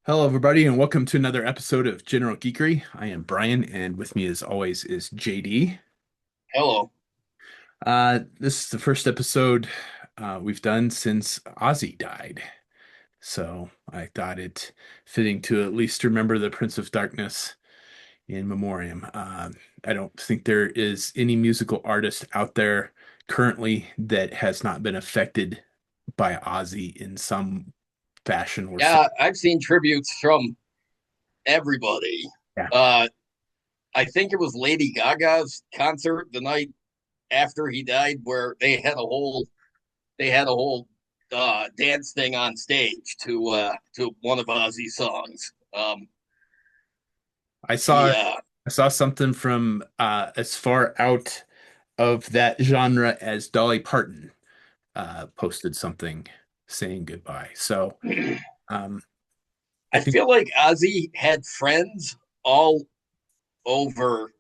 Hello, everybody, and welcome to another episode of General Geekery. I am Brian, and with me, as always, is JD. Hello. This is the first episode we've done since Ozzy died, so I thought it fitting to at least remember the Prince of Darkness in memoriam. I don't think there is any musical artist out there currently that has not been affected by Ozzy in some fashion or some. Yeah, I've seen tributes from everybody. Yeah, Uh, I think it was Lady Gaga's concert the night after he died, where they had a whole dance thing on stage to one of Ozzy's songs. I saw Yeah, I saw something from as far out of that genre as Dolly Parton posted something saying goodbye. So um, I I think, feel like Ozzy had friends all over,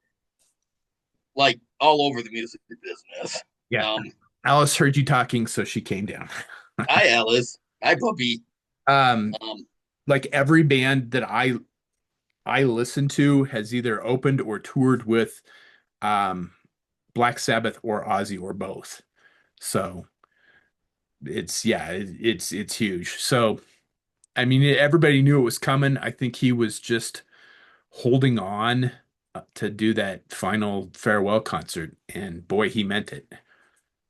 like all over the music business. yeah, Um, Alice heard you talking, so she came down. Hi Alice, hi Puppy. Um, Um, like every band that I listen to has either opened or toured with um, Black Sabbath or Ozzy or both. So it's yeah, it's huge. So I mean, everybody knew it was coming. I think he was just holding on to do that final farewell concert, and boy, he meant it.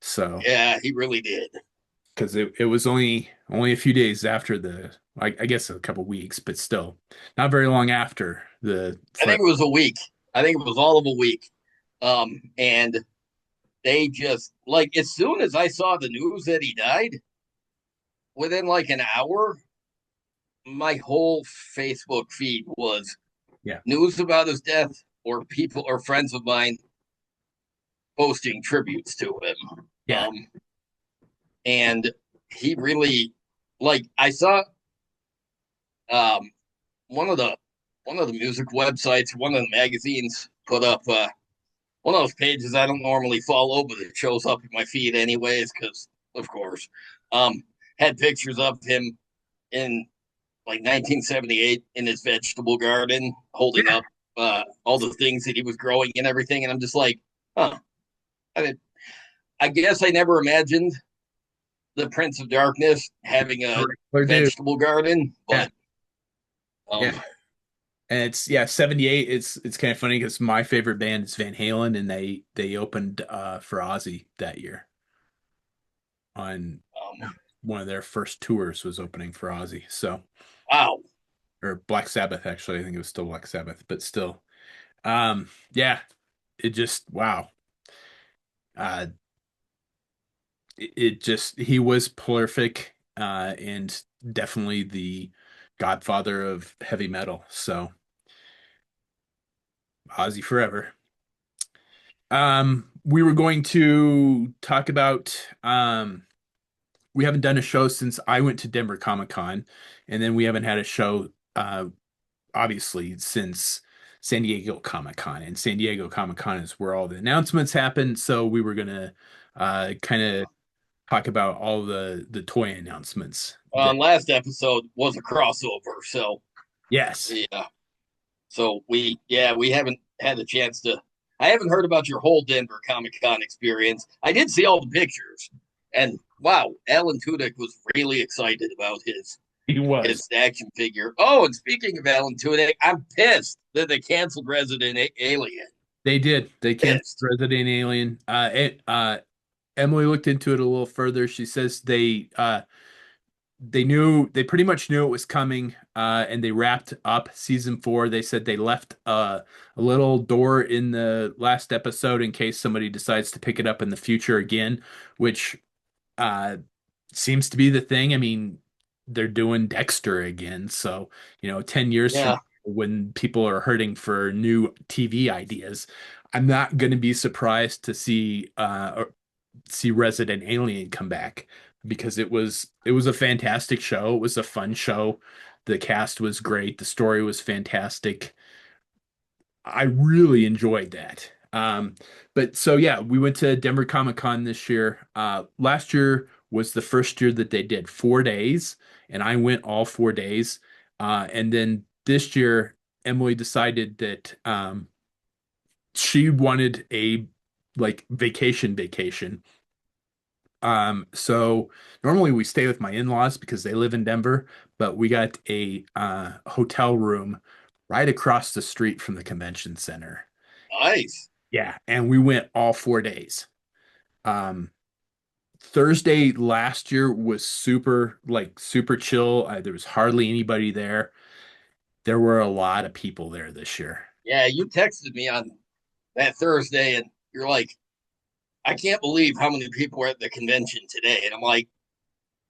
So, yeah, he really did. because it was only a few days after I guess a couple weeks, but still, not very long after the I fire. think it was a week. I think it was all of a week. And they just like as soon as I saw the news that he died, within like an hour, my whole Facebook feed was Yeah, news about his death or people or friends of mine posting tributes to him. yeah, Um, and he really like I saw um one of the one of the music websites, one of the magazines put up one of those pages I don't normally follow, but it shows up in my feed anyways, because of course, um, had pictures of him in like 1978 in his vegetable garden, holding up all the things that he was growing and everything, and I'm just like, huh. I mean, I guess I never imagined the Prince of Darkness having a regular dude. vegetable garden, Yeah, but yeah, and it's yeah 78. It's kind of funny because my favorite band is Van Halen, and they opened for Ozzy that year on um, one of their first tours was opening for Ozzy. So, wow, or Black Sabbath, actually. I think it was still Black Sabbath, but still. Yeah, it just wow. Uh, it just he was prolific, and definitely the godfather of heavy metal. So Ozzy forever. We were going to talk about we haven't done a show since I went to Denver Comic Con, and then we haven't had a show obviously since San Diego Comic Con. And San Diego Comic Con is where all the announcements happen. So we were gonna kind of talk about all the toy announcements that last episode was a crossover, so yes. yeah. So we haven't had a chance to. I haven't heard about your whole Denver Comic Con experience. I did see all the pictures, and wow, Alan Tudyk was really excited about He was. his action figure. Oh, and speaking of Alan Tudyk, I'm pissed that they canceled Resident Alien. They did. They canceled Pissed. Resident Alien. Emily looked into it a little further. She says they pretty much knew it was coming, and they wrapped up season four. They said they left a little door in the last episode in case somebody decides to pick it up in the future again, which uh, seems to be the thing. I mean, they're doing Dexter again, so 10 years from Yeah, now, when people are hurting for new TV ideas, I'm not going to be surprised to see Resident Alien come back because it was a fantastic show. It was a fun show. The cast was great. The story was fantastic. I really enjoyed that. But so yeah, we went to Denver Comic Con this year. Last year was the first year that they did 4 days, and I went all 4 days. And then this year, Emily decided that she wanted a like vacation. So normally we stay with my in-laws because they live in Denver, but we got a hotel room right across the street from the convention center. Nice. Yeah, and we went all 4 days. Um, Thursday last year was super chill. There was hardly anybody there. There were a lot of people there this year. Yeah, you texted me on that Thursday, and you're like, I can't believe how many people were at the convention today. And I'm like,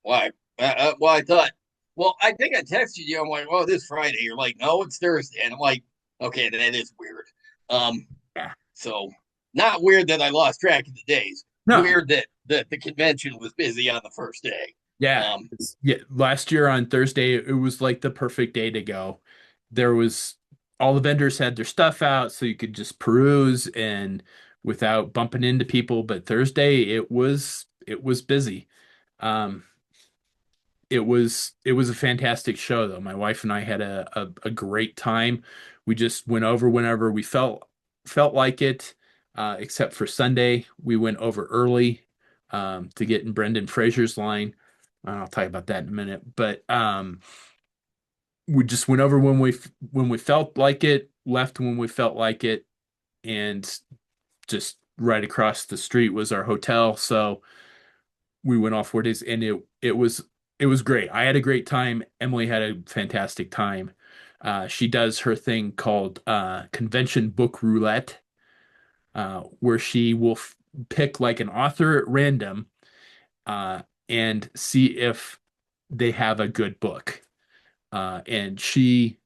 why? Well, I thought, well, I think I texted you. I'm like, well, this Friday. You're like, no, it's Thursday. And I'm like, okay, that is weird. Um, Yeah. so not weird that I lost track of the days. No. Weird that the convention was busy on the first day. Yeah. Um, Yeah. Last year on Thursday, it was like the perfect day to go. There was all the vendors had their stuff out, so you could just peruse and without bumping into people. But Thursday, it was busy. Um, it was a fantastic show though. My wife and I had a great time. We just went over whenever we felt like it, except for Sunday. We went over early to get in Brendan Fraser's line. I'll tell you about that in a minute. But we just went over when we felt like it, left when we felt like it, and just right across the street was our hotel. So we went off 4 days, and it was great. I had a great time. Emily had a fantastic time. She does her thing called convention book roulette, where she will pick like an author at random uh, and see if they have a good book. And she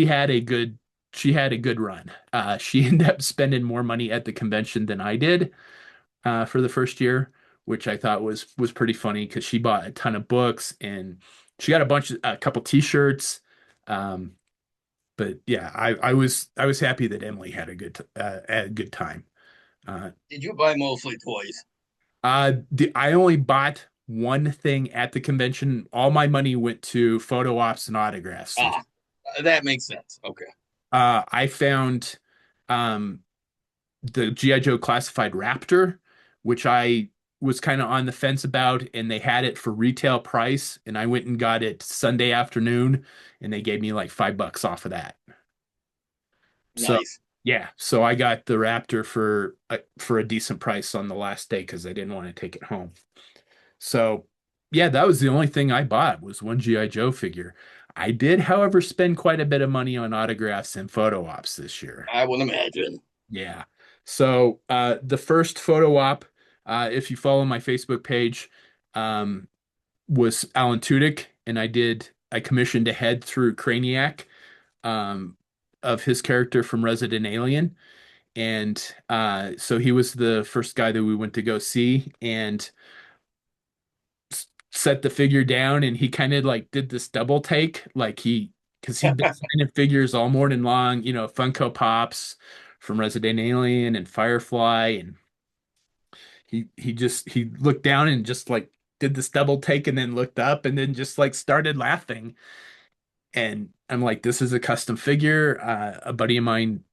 had a good she had a good run. She ended up spending more money at the convention than I did for the first year, which I thought was pretty funny because she bought a ton of books and she got a couple t-shirts. Um, but yeah, I was happy that Emily had a good time. Uh, did you buy mostly toys? I only bought one thing at the convention. All my money went to photo ops and autographs. Ah, that makes sense. Okay. I found um, the G.I. Joe classified Raptor, which I was kind of on the fence about, and they had it for retail price, and I went and got it Sunday afternoon, and they gave me like $5 off of that. So Nice. yeah, so I got the Raptor for a decent price on the last day because I didn't want to take it home. So yeah, that was the only thing I bought was one G.I. Joe figure. I did, however, spend quite a bit of money on autographs and photo ops this year. I would imagine. Yeah. So the first photo op, if you follow my Facebook page, um, was Alan Tudyk, and I commissioned a head through Craniac um, of his character from Resident Alien. And so he was the first guy that we went to go see and set the figure down. And he kind of like did this double take, because he'd been signing figures all morning long, Funko Pops from Resident Alien and Firefly, and he looked down and just like did this double take and then looked up and then just like started laughing. And I'm like, this is a custom figure. A buddy of mine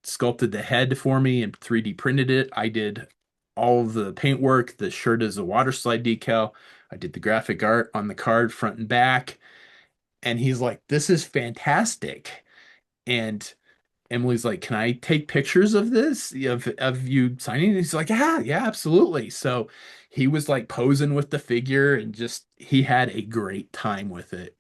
sculpted the head for me and 3D printed it. I did all of the paint work. The shirt is a water slide decal. I did the graphic art on the card front and back. And he's like, this is fantastic. And Emily's like, "Can I take pictures of this of you signing?" And he's like, "Yeah, yeah, absolutely." So he was like posing with the figure and just he had a great time with it.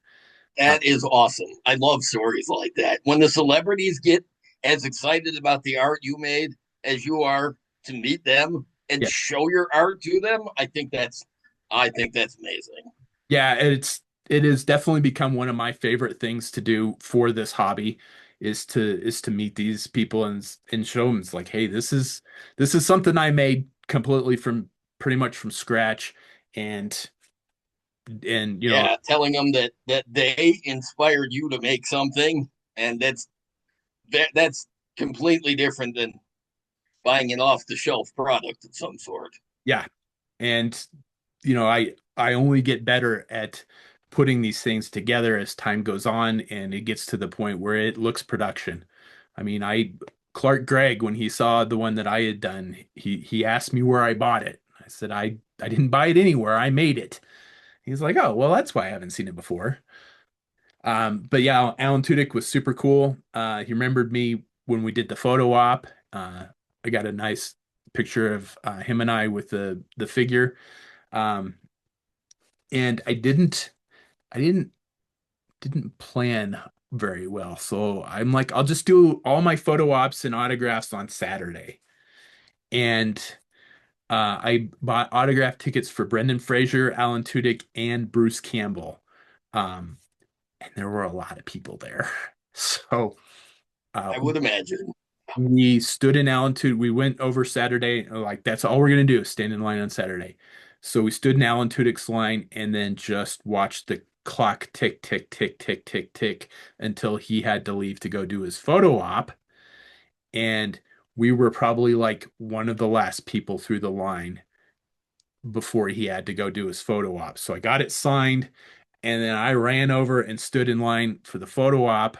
Uh, That is awesome. I love stories like that. When the celebrities get as excited about the art you made as you are to meet them and yeah, show your art to them, I think that's amazing. yeah, it has definitely become one of my favorite things to do for this hobby is to meet these people and show them it's like, hey, this is something I made completely from pretty much from scratch and and Yeah, telling them that they inspired you to make something, and that's completely different than buying an off the shelf product of some sort. yeah. And I only get better at putting these things together as time goes on and it gets to the point where it looks production. I mean, Clark Gregg, when he saw the one that I had done, he asked me where I bought it. I said I didn't buy it anywhere. I made it. He's like, "Oh, well, that's why I haven't seen it before." But yeah, Alan Tudyk was super cool. He remembered me when we did the photo op. I got a nice picture of him and I with the figure. Um, and I didn't plan very well. So I'm like, I'll just do all my photo ops and autographs on Saturday. And I bought autograph tickets for Brendan Fraser, Alan Tudyk, and Bruce Campbell. Um, and there were a lot of people there. So uh, I would imagine. we stood in Alan Tudyk. We went over Saturday. Like, that's all we're gonna do is stand in line on Saturday. So we stood in Alan Tudyk's line and then just watched the clock tick, tick, tick, tick, tick, tick until he had to leave to go do his photo op. And we were probably like one of the last people through the line before he had to go do his photo op. So I got it signed, and then I ran over and stood in line for the photo op.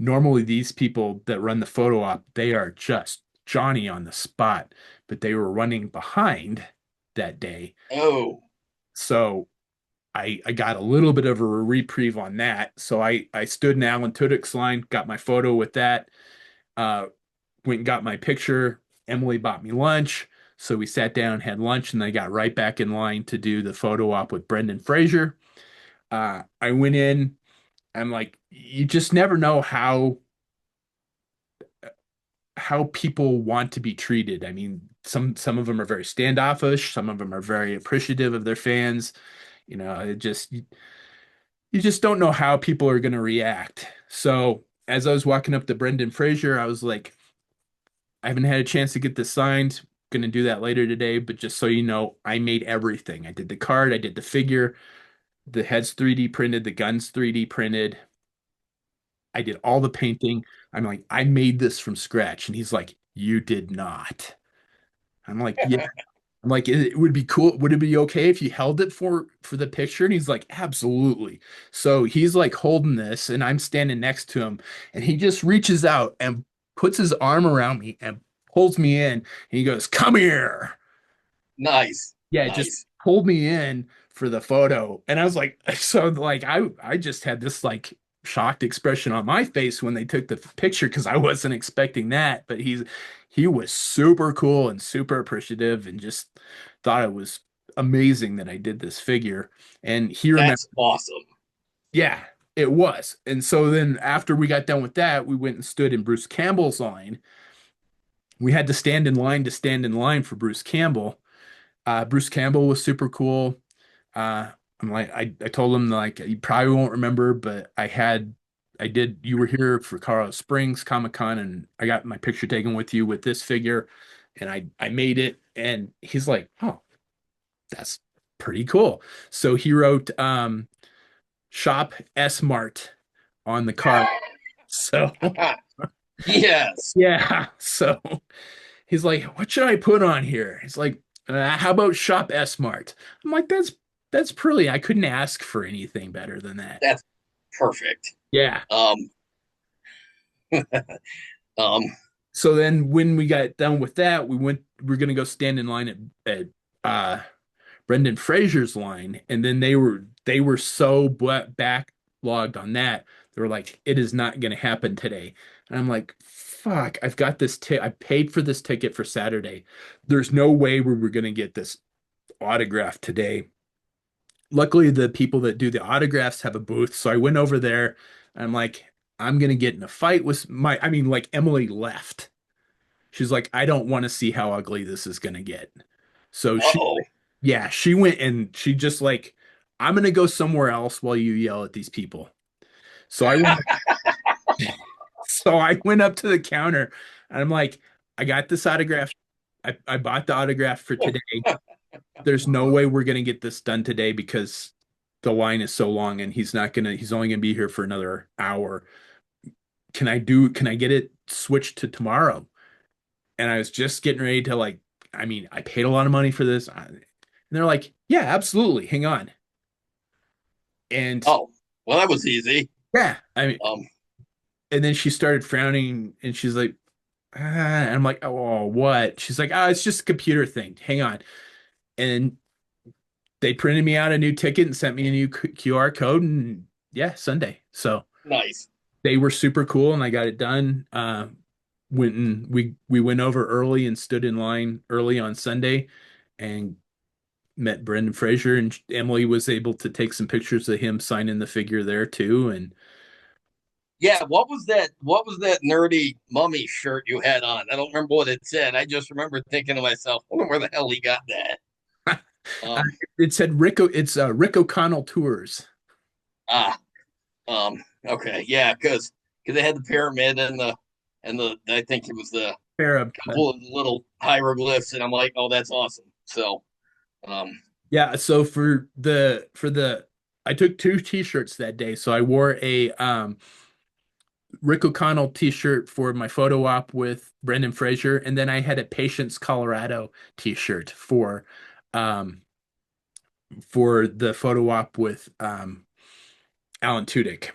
Normally, these people that run the photo op, they are just Johnny on the spot, but they were running behind that day. Oh, So I got a little bit of a reprieve on that. So I stood in Alan Tudyk's line, got my photo with that, uh, went and got my picture. Emily bought me lunch. So we sat down, had lunch, and I got right back in line to do the photo op with Brendan Fraser. I went in. I'm like, you just never know how people want to be treated. I mean, some of them are very standoffish, some of them are very appreciative of their fans. You just don't know how people are going to react. So as I was walking up to Brendan Fraser, I was like, I haven't had a chance to get this signed. Going to do that later today, but just so you know, I made everything. I did the card, I did the figure, the head's 3D printed, the gun's 3D printed. I did all the painting. I'm like, I made this from scratch. And he's like, you did not. I'm like, yeah. I'm like, it would be cool. Would it be okay if you held it for the picture? And he's like, absolutely. So he's like holding this, and I'm standing next to him, and he just reaches out and puts his arm around me and pulls me in. And he goes, "Come here." nice, Yeah, just nice. pulled me in for the photo. And I was like, so like I just had this like shocked expression on my face when they took the picture because I wasn't expecting that. But he was super cool and super appreciative and just thought it was amazing that I did this figure. And he remembered, That's awesome. yeah, it was. And so then after we got done with that, we went and stood in Bruce Campbell's line. We had to stand in line for Bruce Campbell. Bruce Campbell was super cool. I'm like, I told him like you probably won't remember, but you were here for Colorado Springs Comic-Con and I got my picture taken with you with this figure and I made it. And he's like, oh, that's pretty cool. So he wrote Shop S Mart on the card. So yes, yeah, so he's like, what should I put on here? He's like, how about Shop S Mart? I'm like, that's pretty. I couldn't ask for anything better than that. that's perfect. Yeah. Um, um, So then when we got done with that, we're gonna go stand in line at Brendan Fraser's line, and then they were so backlogged on that. They were like, it is not gonna happen today. And I'm like, fuck, I've got this I paid for this ticket for Saturday. There's no way we were gonna get this autograph today. Luckily, the people that do the autographs have a booth, so I went over there. And I'm like, I'm gonna get in a fight with I mean, like Emily left. She's like, I don't want to see how ugly this is gonna get. So uh-oh. yeah, she went and she just like, I'm gonna go somewhere else while you yell at these people. So I went up to the counter and I'm like, I got this autograph. I bought the autograph for today. There's no way we're gonna get this done today because the line is so long and he's only gonna be here for another hour. Can I get it switched to tomorrow? And I was just getting ready to like, I mean, I paid a lot of money for this. And they're like, yeah, absolutely. Hang on. And Oh, well, that was easy. yeah, I mean, Um, and then she started frowning and she's like, ah, and I'm like, oh, what? She's like, oh, it's just a computer thing. Hang on. And they printed me out a new ticket and sent me a new QR code, and yeah, Sunday. So nice. they were super cool, and I got it done. Went and we went over early and stood in line early on Sunday, and met Brendan Fraser, and Emily was able to take some pictures of him signing the figure there too. And Yeah, what was that? What was that nerdy mummy shirt you had on? I don't remember what it said. I just remember thinking to myself, I wonder where the hell he got that. Um, it said Rick. It's Rick O'Connell Tours. ah, okay, yeah, because they had the pyramid and the I think it was the Arab. couple of little hieroglyphs, and I'm like, oh, that's awesome. So, um, Yeah. So for the I took two T-shirts that day. So I wore a Rick O'Connell t-shirt for my photo op with Brendan Fraser, and then I had a Patience Colorado t-shirt um for the photo op with Alan Tudyk.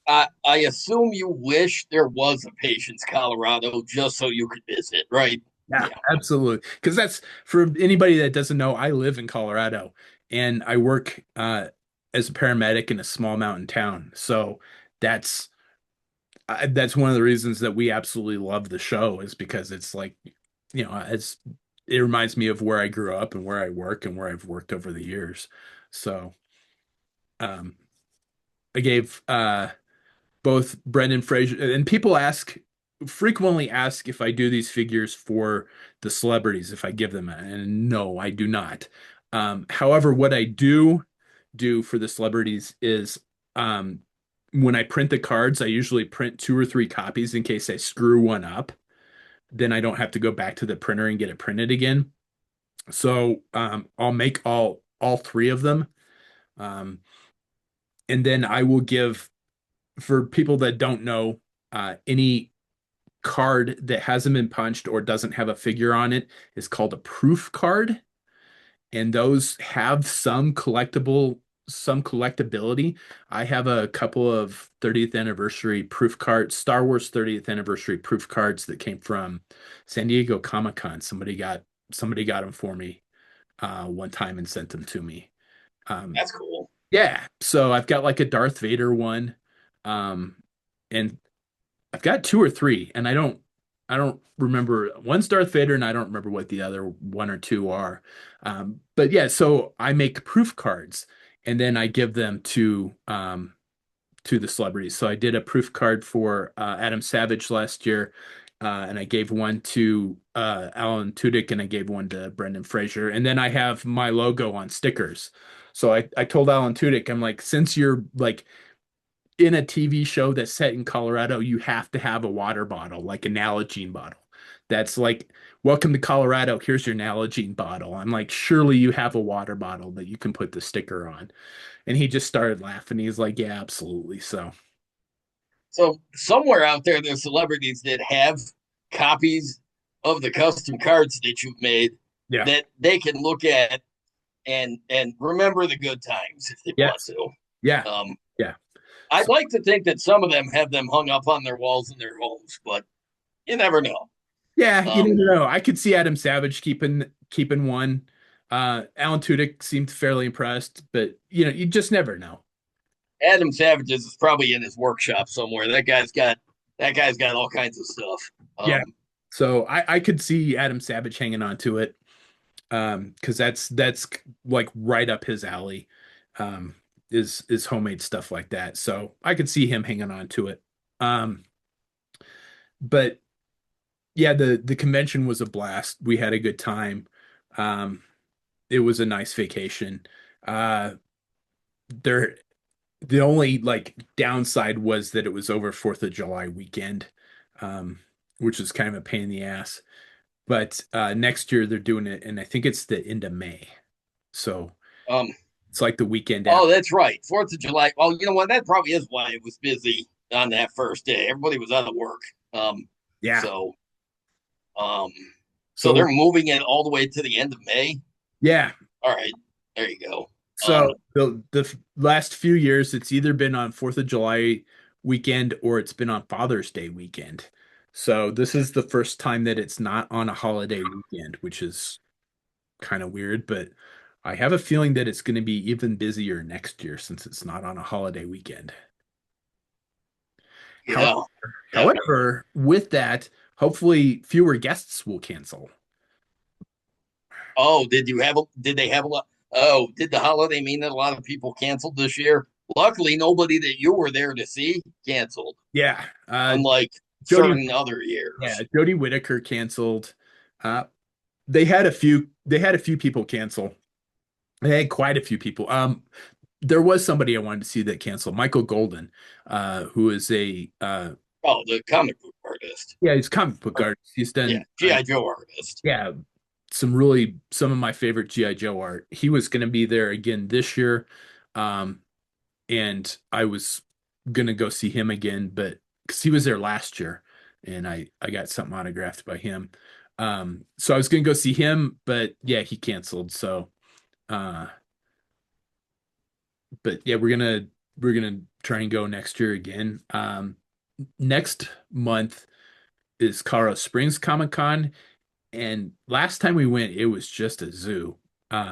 I assume you wish there was a Patience, Colorado, just so you could visit, right? Yeah, Yeah, absolutely. Because that's for anybody that doesn't know, I live in Colorado and I work as a paramedic in a small mountain town. So that's that's one of the reasons that we absolutely love the show is because it's like, it reminds me of where I grew up and where I work and where I've worked over the years. So, um, I gave both Brendan Fraser and people frequently ask if I do these figures for the celebrities, if I give them, and no, I do not. However, what I do for the celebrities is um, when I print the cards, I usually print two or three copies in case I screw one up. Then I don't have to go back to the printer and get it printed again. So I'll make all three of them, um, and then I will give for people that don't know any card that hasn't been punched or doesn't have a figure on it is called a proof card, and those have some collectability. I have a couple of 30th anniversary proof cards, Star Wars 30th anniversary proof cards that came from San Diego ComicCon. Somebody got them for me one time and sent them to me. Um, that's cool. yeah, so I've got like a Darth Vader one, um, and I've got two or three, and I don't remember. One's Darth Vader, and I don't remember what the other one or two are. But yeah, so I make proof cards, and then I give them to the celebrities. So I did a proof card for Adam Savage last year, and I gave one to Alan Tudyk, and I gave one to Brendan Fraser, and then I have my logo on stickers. So I told Alan Tudyk, I'm like, since you're like in a TV show that's set in Colorado, you have to have a water bottle, like a Nalgene bottle. That's like, welcome to Colorado. Here's your Nalgene bottle. I'm like, surely you have a water bottle that you can put the sticker on. And he just started laughing. He's like, yeah, absolutely. So, So somewhere out there, there's celebrities that have copies of the custom cards that you've made yeah. that they can look at and remember the good times if they want Yes. to. Yeah. Um, Yeah. I'd So, like to think that some of them have them hung up on their walls in their homes, but you never know. yeah, you Um, never know. I could see Adam Savage keeping one. Alan Tudyk seemed fairly impressed, but you just never know. Adam Savage's is probably in his workshop somewhere. That guy's got all kinds of stuff. Yeah. Um, So I could see Adam Savage hanging on to it. Because that's like right up his alley, um, is homemade stuff like that. So I could see him hanging on to it. Um, but yeah, the convention was a blast. We had a good time. Um, it was a nice vacation. Uh, there the only like downside was that it was over 4th of July weekend, um, which is kind of a pain in the ass. But next year they're doing it, and I think it's the end of May. So um, it's like the weekend oh, after. that's right, 4th of July. Well, you know what? That probably is why it was busy on that first day. Everybody was out of work. Um, Yeah. so um, so So they're moving it all the way to the end of May. yeah. All right, there you go. So the last few years, it's either been on 4th of July weekend or it's been on Father's Day weekend. So this is the first time that it's not on a holiday weekend, which is kind of weird, but I have a feeling that it's going to be even busier next year since it's not on a holiday weekend. However, Yeah. That, however, with that, hopefully fewer guests will cancel. oh, did they have a lot? Oh, did the holiday mean that a lot of people canceled this year? Luckily, nobody that you were there to see canceled, Yeah, unlike Jody, certain other yeah, years. Jody Whittaker canceled. Uh, they had a few people cancel. They had quite a few people. There was somebody I wanted to see that canceled. Michael Golden, who is a Oh, the comic book artist. yeah, he's a comic book Or, artist. He's yeah, done G.I. Joe artist. yeah, some of my favorite GI Joe art. He was going to be there again this year, um, and I was gonna go see him again, but because he was there last year, and I got something autographed by him. So I was gonna go see him, but yeah, he canceled. So, uh, but yeah, we're gonna try and go next year again. Next month is Colorado Springs Comic Con, and last time we went, it was just a zoo.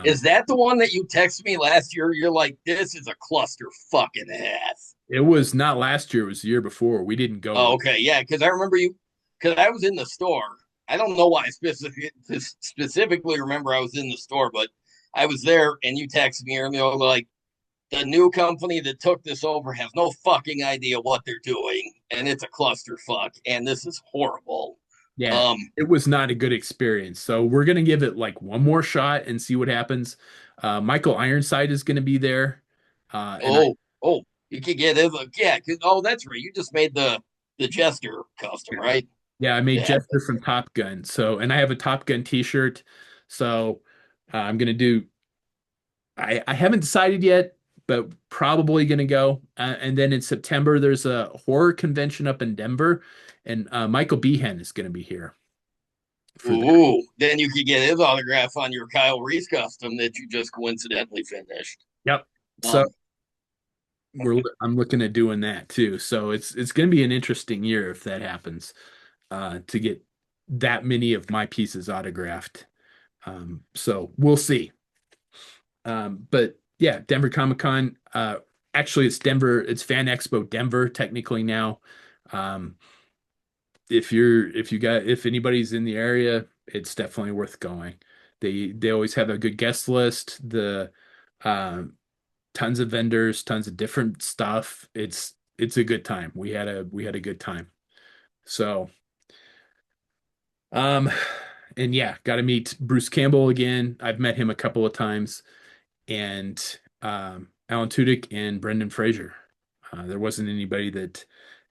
Is that the one that you texted me last year? You're like, this is a cluster fucking ass. It was not last year; it was the year before. We didn't go. Oh, okay, yeah, because I remember you. Because I was in the store. I don't know why I specifically remember I was in the store, but I was there, and you texted me earlier like the new company that took this over has no fucking idea what they're doing, and it's a clusterfuck, and this is horrible. Yeah, Um. it was not a good experience. So we're gonna give it like one more shot and see what happens. Michael Ironside is gonna be there, and I Oh. You could get it. Yeah. Oh, that's right. You just made the Jester custom, right? yeah I made Yeah. Jester from Top Gun. So and I have a Top Gun T-shirt. So I'm gonna do. I haven't decided yet, but probably gonna go. And then in September there's a horror convention up in Denver, and Michael Behan is gonna be here for that. Ooh. Then you could get his autograph on your Kyle Reese custom that you just coincidentally finished. Yep. So Um. I'm looking at doing that too. So it's going to be an interesting year if that happens, to get that many of my pieces autographed. So we'll see. But yeah, Denver Comic Con. Actually, it's Denver. It's Fan Expo Denver technically now. Um, if anybody's in the area, it's definitely worth going. They always have a good guest list. The um, tons of vendors, tons of different stuff. It's a good time. We had a good time. So, um, and yeah, got to meet Bruce Campbell again. I've met him a couple of times, and Alan Tudyk and Brendan Fraser. There wasn't anybody that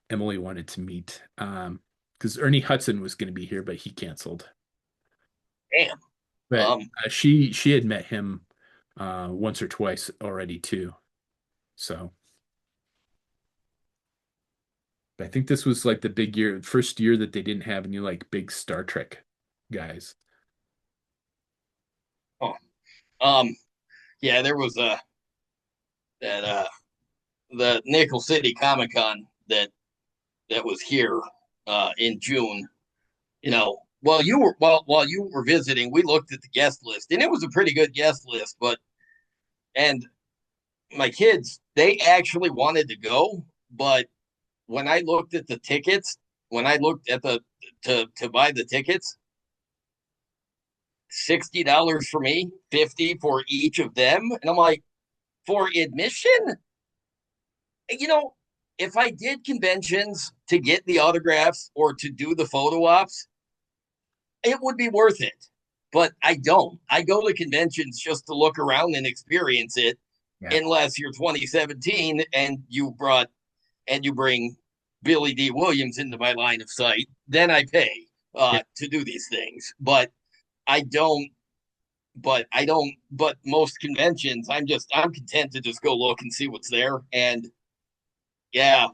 Emily wanted to meet, because Ernie Hudson was going to be here, but he canceled. Damn. But Um. she had met him once or twice already too. So. I think this was like the big year, first year that they didn't have any like big Star Trek guys. Oh. Um. Yeah. There was a that the Nickel City Comic Con that was here in June. While you were visiting, we looked at the guest list, and it was a pretty good guest list. But and my kids, they actually wanted to go, but when I looked at the tickets, when I looked at the to buy the tickets, $60 for me, 50 for each of them, and I'm like, for admission, you know, if I did conventions to get the autographs or to do the photo ops, it would be worth it. But I don't. I go to conventions just to look around and experience it, Yeah. unless you're 2017 and you bring Billy D. Williams into my line of sight, then I pay Yeah. to do these things. But I don't. I don't. But most conventions, I'm content to just go look and see what's there. And yeah,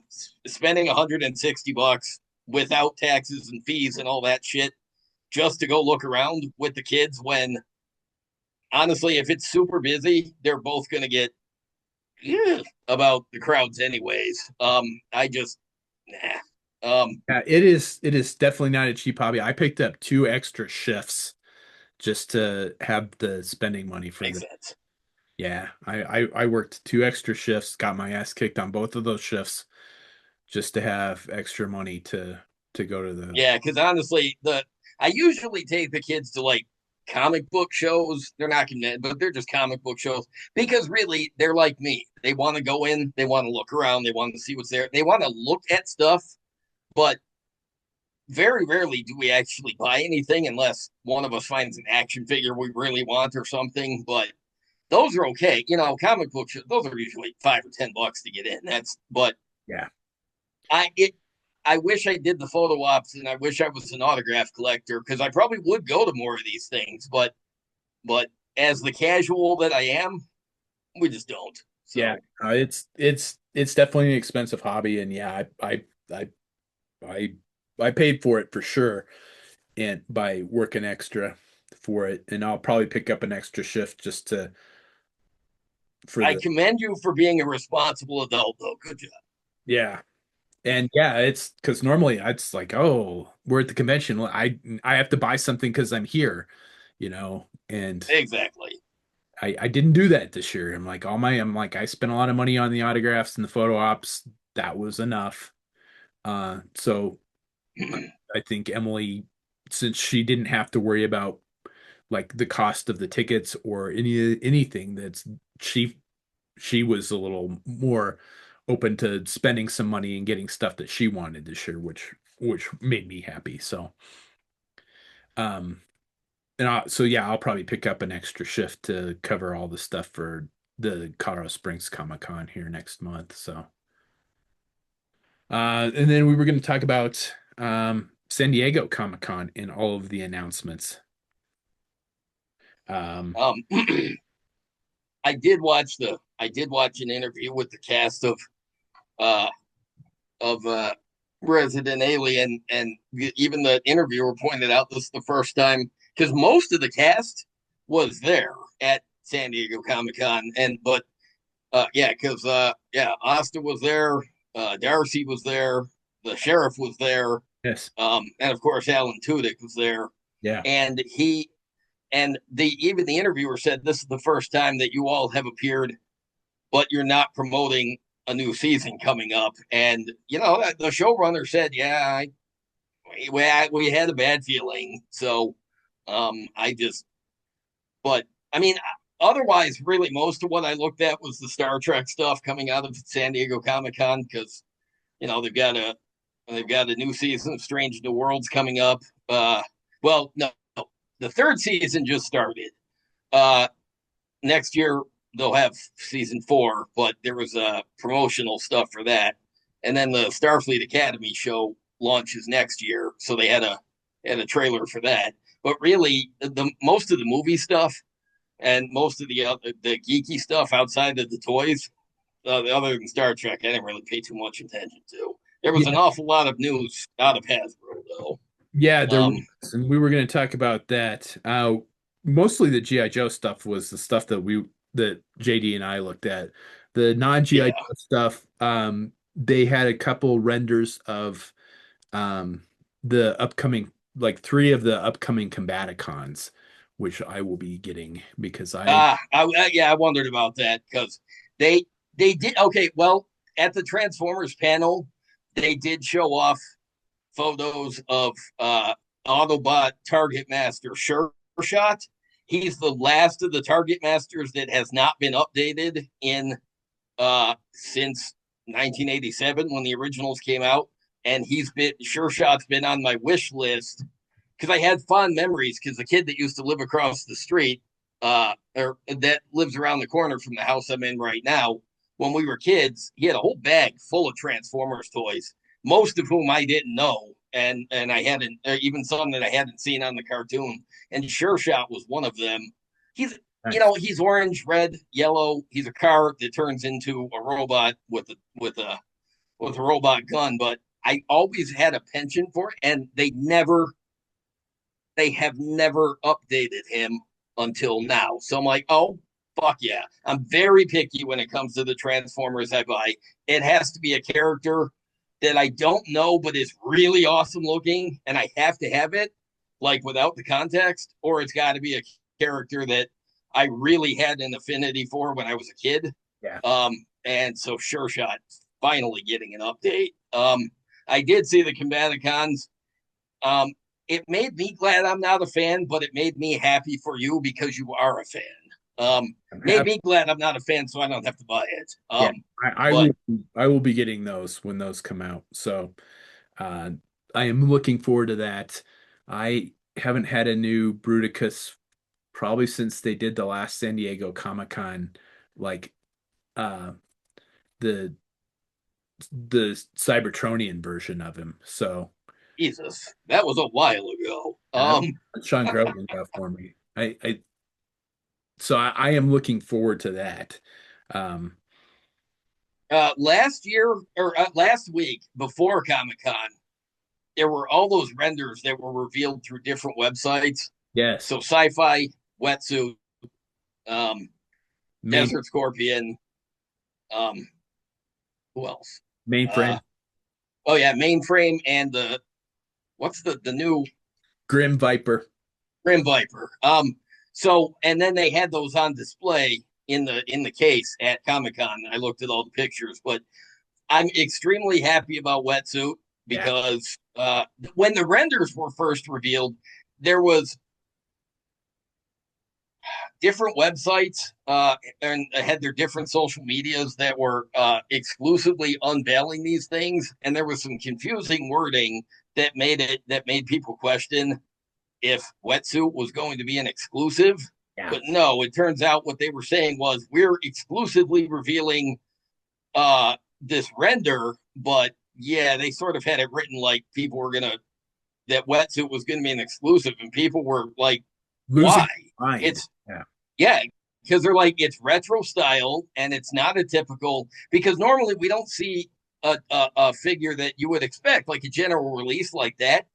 spending $160 without taxes and fees and all that shit just to go look around with the kids when honestly, if it's super busy, they're both going to get about the crowds anyways. I just nah. Yeah, it is definitely not a cheap hobby. I picked up two extra shifts just to have the spending money for Makes the sense. yeah. I worked two extra shifts, got my ass kicked on both of those shifts just to have extra money to go to the Yeah, because honestly, the I usually take the kids to like comic book shows. They're not convenient, but they're just comic book shows because really they're like me. They want to go in, they want to look around, they want to see what's there, they want to look at stuff, but very rarely do we actually buy anything unless one of us finds an action figure we really want or something. But those are okay. Comic book shows, those are usually $5 or $10 to get in. But yeah. I it I wish I did the photo ops and I wish I was an autograph collector because I probably would go to more of these things. But as the casual that I am, we just don't. Yeah, So it's definitely an expensive hobby, and yeah, I I I paid for it for sure, and by working extra for it, and I'll probably pick up an extra shift just to for I the commend you for being a responsible adult, though. Good job. yeah, and yeah, it's because normally it's like, oh, we're at the convention, well, I have to buy something because I'm here, and Exactly. I didn't do that this year. I'm like I spent a lot of money on the autographs and the photo ops. That was enough. So I think Emily, since she didn't have to worry about like the cost of the tickets or anything, she she was a little more open to spending some money and getting stuff that she wanted this year, which made me happy. Um, so yeah, I'll probably pick up an extra shift to cover all the stuff for the Colorado Springs Comic Con here next month. And then we were going to talk about San Diego Comic Con and all of the announcements. Um, um, I did watch an interview with the cast uh of Resident Alien, and even the interviewer pointed out this is the first time because most of the cast was there at San Diego Comic Con, and but yeah, because yeah, Asta was there, Darcy was there, the sheriff was there, yes, and of course Alan Tudyk was there, yeah, and even the interviewer said this is the first time that you all have appeared, but you're not promoting a new season coming up. And the showrunner said, "Yeah, we had a bad feeling." So, I just, but I mean, otherwise, really, most of what I looked at was the Star Trek stuff coming out of San Diego Comic Con because they've got a new season of Strange New Worlds coming up. Well, no, the third season just started. Uh, Next year they'll have season 4, but there was promotional stuff for that, and then the Starfleet Academy show launches next year, so they had a trailer for that. But really, the most of the movie stuff and most of the geeky stuff outside of the toys, other than Star Trek, I didn't really pay too much attention to. There was an yeah, awful lot of news out of Hasbro, though. yeah. There was, Um, and we were going to talk about that. Mostly the GI Joe stuff was the stuff that JD and I looked at. The non GI yeah. Joe stuff, they had a couple renders of um the upcoming like three of the upcoming Combaticons, which I will be getting because Yeah, I wondered about that because they they did okay. Well, at the Transformers panel, they did show off photos of Autobot Target Master Sure Shot. He's the last of the Target Masters that has not been updated in since 1987 when the originals came out, and he's been Sure Shot's been on my wish list because I had fond memories because the kid that used to live across the street, or that lives around the corner from the house I'm in right now, when we were kids, he had a whole bag full of Transformers toys, most of whom I didn't know, and I hadn't even some that I hadn't seen on the cartoon. And Sure Shot was one of them. He's nice. he's orange, red, yellow. He's a car that turns into a robot with a robot gun. But I always had a penchant for it, and they have never updated him until now. So I'm like, oh, fuck yeah. I'm very picky when it comes to the Transformers I buy. It has to be a character that I don't know but is really awesome looking, and I have to have it, like without the context, or it's got to be a character that I really had an affinity for when I was a kid. Yeah. And so Sure Shot finally getting an update. I did see the Combaticons. It made me glad I'm not a fan, but it made me happy for you because you are a fan. I'm Made happy. me glad I'm not a fan, so I don't have to buy it. Yeah, But I will be getting those when those come out. So uh, I am looking forward to that. I haven't had a new Bruticus probably since they did the last San Diego Comic-Con, like uh, the the Cybertronian version of him. So Jesus, that was a while ago. uh, Sean Grogan got for me. I am looking forward to that. Um, Last year or last week before Comic Con, there were all those renders that were revealed through different websites. yes, So Sci-Fi, Wetsuit, um, main Desert Scorpion, um, who else? Uh, mainframe oh yeah, Mainframe and the what's the new Grim Viper. Grim Viper. So and then they had those on display in the case at Comic Con. I looked at all the pictures, but I'm extremely happy about Wetsuit Yeah, because when the renders were first revealed, there was different websites and had their different social medias that were exclusively unveiling these things, and there was some confusing wording that made people question if Wetsuit was going to be an exclusive. yeah. But no, it turns out what they were saying was we're exclusively revealing this render, but yeah, they sort of had it written like people were gonna that Wetsuit was gonna be an exclusive, and people were like, Losing why? mind. It's Yeah. yeah, because they're like it's retro style and it's not a typical because normally we don't see a figure that you would expect like a general release like that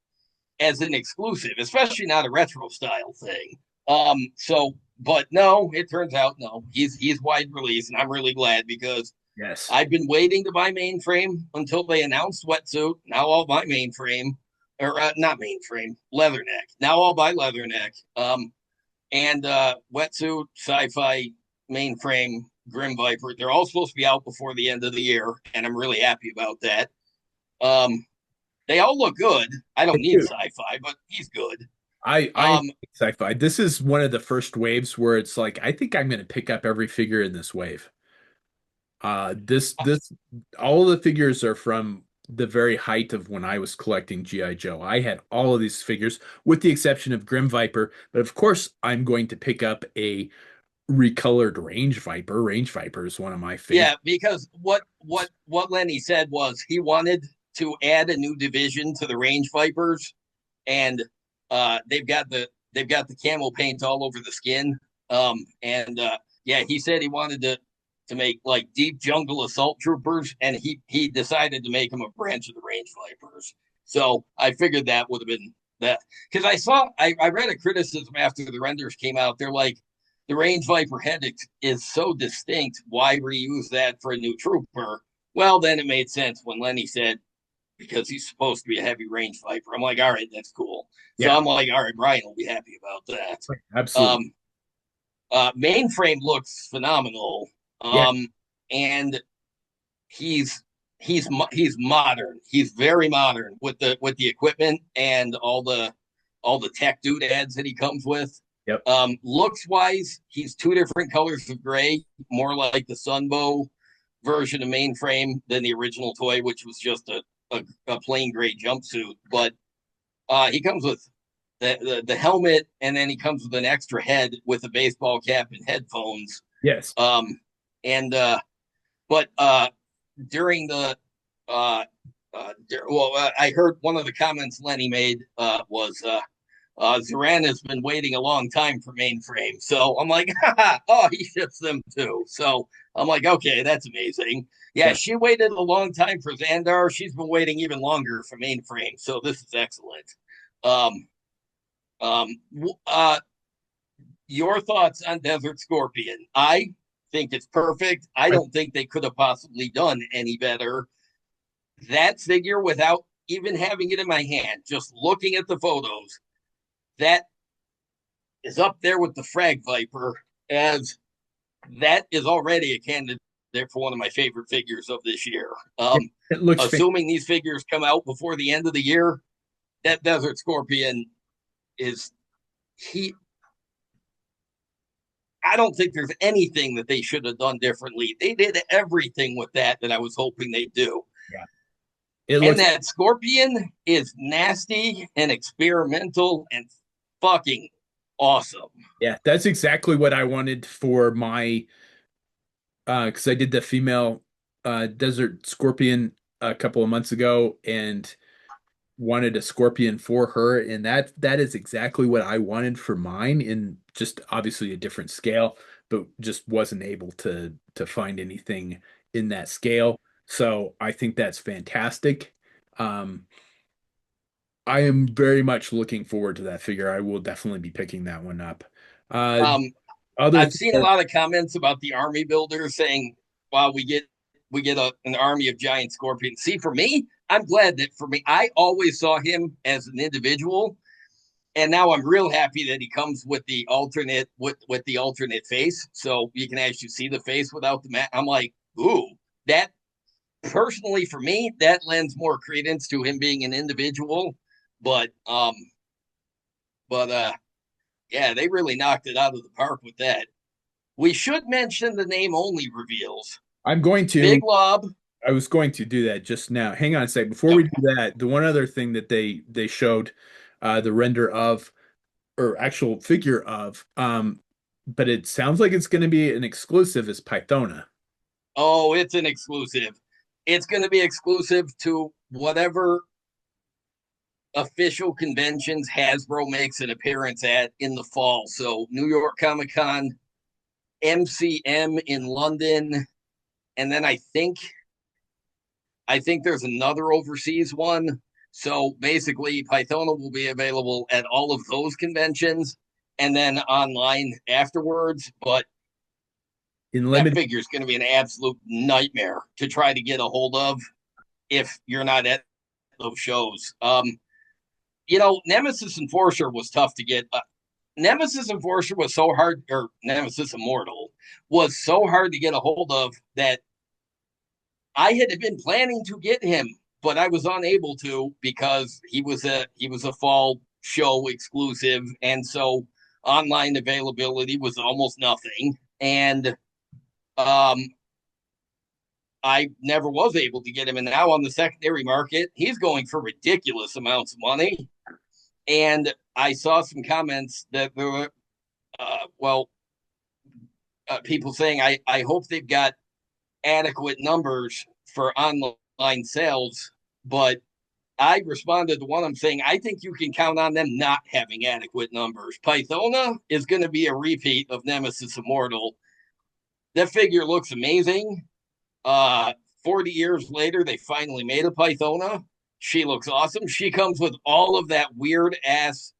as an exclusive, especially not a retro style thing. So but no, it turns out no, he's wide release, and I'm really glad because Yes. I've been waiting to buy Mainframe until they announced Wetsuit. Now I'll buy Mainframe, or not Mainframe, Leatherneck. Now I'll buy Leatherneck. And Wetsuit, Sci-Fi, Mainframe, Grim Viper. They're all supposed to be out before the end of the year, and I'm really happy about that. Um, they all look good. I don't need Dude, Sci-Fi, but he's good. I Um, sci-fi. This is one of the first waves where it's like I think I'm going to pick up every figure in this wave. This all the figures are from the very height of when I was collecting GI Joe. I had all of these figures with the exception of Grim Viper, but of course I'm going to pick up a recolored Range Viper. Range Viper is one of my favorites. yeah, because what Lenny said was he wanted to add a new division to the Range Vipers, and they've got the camel paint all over the skin. And yeah, he said he wanted to make like deep jungle assault troopers, and he decided to make them a branch of the Range Vipers. So I figured that would have been that because I read a criticism after the renders came out. They're like the Range Viper head is so distinct. Why reuse that for a new trooper? Well, then it made sense when Lenny said because he's supposed to be a heavy range viper. I'm like, all right, that's cool. So Yeah, I'm like, all right, Brian will be happy about that. absolutely. Um, Mainframe looks phenomenal, Yeah, and he's he's modern. He's very modern with the equipment and all the tech doodads that he comes with. yep. Looks wise, he's two different colors of gray, more like the Sunbow version of Mainframe than the original toy, which was just a plain gray jumpsuit. But he comes with the helmet, and then he comes with an extra head with a baseball cap and headphones. Yes. Um, and but during the I heard one of the comments Lenny made was Zoran has been waiting a long time for Mainframe. So I'm like, oh, he ships them too. So I'm like, okay, that's amazing. Yeah, Yeah. she waited a long time for Xandar. She's been waiting even longer for Mainframe. So this is excellent. Um, um, uh, Your thoughts on Desert Scorpion? I think it's perfect. I I, don't think they could have possibly done any better. That figure, without even having it in my hand, just looking at the photos, that is up there with the Frag Viper, as that is already a candidate for one of my favorite figures of this year. it looks Assuming these figures come out before the end of the year, that Desert Scorpion is he. I don't think there's anything that they should have done differently. They did everything with that I was hoping they'd do. yeah. It And looks that Scorpion is nasty and experimental and fucking awesome. yeah, that's exactly what I wanted for my because I did the female desert scorpion a couple of months ago and wanted a scorpion for her, and that is exactly what I wanted for mine in just obviously a different scale, but just wasn't able to find anything in that scale. So I think that's fantastic. Um, I am very much looking forward to that figure. I will definitely be picking that one up. Uh, Um, other I've th seen a lot of comments about the army builder saying, "Wow, we get an army of giant scorpions." See, for me, I'm glad that for me, I always saw him as an individual, and now I'm real happy that he comes with the alternate face, so you can actually see the face without the mask. I'm like, ooh, that personally for me, that lends more credence to him being an individual. But but yeah, they really knocked it out of the park with that. We should mention the name only reveals. I'm going to Big Lob. I was going to do that just now. Hang on a sec. Before we do Okay. that, the one other thing that they showed the render of or actual figure of but it sounds like it's going to be an exclusive is Pythona. Oh, it's an exclusive. It's going to be exclusive to whatever official conventions Hasbro makes an appearance at in the fall. So New York Comic Con, MCM in London, and then I think there's another overseas one. So basically, Pythona will be available at all of those conventions and then online afterwards. But In that limited figure is going to be an absolute nightmare to try to get a hold of if you're not at those shows. Nemesis Enforcer was tough to get. Nemesis Enforcer was so hard, or Nemesis Immortal was so hard to get a hold of that I had been planning to get him, but I was unable to because he was a fall show exclusive, and so online availability was almost nothing. And um, I never was able to get him. And now on the secondary market, he's going for ridiculous amounts of money. And I saw some comments that there were, well, people saying, I hope they've got adequate numbers for online sales. But I responded to one of them saying, I think you can count on them not having adequate numbers. Pythona is going to be a repeat of Nemesis Immortal. That figure looks amazing. 40 years later, they finally made a Pythona. She looks awesome. She comes with all of that weird ass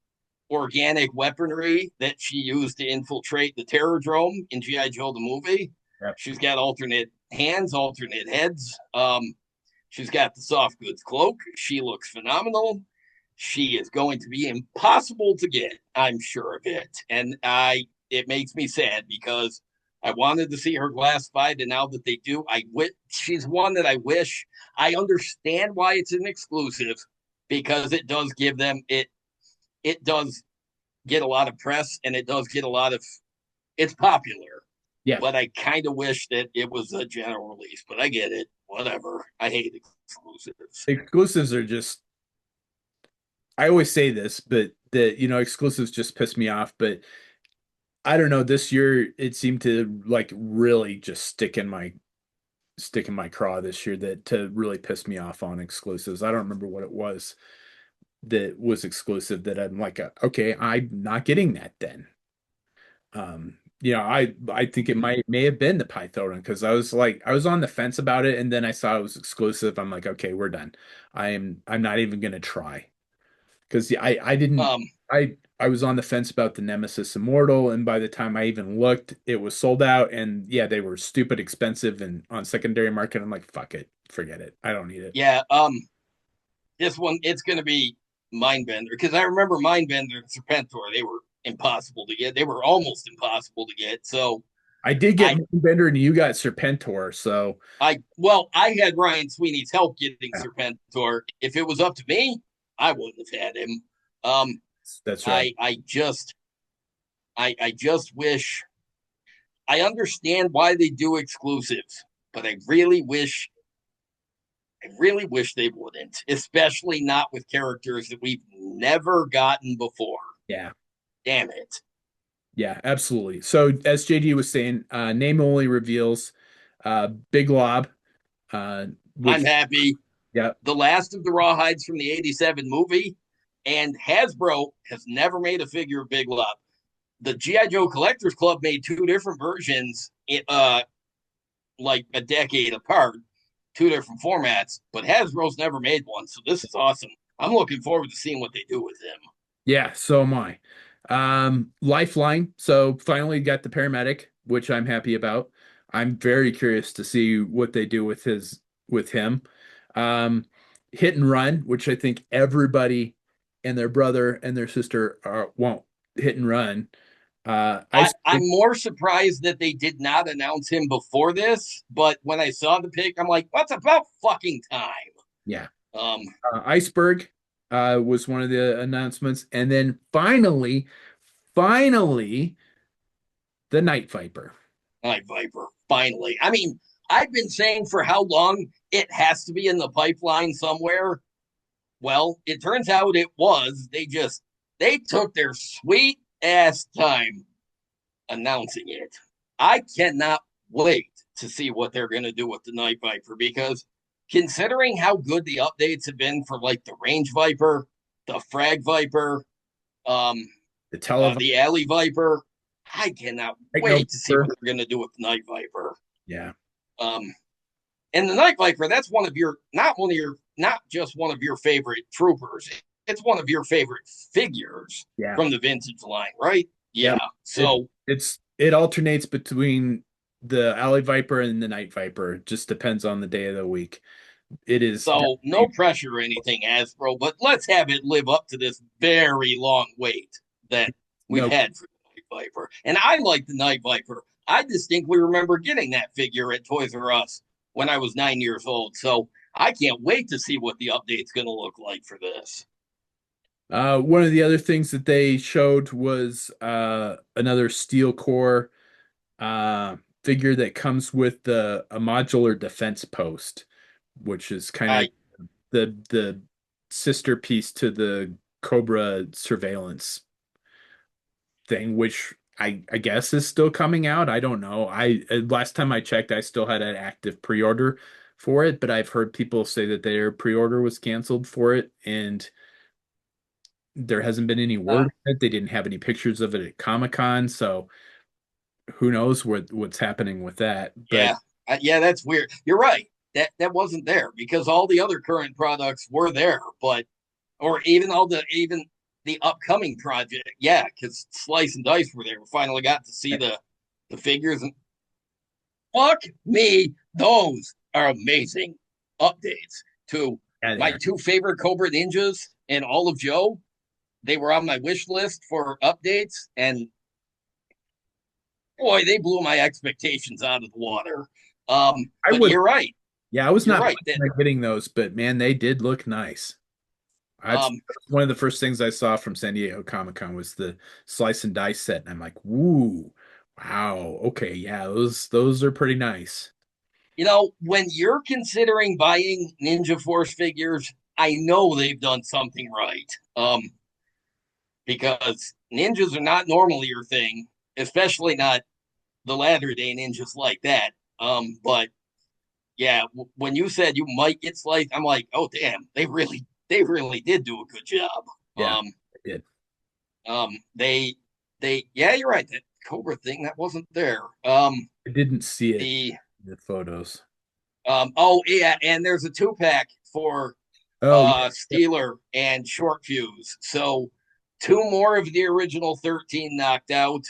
organic weaponry that she used to infiltrate the Terror Drome in G.I. Joe the movie. Yep. She's got alternate hands, alternate heads. She's got the soft goods cloak. She looks phenomenal. She is going to be impossible to get, I'm sure of it. And it makes me sad because I wanted to see her classified, and now that they do, she's one that I wish. I understand why it's an exclusive because it does give them it. It does get a lot of press, and it does get a lot of. It's popular, yeah. but I kind of wish that it was a general release. But I get it. Whatever. I hate exclusives. Exclusives are just I always say this, but the exclusives just piss me off, but I don't know, this year it seemed to like really just stick in my craw this year that to really piss me off on exclusives. I don't remember what it was that was exclusive that I'm like, okay, I'm not getting that then. I think it may have been the Python because I was on the fence about it, and then I saw it was exclusive. I'm like, okay, we're done. I'm not even gonna try. because I didn't Um, I was on the fence about the Nemesis Immortal, and by the time I even looked, it was sold out, and yeah, they were stupid expensive and on secondary market. I'm like, fuck it, forget it, I don't need it. yeah, this one it's going to be Mindbender because I remember Mindbender and Serpentor. They were impossible to get. They were almost impossible to get. So I did get I Moonbender, and you got Serpentor, so I had Ryan Sweeney's help getting Serpentor. If it was up to me, I wouldn't have had him. Um, that's right. I just wish I understand why they do exclusives, but I really wish they wouldn't, especially not with characters that we've never gotten before. Yeah. Damn it. Yeah, absolutely. So as JD was saying, name only reveals, Big Lob, I'm which happy. yeah, The last of the rawhides from the '87 movie, and Hasbro has never made a figure of Big Lob. The GI Joe Collectors Club made two different versions, like a decade apart, two different formats, but Hasbro's never made one. So this is awesome. I'm looking forward to seeing what they do with him. yeah, so am I. Lifeline. So finally got the paramedic, which I'm happy about. I'm very curious to see what they do with him. Um, Hit and Run, which I think everybody and their brother and their sister won't hit and run. I'm more surprised that they did not announce him before this, but when I saw the pic, I'm like, what's about fucking time? Yeah. Um, Iceberg was one of the announcements, and then finally, the Night Viper. Night Viper, finally. I mean, I've been saying for how long it has to be in the pipeline somewhere. Well, it turns out it was. They took their sweet ass time announcing it. I cannot wait to see what they're going to do with the Night Viper because considering how good the updates have been for like the Range Viper, the Frag Viper, um, The Televiper. the Alley Viper, I cannot Techno wait to see what Viper. they're going to do with the Night Viper. Yeah. Um, and the Night Viper, that's not just one of your favorite troopers. It's one of your favorite figures Yeah. from the vintage line, right? Yep. Yeah. It So it alternates between the Alley Viper and the Night Viper. It just depends on the day of the week. It is So no definitely pressure or anything, Hasbro, but let's have it live up to this very long wait that we've no. had for the Night Viper. And I like the Night Viper. I distinctly remember getting that figure at Toys R Us when I was 9 years old. So I can't wait to see what the update's going to look like for this. One of the other things that they showed was another steel core figure that comes with a modular defense post, which is kind of I the sister piece to the Cobra surveillance thing, which I guess is still coming out. I don't know. I last time I checked, I still had an active pre-order for it, but I've heard people say that their pre-order was canceled for it, and there hasn't been any uh, word on it. They didn't have any pictures of it at Comic-Con, so who knows what's happening with that. But yeah, that's weird. You're right. That wasn't there because all the other current products were there, but or even the upcoming project. Yeah, because Slice and Dice were there. We finally got to see the figures and fuck me, those are amazing updates to yeah, they my are. two favorite Cobra Ninjas and all of Joe. They were on my wish list for updates, and boy, they blew my expectations out of the water. I But was you're right. yeah, I was You're not right. planning on getting those, but man, they did look nice. That's Um, one of the first things I saw from San Diego Comic-Con was the slice and dice set, and I'm like, "Woo, wow, okay, yeah, those are pretty nice." when you're considering buying Ninja Force figures, I know they've done something right. Because ninjas are not normally your thing, especially not the latter day ninjas like that. But yeah, when you said you might get sliced, I'm like, oh damn, they really did do a good job. Yeah, Um, I did. they yeah, you're right. That Cobra thing that wasn't there. I didn't see it The in the photos. oh yeah, and there's a 2-pack for Oh yeah. Steeler, and Short Fuse. So two more of the original 13 knocked out.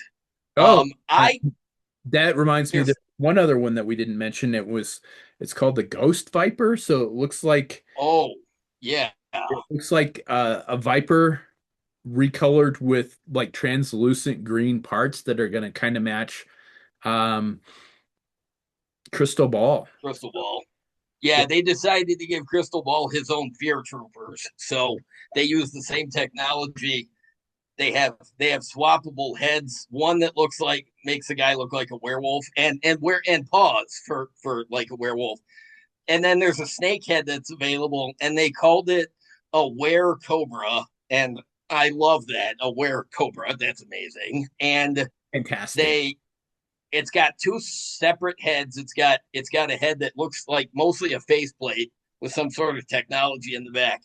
Oh, uh, I that reminds me that there's one other one that we didn't mention. It's called the Ghost Viper. So oh yeah, it looks like a viper recolored with like translucent green parts that are going to kind of match um Crystal Ball. Crystal Ball. Yeah, Yeah, they decided to give Crystal Ball his own fear troopers. So they use the same technology. They have swappable heads. One that looks like makes a guy look like a werewolf, and paws for like a werewolf. And then there's a snake head that's available, and they called it a were cobra. And I love that, a were cobra. That's amazing. And fantastic. they it's got two separate heads. It's got a head that looks like mostly a faceplate with some sort of technology in the back.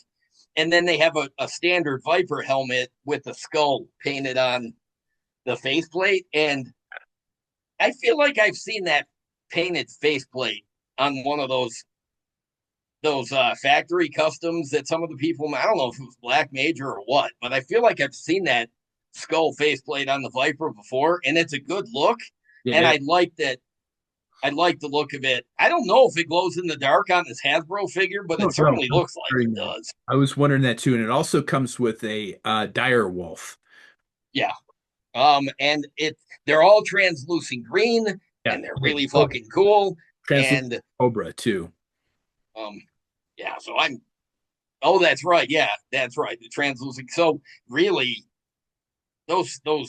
And then they have a standard Viper helmet with the skull painted on the faceplate. And I feel like I've seen that painted faceplate on one of those factory customs that some of the people, I don't know if it was Black Major or what, but I feel like I've seen that skull faceplate on the Viper before, and it's a good look. And Yeah. I like the look of it. I don't know if it glows in the dark on this Hasbro figure, but it No, no, certainly looks like it does. I was wondering that too, and it also comes with a dire wolf. Yeah. And they're all translucent green, Yeah, and they're the really cobra, fucking cool. translucent And cobra too. um, yeah, so I'm oh, that's right. Yeah, that's right. The translucent. So really, those skull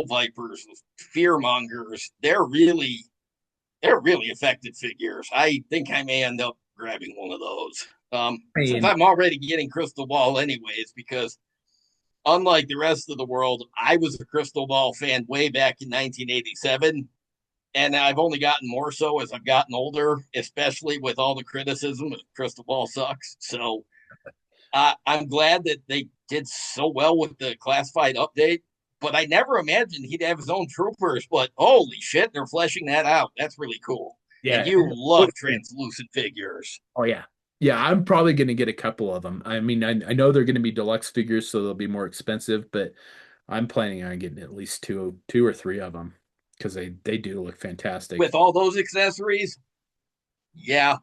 vipers, those fear mongers, they're really effective figures. I think I may end up grabbing one of those. I Since mean, I'm already getting Crystal Ball anyways, because unlike the rest of the world, I was a Crystal Ball fan way back in 1987. And I've only gotten more so as I've gotten older, especially with all the criticism of Crystal Ball sucks. So I'm glad that they did so well with the classified update. But I never imagined he'd have his own troopers. But holy shit, they're fleshing that out. That's really cool. And yeah. you love translucent figures. Oh yeah. Yeah, I'm probably going to get a couple of them. I mean, I know they're going to be deluxe figures, so they'll be more expensive, but I'm planning on getting at least two or three of them because they do look fantastic. With all those accessories, yeah.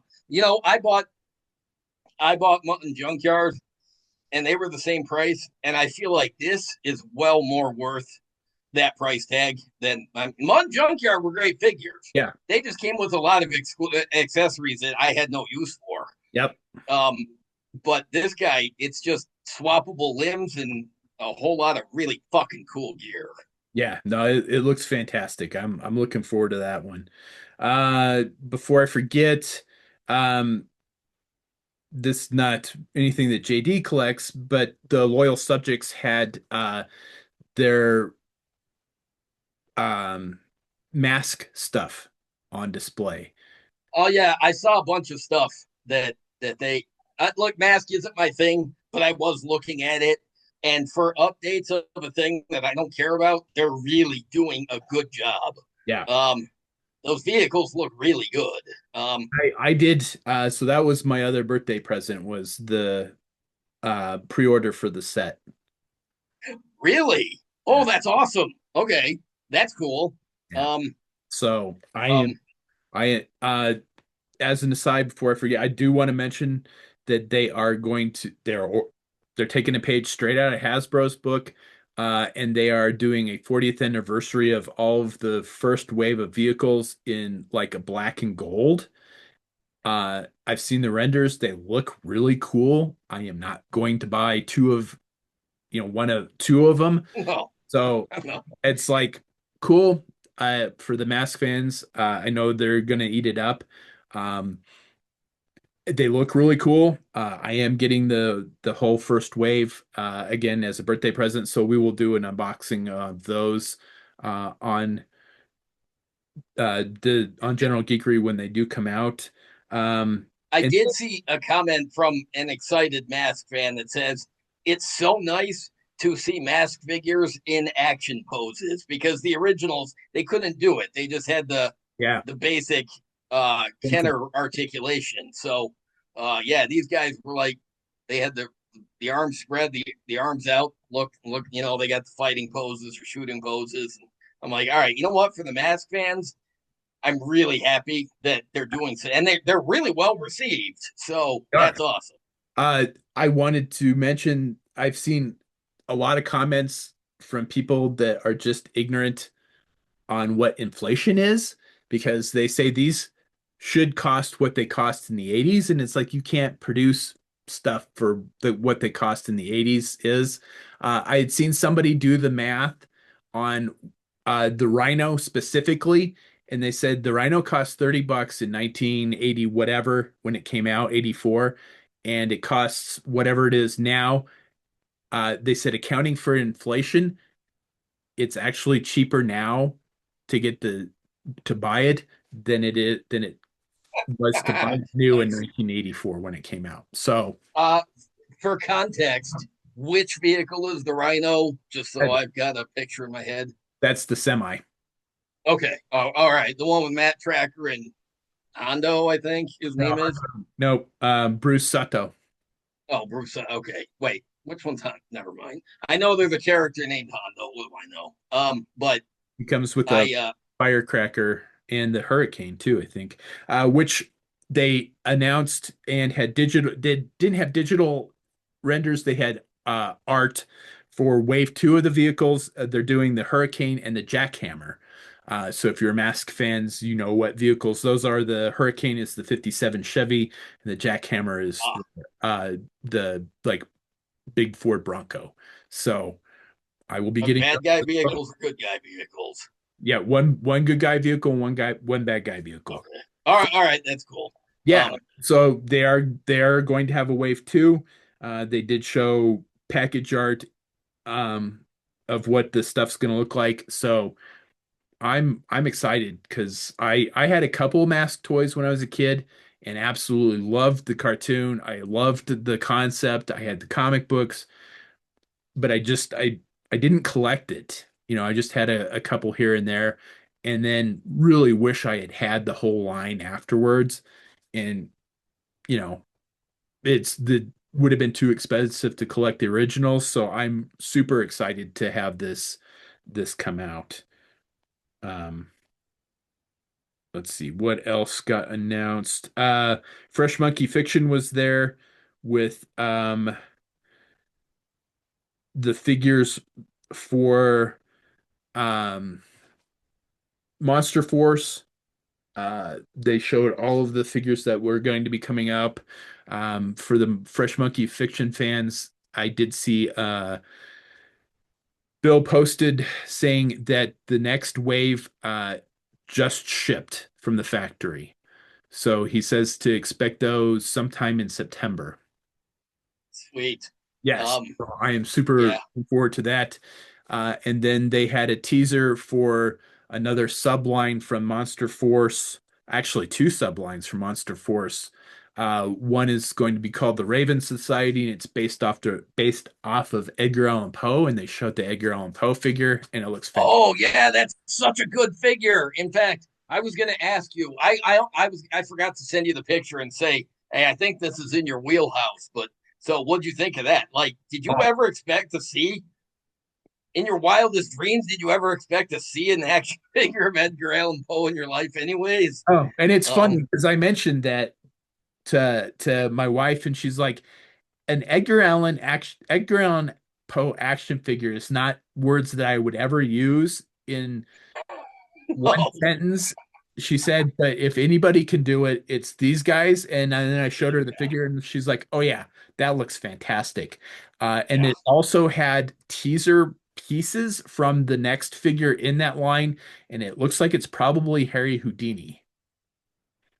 I bought Mutton Junkyard, and they were the same price. And I feel like this is well more worth that price tag than Mud Junkyard were great figures. Yeah. They just came with a lot of accessories that I had no use for. Yep. Um, but this guy, it's just swappable limbs and a whole lot of really fucking cool gear. Yeah. No, it looks fantastic. I'm looking forward to that one. Before I forget, um, this not anything that JD collects, but the loyal subjects had their um mask stuff on display. Oh yeah, I saw a bunch of stuff that they look. Mask isn't my thing, but I was looking at it, and for updates of a thing that I don't care about, they're really doing a good job. Yeah. Um, those vehicles look really good. I did so that was my other birthday present was the pre-order for the set. Really? Oh, Yeah. that's awesome. Okay, that's cool. Yeah. Um, So um, I as an aside before I forget, I do want to mention that they're taking a page straight out of Hasbro's book, and they are doing a 40th anniversary of all of the first wave of vehicles in like a black and gold. I've seen the renders; they look really cool. I am not going to buy one of two of them, no, so no. it's like cool. For the Mask fans, I know they're gonna eat it up. Um, they look really cool. I am getting the whole first wave again as a birthday present, so we will do an unboxing of those on the on General Geekery when they do come out. I And did see a comment from an excited Mask fan that says it's so nice to see Mask figures in action poses because the originals they couldn't do it. They just had the yeah, the basic Kenner articulation. So Yeah, these guys were like, they had the arms spread, the arms out. Look, they got the fighting poses or shooting poses. I'm like, all right, you know what? For the mask fans, I'm really happy that they're doing so, and they're really well received. So Yeah. that's awesome. Uh, I wanted to mention I've seen a lot of comments from people that are just ignorant on what inflation is because they say these should cost what they cost in the 80s, and it's like you can't produce stuff for what they cost in the 80s is. I had seen somebody do the math on the Rhino specifically, and they said the Rhino cost $30 in 1980 whatever when it came out, 84, and it costs whatever it is now. They said accounting for inflation, it's actually cheaper now to get to buy it than it was to buy it new in Nice. 1984 when it came out. So Uh, for context, which vehicle is the Rhino? Just so that- I've got a picture in my head. that's the semi. Okay. Oh, all right. The one with Matt Tracker and Hondo, I think his No, name is. no, Bruce Sutto. Oh, Bruce. Okay. Wait, which one's Hondo? Never mind. I know there's a character named Hondo. What do I know? But He comes with a I firecracker and the hurricane too, I think, which they announced and had digital didn't have digital renders. They had art for wave two of the vehicles. They're doing the hurricane and the jackhammer. So if you're Mask fans, you know what vehicles those are. The Hurricane is the 57 Chevy, and the jackhammer is uh, the like big Ford Bronco. So I will be getting bad guy vehicles or good guy vehicles. yeah, one good guy vehicle, one bad guy vehicle. Okay. All right. That's cool. Yeah, Um, so they are going to have a wave two. They did show package art um of what the stuff's going to look like. So I'm excited because I had a couple of Mask toys when I was a kid and absolutely loved the cartoon. I loved the concept. I had the comic books, but I didn't collect it. I just had a couple here and there, and then really wish I had had the whole line afterwards. And you know, it's the would have been too expensive to collect the originals, so I'm super excited to have this come out. Um, let's see what else got announced. Fresh Monkey Fiction was there with the figures for um Monster Force. They showed all of the figures that were going to be coming up. For the Fresh Monkey Fiction fans, I did see Bill posted saying that the next wave just shipped from the factory. So he says to expect those sometime in September. sweet. Yes, Um, so I am super yeah. looking forward to that. And then they had a teaser for another subline from Monster Force. Actually, two sublines from Monster Force. One is going to be called the Raven Society, and it's based off of Edgar Allan Poe. And they showed the Edgar Allan Poe figure, and it looks fantastic. Oh yeah, that's such a good figure. In fact, I was going to ask you. I forgot to send you the picture and say, hey, I think this is in your wheelhouse. But so, what'd you think of that? Like, did you ever expect to see in your wildest dreams? Did you ever expect to see an action figure of Edgar Allan Poe in your life? Anyways, Oh, and it's funny um, because I mentioned that to my wife, and she's like, an Edgar Allan Poe action figure is not words that I would ever use in one oh sentence. She said, but if anybody can do it, it's these guys. And then I showed her the figure, and she's like, "Oh yeah, that looks fantastic." And yeah, it also had teaser pieces from the next figure in that line, and it looks like it's probably Harry Houdini.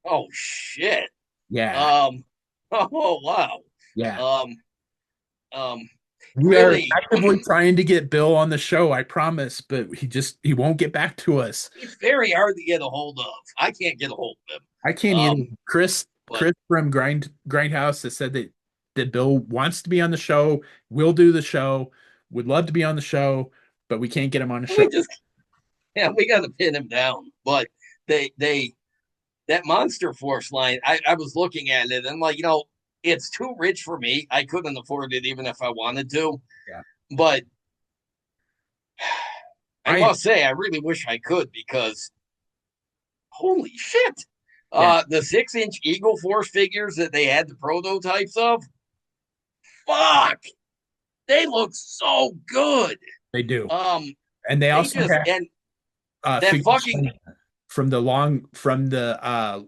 oh shit, Yeah, um, oh wow, yeah. um, um, We are really, actively trying to get Bill on the show, I promise, but he won't get back to us. he's very hard to get a hold of. I can't get a hold of him. I can't either. Um, but Chris from Grindhouse has said that Bill wants to be on the show, will do the show, would love to be on the show, but we can't get him on the show. we just, yeah, we got to pin him down. But they that Monster Force line, I was looking at it and like, it's too rich for me. I couldn't afford it even if I wanted to. Yeah. But I I must say, I really wish I could because holy shit. Yeah, The 6-inch Eagle Force figures that they had the prototypes of, fuck, they look so good. they do. Um, And they they also just have and that figures fucking from the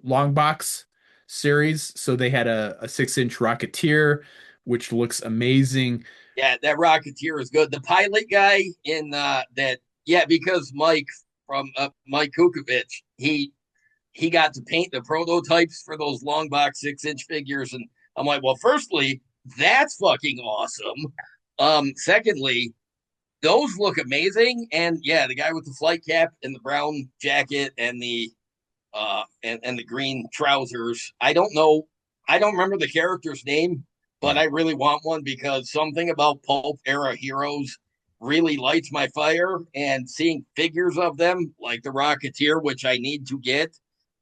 long box series. So they had a 6-inch Rocketeer, which looks amazing. yeah, that Rocketeer is good. The pilot guy in that, yeah, because Mike Kukovich, he got to paint the prototypes for those long box 6-inch figures, and I'm like, well, firstly, that's fucking awesome. Secondly, those look amazing, and yeah, the guy with the flight cap and the brown jacket and the and the green trousers. I don't remember the character's name, but Yeah. I really want one because something about pulp era heroes really lights my fire, and seeing figures of them like the Rocketeer, which I need to get,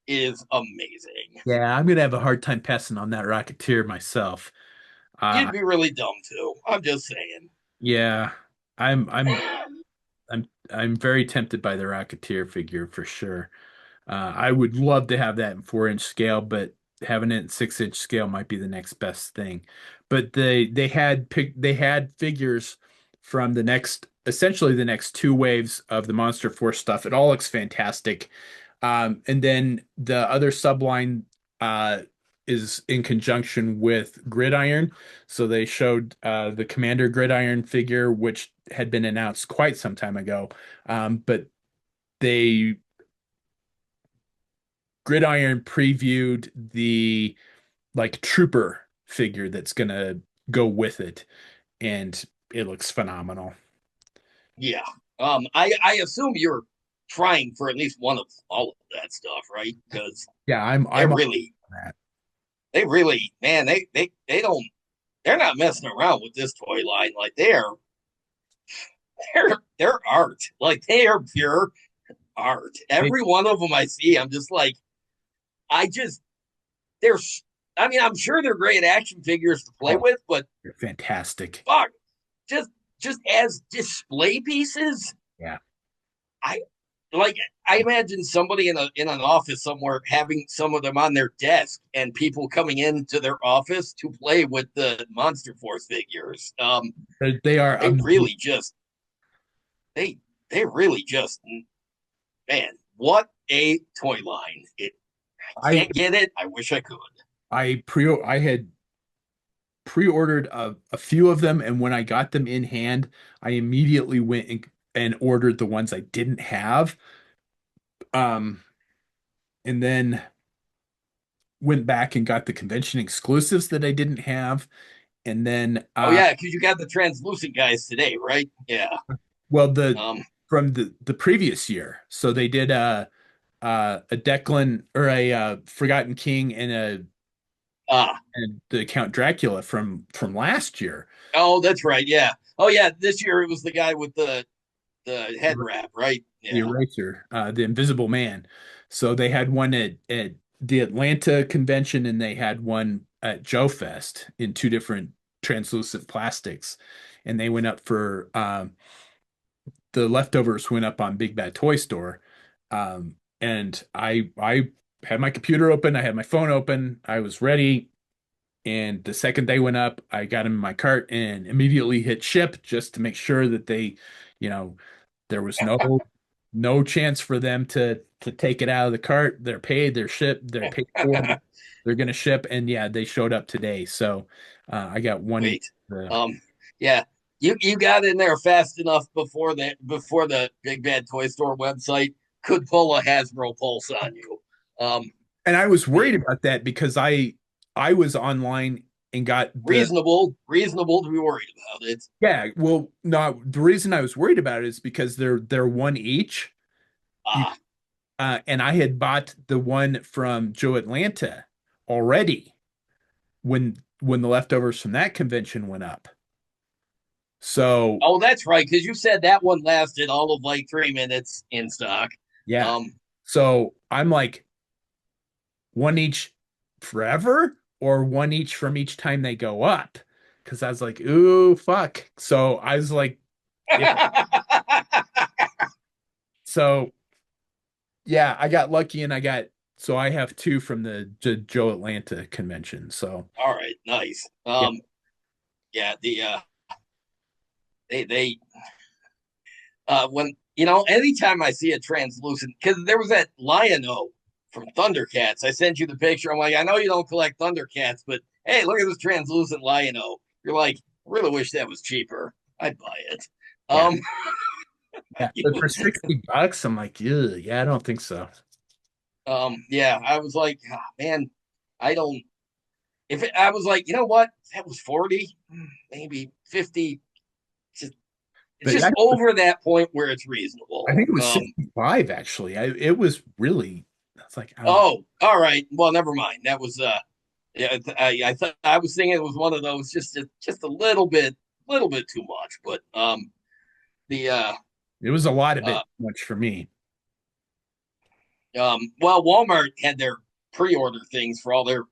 is amazing. Yeah, I'm gonna have a hard time passing on that Rocketeer myself. You'd Uh, be really dumb too. I'm just saying. yeah, I'm very tempted by the Rocketeer figure for sure. I would love to have that in 4-inch scale, but having it in 6-inch scale might be the next best thing. But they had figures from the next essentially the next two waves of the Monster Force stuff. It all looks fantastic. And then the other subline uh, is in conjunction with Gridiron. So they showed the Commander Gridiron figure, which had been announced quite some time ago. But they Gridiron previewed the like trooper figure that's gonna go with it, and it looks phenomenal. Yeah. I assume you're trying for at least one of all of that stuff, right? Because Yeah, they're I'm on really, that. they really, man, they don't, they're not messing around with this toy line. Like they're art. Like they are pure art. They, Every one of them I see, I'm just like, I just they're. I mean, I'm sure they're great action figures to play oh, with, but they're fantastic. fuck, just just as display pieces, Yeah. I like. I imagine somebody in an office somewhere having some of them on their desk, and people coming into their office to play with the Monster Force figures. They are They really just they they really just man, what a toy line! I I can't get it. I wish I could. I had pre-ordered a few of them, and when I got them in hand, I immediately went and ordered the ones I didn't have. Um, and then went back and got the convention exclusives that I didn't have. And then Oh yeah, because you got the translucent guys today, right? Yeah. well the Um. from the previous year. So they did a Declan or a Forgotten King Ah. and the Count Dracula from last year. Oh, that's right. Yeah. Oh yeah. This year it was the guy with the head wrap, right? The Yeah. Eraser, the Invisible Man. So they had one at the Atlanta convention and they had one at Joe Fest in two different translucent plastics. And they went up for the leftovers went up on Big Bad Toy Store. And I had my computer open, I had my phone open, I was ready. And the second they went up, I got them in my cart and immediately hit ship just to make sure that you know, there was no chance for them to take it out of the cart. They're paid, they're shipped, they're paid for, they're gonna ship, and yeah, they showed up today. So I got one in Wait. the Um. Yeah. You got in there fast enough before the Big Bad Toy Store website could pull a Hasbro pulse on you. Um. and I was worried Man, about that because I was online and got the reasonable to be worried about it. yeah, well, no, the reason I was worried about it is because they're one each. You Ah. and I had bought the one from Joe Atlanta already when the leftovers from that convention went up. So Oh, that's right. Because you said that one lasted all of like 3 minutes in stock. yeah. Um. So I'm like, one each forever or one each from each time they go up? Because I was like, ooh, fuck. So I was like, if so, yeah, I got lucky and so I have two from the Joe Atlanta convention. So All right, nice. yeah, Yeah, they when anytime I see a translucent, because there was that Lion-O from Thundercats. I sent you the picture. I'm like, I know you don't collect Thundercats, but hey, look at this translucent Lion-O. You're like, I really wish that was cheaper. I'd buy it. yeah, Um, yeah. But for $60, I'm like, yeah, I don't think so. yeah, I was like, oh, man, I don't. I was like, you know what? That was 40, maybe 50. It's But just over that point where it's I reasonable. think it was 65 actually. It was really, I was like, oh, Oh, all right. Well, never mind. That was yeah. I thought I was thinking it was one of those just a little bit too much. But the it was a lot of uh it much for me. well, Walmart had their pre-order things for all their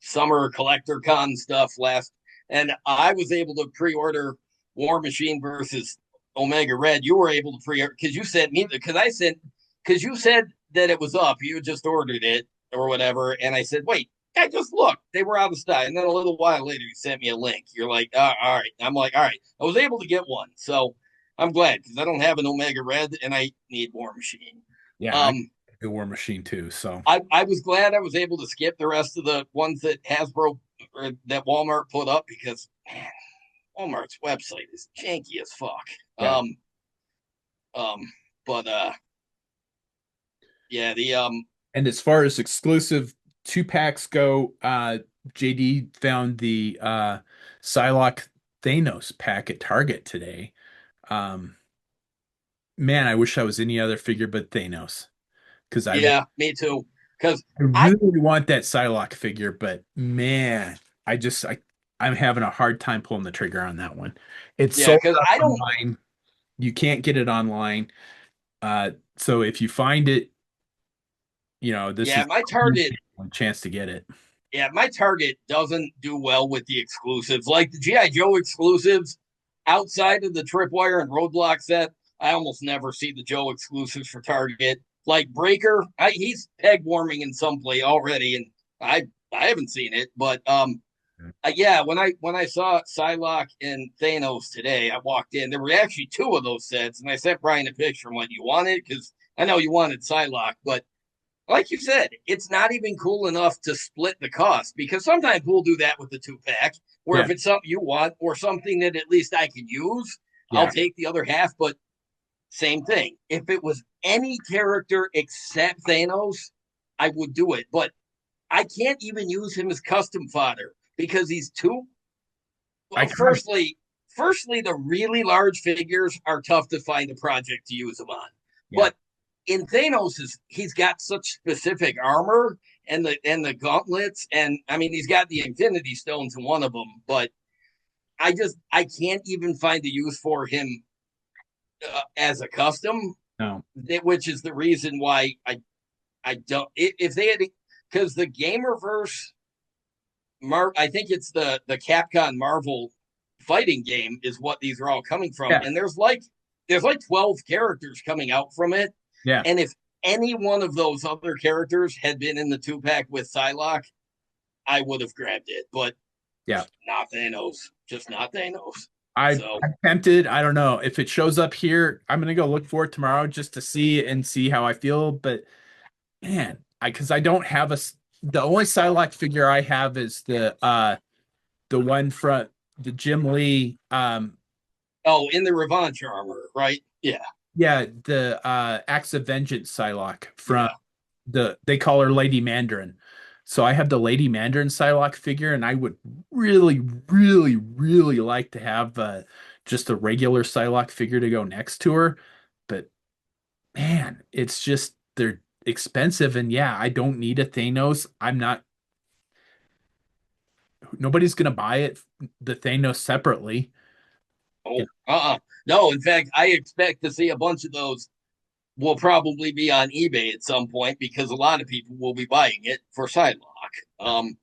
summer collector con stuff last, and I was able to pre-order War Machine versus Omega Red. You were able to pre-order because you said me because you said that it was up. You just ordered it or whatever, and I said, wait. I just looked; they were out of stock. And then a little while later, you sent me a link. You're like, all right. I'm like, all right. I was able to get one, so I'm glad because I don't have an Omega Red, and I need War Machine. Yeah, I Um, the War Machine too. So I was glad I was able to skip the rest of the ones that Hasbro or that Walmart put up because man, Walmart's website is janky as fuck. yeah. Um, but yeah, the And as far as exclusive two packs go, JD found the Psylocke Thanos pack at Target today. Um, man, I wish I was any other figure but Thanos because yeah, me too. Because I I really want that Psylocke figure, but man, I'm having a hard time pulling the trigger on that one. It's yeah, sold because out I don't online. You can't get it online. So if you find it, this yeah is my target a chance to get it. yeah my target doesn't do well with the exclusives like the GI Joe exclusives outside of the Tripwire and Roadblock set. I almost never see the Joe exclusives for Target. Like Breaker, he's peg warming in some play already, and I haven't seen it, but yeah, when I saw Psylocke and Thanos today, I walked in. There were actually two of those sets, and I sent Brian a picture. I'm like, "You want it?" Because I know you wanted Psylocke, but like you said, it's not even cool enough to split the cost because sometimes we'll do that with the 2 pack, where Yeah, if it's something you want or something that at least I can use, I'll yeah. take the other half. But same thing. If it was any character except Thanos, I would do it. But I can't even use him as custom fodder because he's too. I Well, kind of firstly, the really large figures are tough to find a project to use them on. yeah. But in Thanos, he's got such specific armor and the gauntlets, and I mean he's got the Infinity Stones in one of them. But I can't even find a use for him as a custom, No. which is the reason why I don't. If they had, because the Gamerverse, I think it's the Capcom Marvel fighting game is what these are all coming from, Yeah, and there's like 12 characters coming out from it, yeah, and if any one of those other characters had been in the 2 pack with Psylocke, I would have grabbed it, but yeah. not Thanos, just not Thanos. So I'm tempted. I don't know if it shows up here. I'm gonna go look for it tomorrow just to see how I feel. But man, because I don't have the only Psylocke figure I have is the one from the Jim Lee oh, in the Revanche armor, right? Yeah, yeah, the Acts of Vengeance Psylocke from yeah. they call her Lady Mandarin. So I have the Lady Mandarin Psylocke figure, and I would really, really, really like to have just a regular Psylocke figure to go next to her. But man, it's just they're expensive, and yeah, I don't need a Thanos. I'm not. Nobody's gonna buy the Thanos separately. Oh, no. In fact, I expect to see a bunch of those will probably be on eBay at some point because a lot of people will be buying it for Psylocke.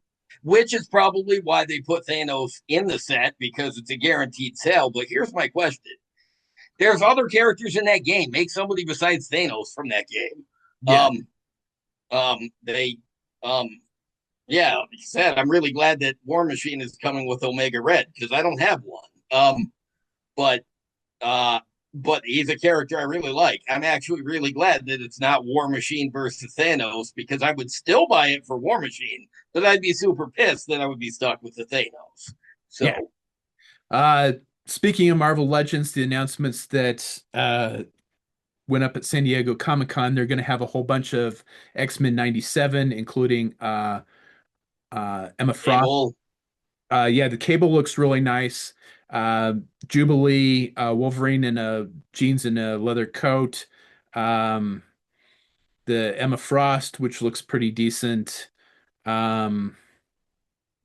Which is probably why they put Thanos in the set because it's a guaranteed sale. But here's my question: there's other characters in that game. Make somebody besides Thanos from that game. Yeah. Um, they, um, yeah, like I said, I'm really glad that War Machine is coming with Omega Red because I don't have one. But uh, but he's a character I really like. I'm actually really glad that it's not War Machine versus Thanos because I would still buy it for War Machine, but I'd be super pissed that I would be stuck with the Thanos. Yeah. So Uh, Speaking of Marvel Legends, the announcements that went up at San Diego Comic-Con, they're going to have a whole bunch of X-Men 97, including Emma Frost. Cable, Yeah, the cable looks really nice. Uh, Jubilee, Wolverine in jeans and a leather coat. Um, the Emma Frost, which looks pretty decent. Um,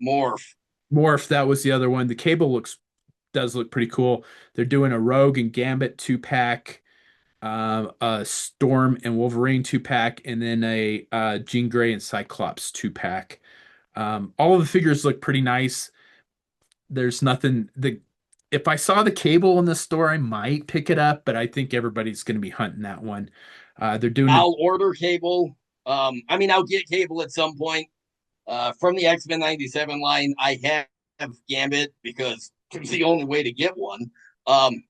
Morph, Morph, that was the other one. The cable does look pretty cool. They're doing a Rogue and Gambit two-pack, a Storm and Wolverine two-pack, and then a Jean Grey and Cyclops two-pack. All of the figures look pretty nice. There's nothing the If I saw the cable in the store, I might pick it up, but I think everybody's going to be hunting that one. They're doing it. I'll order Cable. I mean, I'll get Cable at some point. From the X Men '97 line, I have Gambit because it's the only way to get one.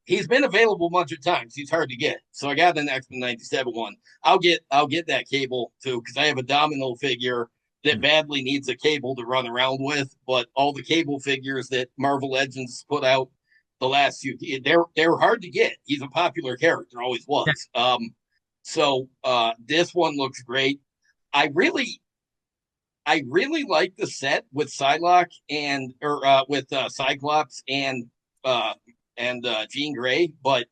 He's been available a bunch of times. He's hard to get, so I got an X Men '97 one. I'll get that Cable too because I have a Domino figure that badly needs a cable to run around with. But all the Cable figures that Marvel Legends put out the last few, they're hard to get. He's a popular character, always Yeah, was. So this one looks great. I really like the set with Psylocke and or with Cyclops uh and Jean Grey, but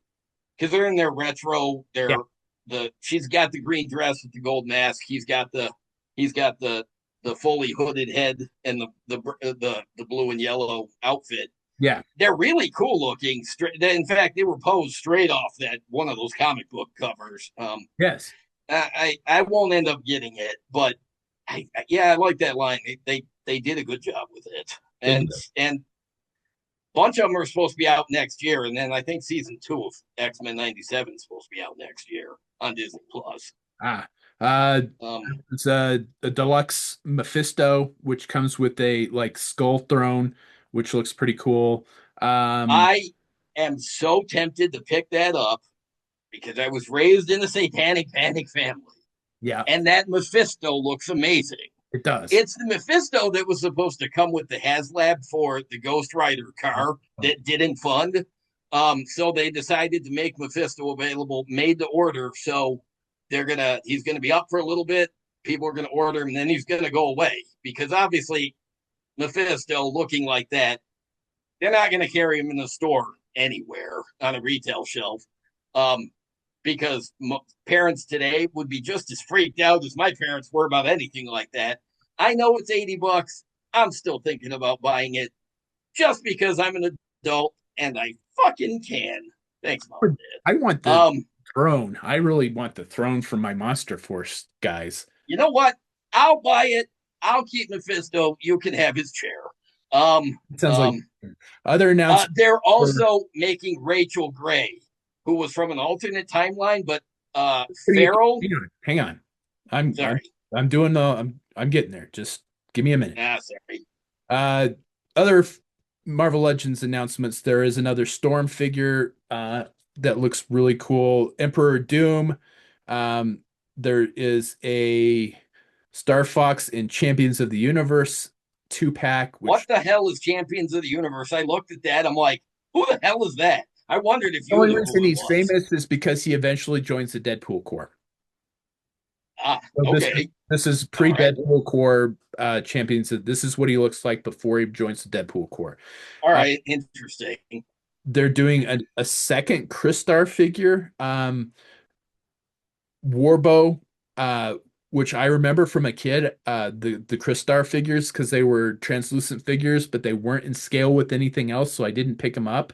because they're in their retro, yeah, she's got the green dress with the gold mask. He's got the fully hooded head and the blue and yellow outfit. yeah. They're really cool looking. In fact, they were posed straight off that one of those comic book covers. Yes. I won't end up getting it, but yeah, I like that line. They did a good job with it, They and a bunch of them are supposed to be out next year, and then I think season 2 of X Men '97 is supposed to be out next year on Disney Plus. Ah, uh, Um, it's a deluxe Mephisto, which comes with a like skull throne, which looks pretty cool. Um, I am so tempted to pick that up because I was raised in a satanic panic family, yeah, and that Mephisto looks amazing. it does. It's the Mephisto that was supposed to come with the HasLab for the Ghost Rider car that didn't fund. So they decided to make Mephisto available, made the order. So he's gonna be up for a little bit. People are gonna order him, and then he's gonna go away because obviously Mephisto looking like that, they're not gonna carry him in the store anywhere on a retail shelf. Um, because parents today would be just as freaked out as my parents were about anything like that. I know it's $80. I'm still thinking about buying it just because I'm an adult and I fucking can. Thanks, Mom and I want Dad. the throne. I really want the throne from my Monster Force guys. You know what? I'll buy it. I'll keep Mephisto. You can have his chair. Um, It sounds like um, other announcements. they're also making Rachel Gray, who was from an alternate timeline, but Farrell. Hang on. I'm I'm Sorry. I'm doing I'm getting there. Just give me a minute. Sorry. Uh, other Marvel Legends announcements. There is another Storm figure that looks really cool. Emperor Doom. Um, there is a Star Fox and Champions of the Universe two pack, What which the hell is Champions of the Universe? I looked at that. I'm like, who the hell is that? I wondered if the you only knew reason who it he's was. famous is because he eventually joins the Deadpool Corps. Ah, So okay. this is All right. pre-Deadpool Corps champions. This is what he looks like before he joins the Deadpool Corps. All Uh, right. Interesting. they're doing a second Crystar figure, Warbow, uh, which I remember from a kid. The Crystar figures because they were translucent figures, but they weren't in scale with anything else, so I didn't pick them up.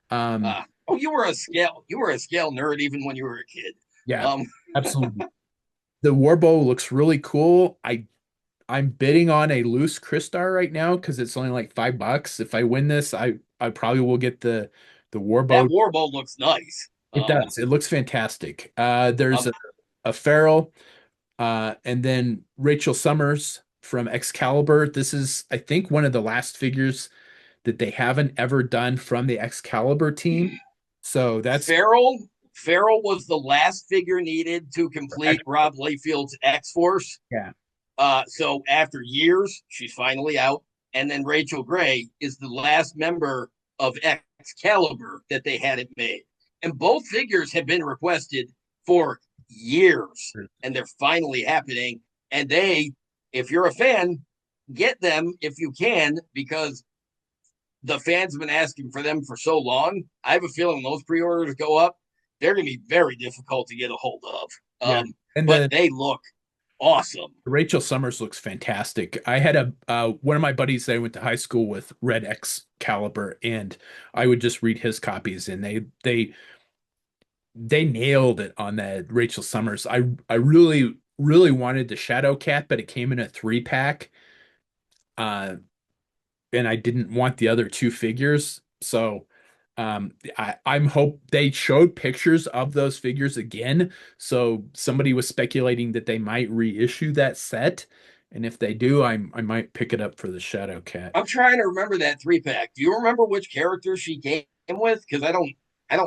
Um, Oh, you were a scale nerd even when you were a kid. Yeah, Um, absolutely. The Warbow looks really cool. I'm bidding on a loose Crystar right now because it's only like $5. If I win this, I probably will get the that Warbow. Warbow looks nice. It does. It looks fantastic. There's Um, a Feral, and then Rachel Summers from Excalibur. This is, I think, one of the last figures that they haven't ever done from the Excalibur team. So that's Farrell was the last figure needed to complete Rob Layfield's X Force. yeah, So after years, she's finally out. And then Rachel Gray is the last member of Excalibur that they had it made. And both figures have been requested for years, and they're finally happening. And they, if you're a fan, get them if you can, because the fans have been asking for them for so long. I have a feeling those pre-orders go up, they're going to be very difficult to get a hold of. yeah. And But the they look awesome. Rachel Summers looks fantastic. I had a one of my buddies that I went to high school with read Excalibur, and I would just read his copies, and they nailed it on that Rachel Summers. I really wanted the Shadow Cat, but it came in a 3-pack. Uh, and I didn't want the other two figures. So I'm hope they showed pictures of those figures again. So somebody was speculating that they might reissue that set. And if they do, I might pick it up for the Shadow Cat. I'm trying to remember that 3-pack. Do you remember which character she came with? Because I don't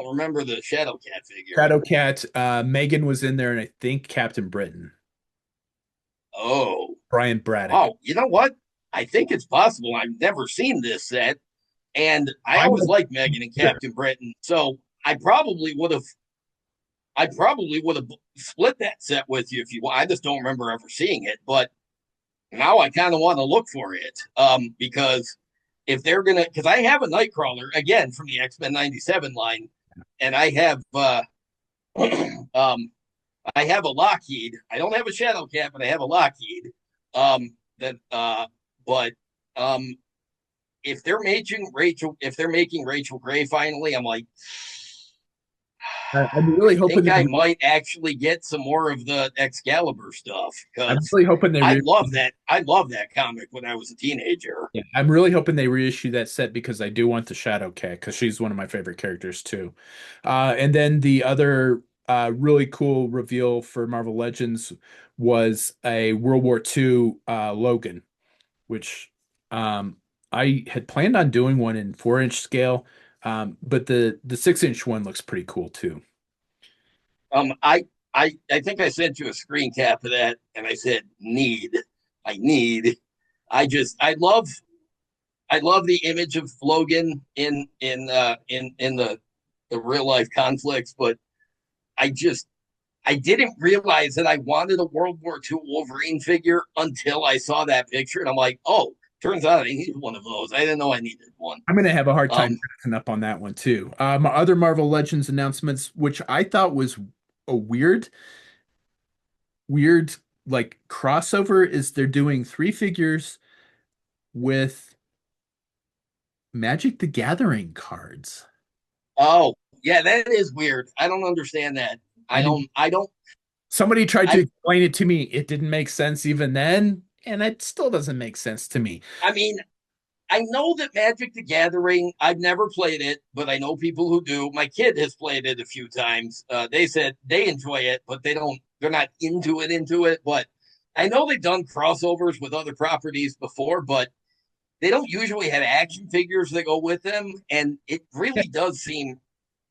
remember the Shadow Cat figure. Shadow Cat, Megan was in there, and I think Captain Britain, Oh, Brian Braddock. oh, you know what? I think it's possible. I've never seen this set, and I I always was liked Megan and sure. Captain Britain, so I probably would have split that set with you if you. I just don't remember ever seeing it, but now I kind of want to look for it, because if they're gonna, because I have a Nightcrawler again from the X-Men '97 line, and I have um, I have a Lockheed. I don't have a Shadow Cat, but I have a Lockheed. That but um, if they're making Rachel Gray finally, I'm like, I'm really I hoping think that I might actually get some more of the Excalibur stuff, I'm because really hoping they I love that. I love that comic when I was a teenager. yeah, I'm really hoping they reissue that set because I do want the Shadow Cat because she's one of my favorite characters too. And then the other really cool reveal for Marvel Legends was a World War II Logan, which um, I had planned on doing one in 4-inch scale, but the 6-inch one looks pretty cool too. I think I sent you a screen cap of that, and I said need. I need. I love the image of Logan in the real life conflicts, but I just I didn't realize that I wanted a World War II Wolverine figure until I saw that picture, and I'm like, oh, turns out I needed one of those. I didn't know I needed one. I'm gonna have a hard time Um, passing up on that one too. My other Marvel Legends announcements, which I thought was a weird like crossover, is they're doing 3 figures with Magic the Gathering cards. oh yeah, that is weird. I don't understand that. I I didn't. don't. I don't. Somebody tried to I. explain it to me. It didn't make sense even then, and it still doesn't make sense to me. I mean, I know that Magic the Gathering, I've never played it, but I know people who do. My kid has played it a few times. They said they enjoy it, but they're not into it. But I know they've done crossovers with other properties before, but they don't usually have action figures that go with them. And it Yeah, really does seem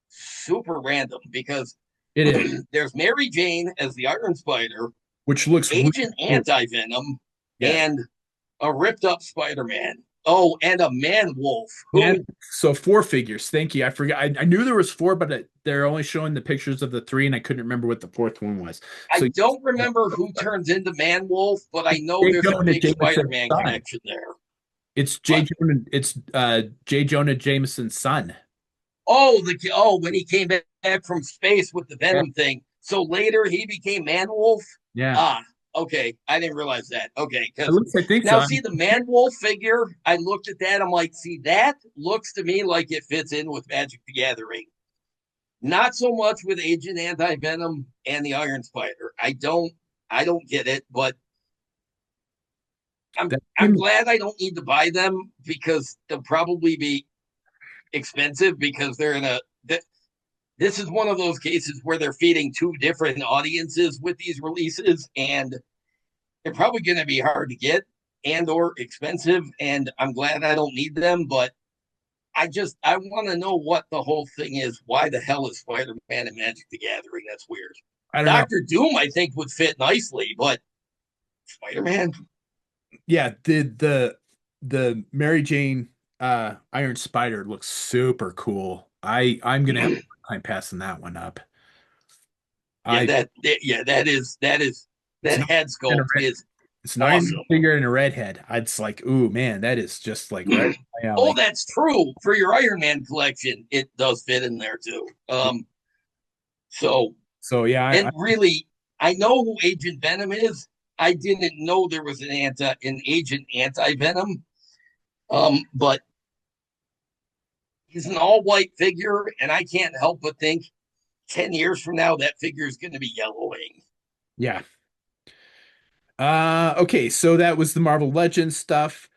super random, because it is, there's Mary Jane as the Iron Spider, which looks really Agent cool. Anti Venom, Yeah. and a ripped up Spider Man. Oh, and a Man Wolf Man, who so 4 figures. Thank you. I forgot. I knew there was four, but they're only showing the pictures of the three, and I couldn't remember what the fourth one was. I So don't remember who turns into Man Wolf, but I know J. there's a Jonah big Spider Jameson's Man son. connection there. It's J. But Jonah. It's J. Jonah Jameson's son. when he came back from space with the Yeah. Venom thing, so later he became Man Wolf. Yeah. Ah, okay, I didn't realize that. Okay, At because least I think so. now see the Man Wolf figure. I looked at that. I'm like, see, that looks to me like it fits in with Magic the Gathering. Not so much with Agent Anti Venom and the Iron Spider. I don't get it, but I'm That I'm glad I don't need to buy them because they'll probably be expensive because they're in a this is one of those cases where they're feeding two different audiences with these releases, and they're probably going to be hard to get and or expensive, and I'm glad I don't need them, but I want to know what the whole thing is. Why the hell is Spider-Man and Magic the Gathering? That's weird. I don't know. Doctor Doom I think would fit nicely, but Spider-Man. Yeah, the Mary Jane Iron Spider looks super cool. I'm gonna have a hard time passing that one up. Yeah, I it's that not head in a sculpt red, is it's not even awesome. figure in a redhead. It's like, ooh man, that is just like right up my Oh, alley. that's true. For your Iron Man collection, it does fit in there too. So So yeah, and really, I know who Agent Venom is. I didn't know there was an Agent Anti Venom. But he's an all white figure, and I can't help but think 10 years from now that figure is going to be yellowing. yeah. Okay, so that was the Marvel Legends stuff.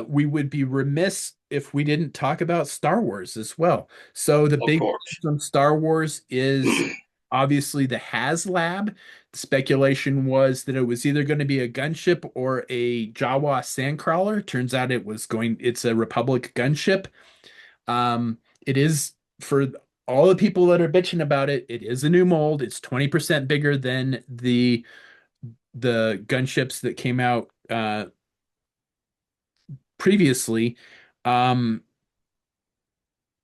We would be remiss if we didn't talk about Star Wars as well. So the Of big course. from Star Wars is obviously the HasLab. The speculation was that it was either going to be a gunship or a Jawa sandcrawler. Turns out it's a Republic gunship. It is for all the people that are bitching about it, it is a new mold. It's 20% bigger than the gunships that came out previously. Um,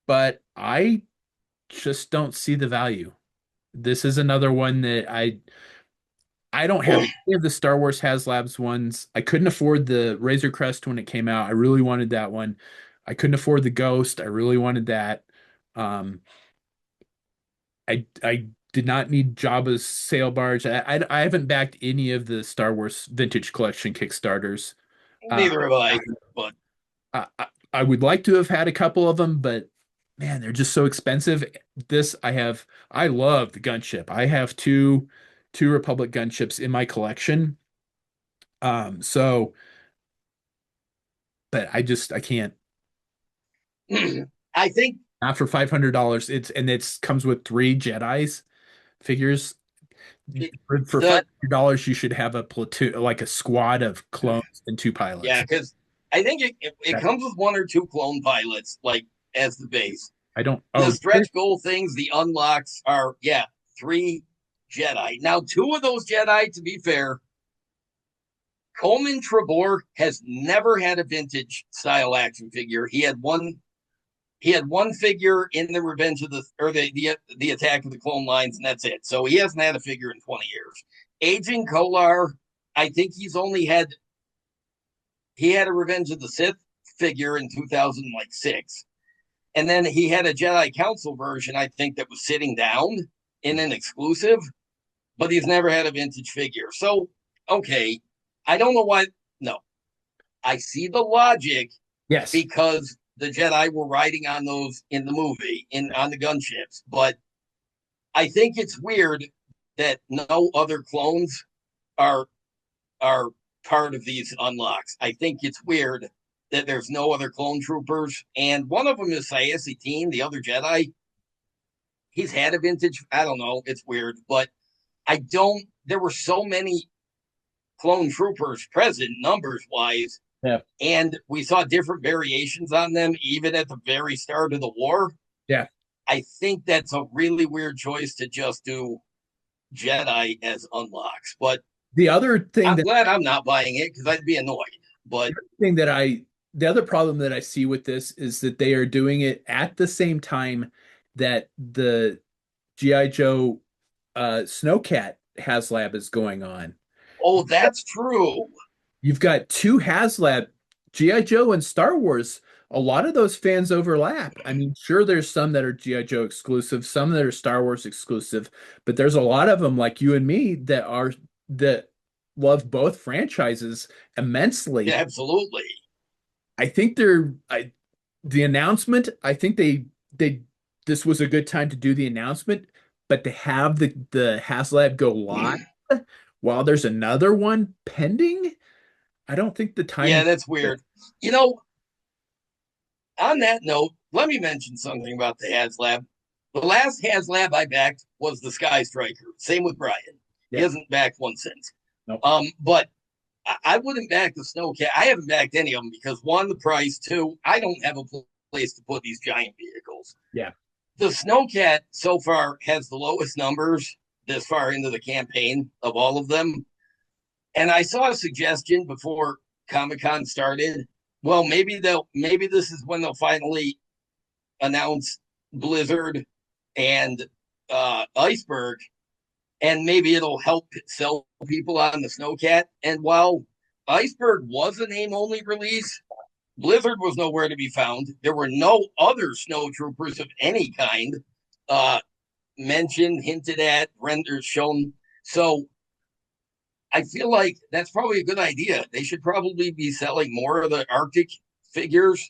but I just don't see the value. This is another one that I don't have any of the Star Wars HasLabs ones. I couldn't afford the Razor Crest when it came out. I really wanted that one. I couldn't afford the Ghost. I really wanted that. Um, I did not need Jabba's sail barge. I haven't backed any of the Star Wars Vintage Collection Kickstarters. Uh, Neither have I, but I would like to have had a couple of them, but man, they're just so expensive. I love the gunship. I have two Republic gunships in my collection. So, but I can't. I think Not for $500. It's comes with three Jedi's figures. it, For the $500, you should have a platoon, like a squad of clones and two yeah, pilots. because I think it comes with one or two clone pilots, like as the base. I don't. The Oh, stretch goal things, the unlocks are three Jedi. Now, two of those Jedi, to be fair, Coleman Trebor has never had a vintage style action figure. He had one figure in the Revenge of the Attack of the Clone Lines, and that's it. So he hasn't had a figure in 20 years. Aging Kolar, I think he had a Revenge of the Sith figure in 2006, and then he had a Jedi Council version, I think, that was sitting down in an exclusive, but he's never had a vintage figure. So okay, I don't know why. No, I see the logic yes. because the Jedi were riding on those in the movie, on the gunships. But I think it's weird that no other clones are are part of these unlocks. I think it's weird that there's no other clone troopers, and one of them is Sayasi, the other Jedi. He's had a vintage. I don't know. It's weird, but I don't. There were so many clone troopers present, numbers wise, Yeah. and we saw different variations on them even at the very start of the war. Yeah. I think that's a really weird choice to just do Jedi as unlocks. But The other thing I'm that glad I'm not buying it because I'd be annoyed. But thing that I the other problem that I see with this is that they are doing it at the same time that the G.I. Joe Snowcat HasLab is going on. oh, that's true. You've got two HasLab, G.I. Joe and Star Wars. A lot of those fans overlap. I mean, sure, there's some that are G.I. Joe exclusive, some that are Star Wars exclusive, but there's a lot of them like you and me that love both franchises Yeah, immensely. absolutely. I think the announcement, I think they this was a good time to do the announcement, but to have the HasLab go live while there's another one pending, I don't think the Yeah, timing. that's weird. You know, on that note, let me mention something about the HasLab. The last HasLab I backed was the Sky Striker. Same with Brian. He Yeah. hasn't backed one since. No. But I wouldn't back the Snowcat. I haven't backed any of them because one, the price. Two, I don't have a place to put these giant vehicles. Yeah. The Snowcat so far has the lowest numbers this far into the campaign of all of them. And I saw a suggestion before ComicCon started. Well, maybe this is when they'll finally announce Blizzard and Iceberg, and maybe it'll help sell people on the Snowcat. And while Iceberg was a name only release, Blizzard was nowhere to be found. There were no other snow troopers of any kind uh, mentioned, hinted at, rendered, shown. So I feel like that's probably a good idea. They should probably be selling more of the Arctic figures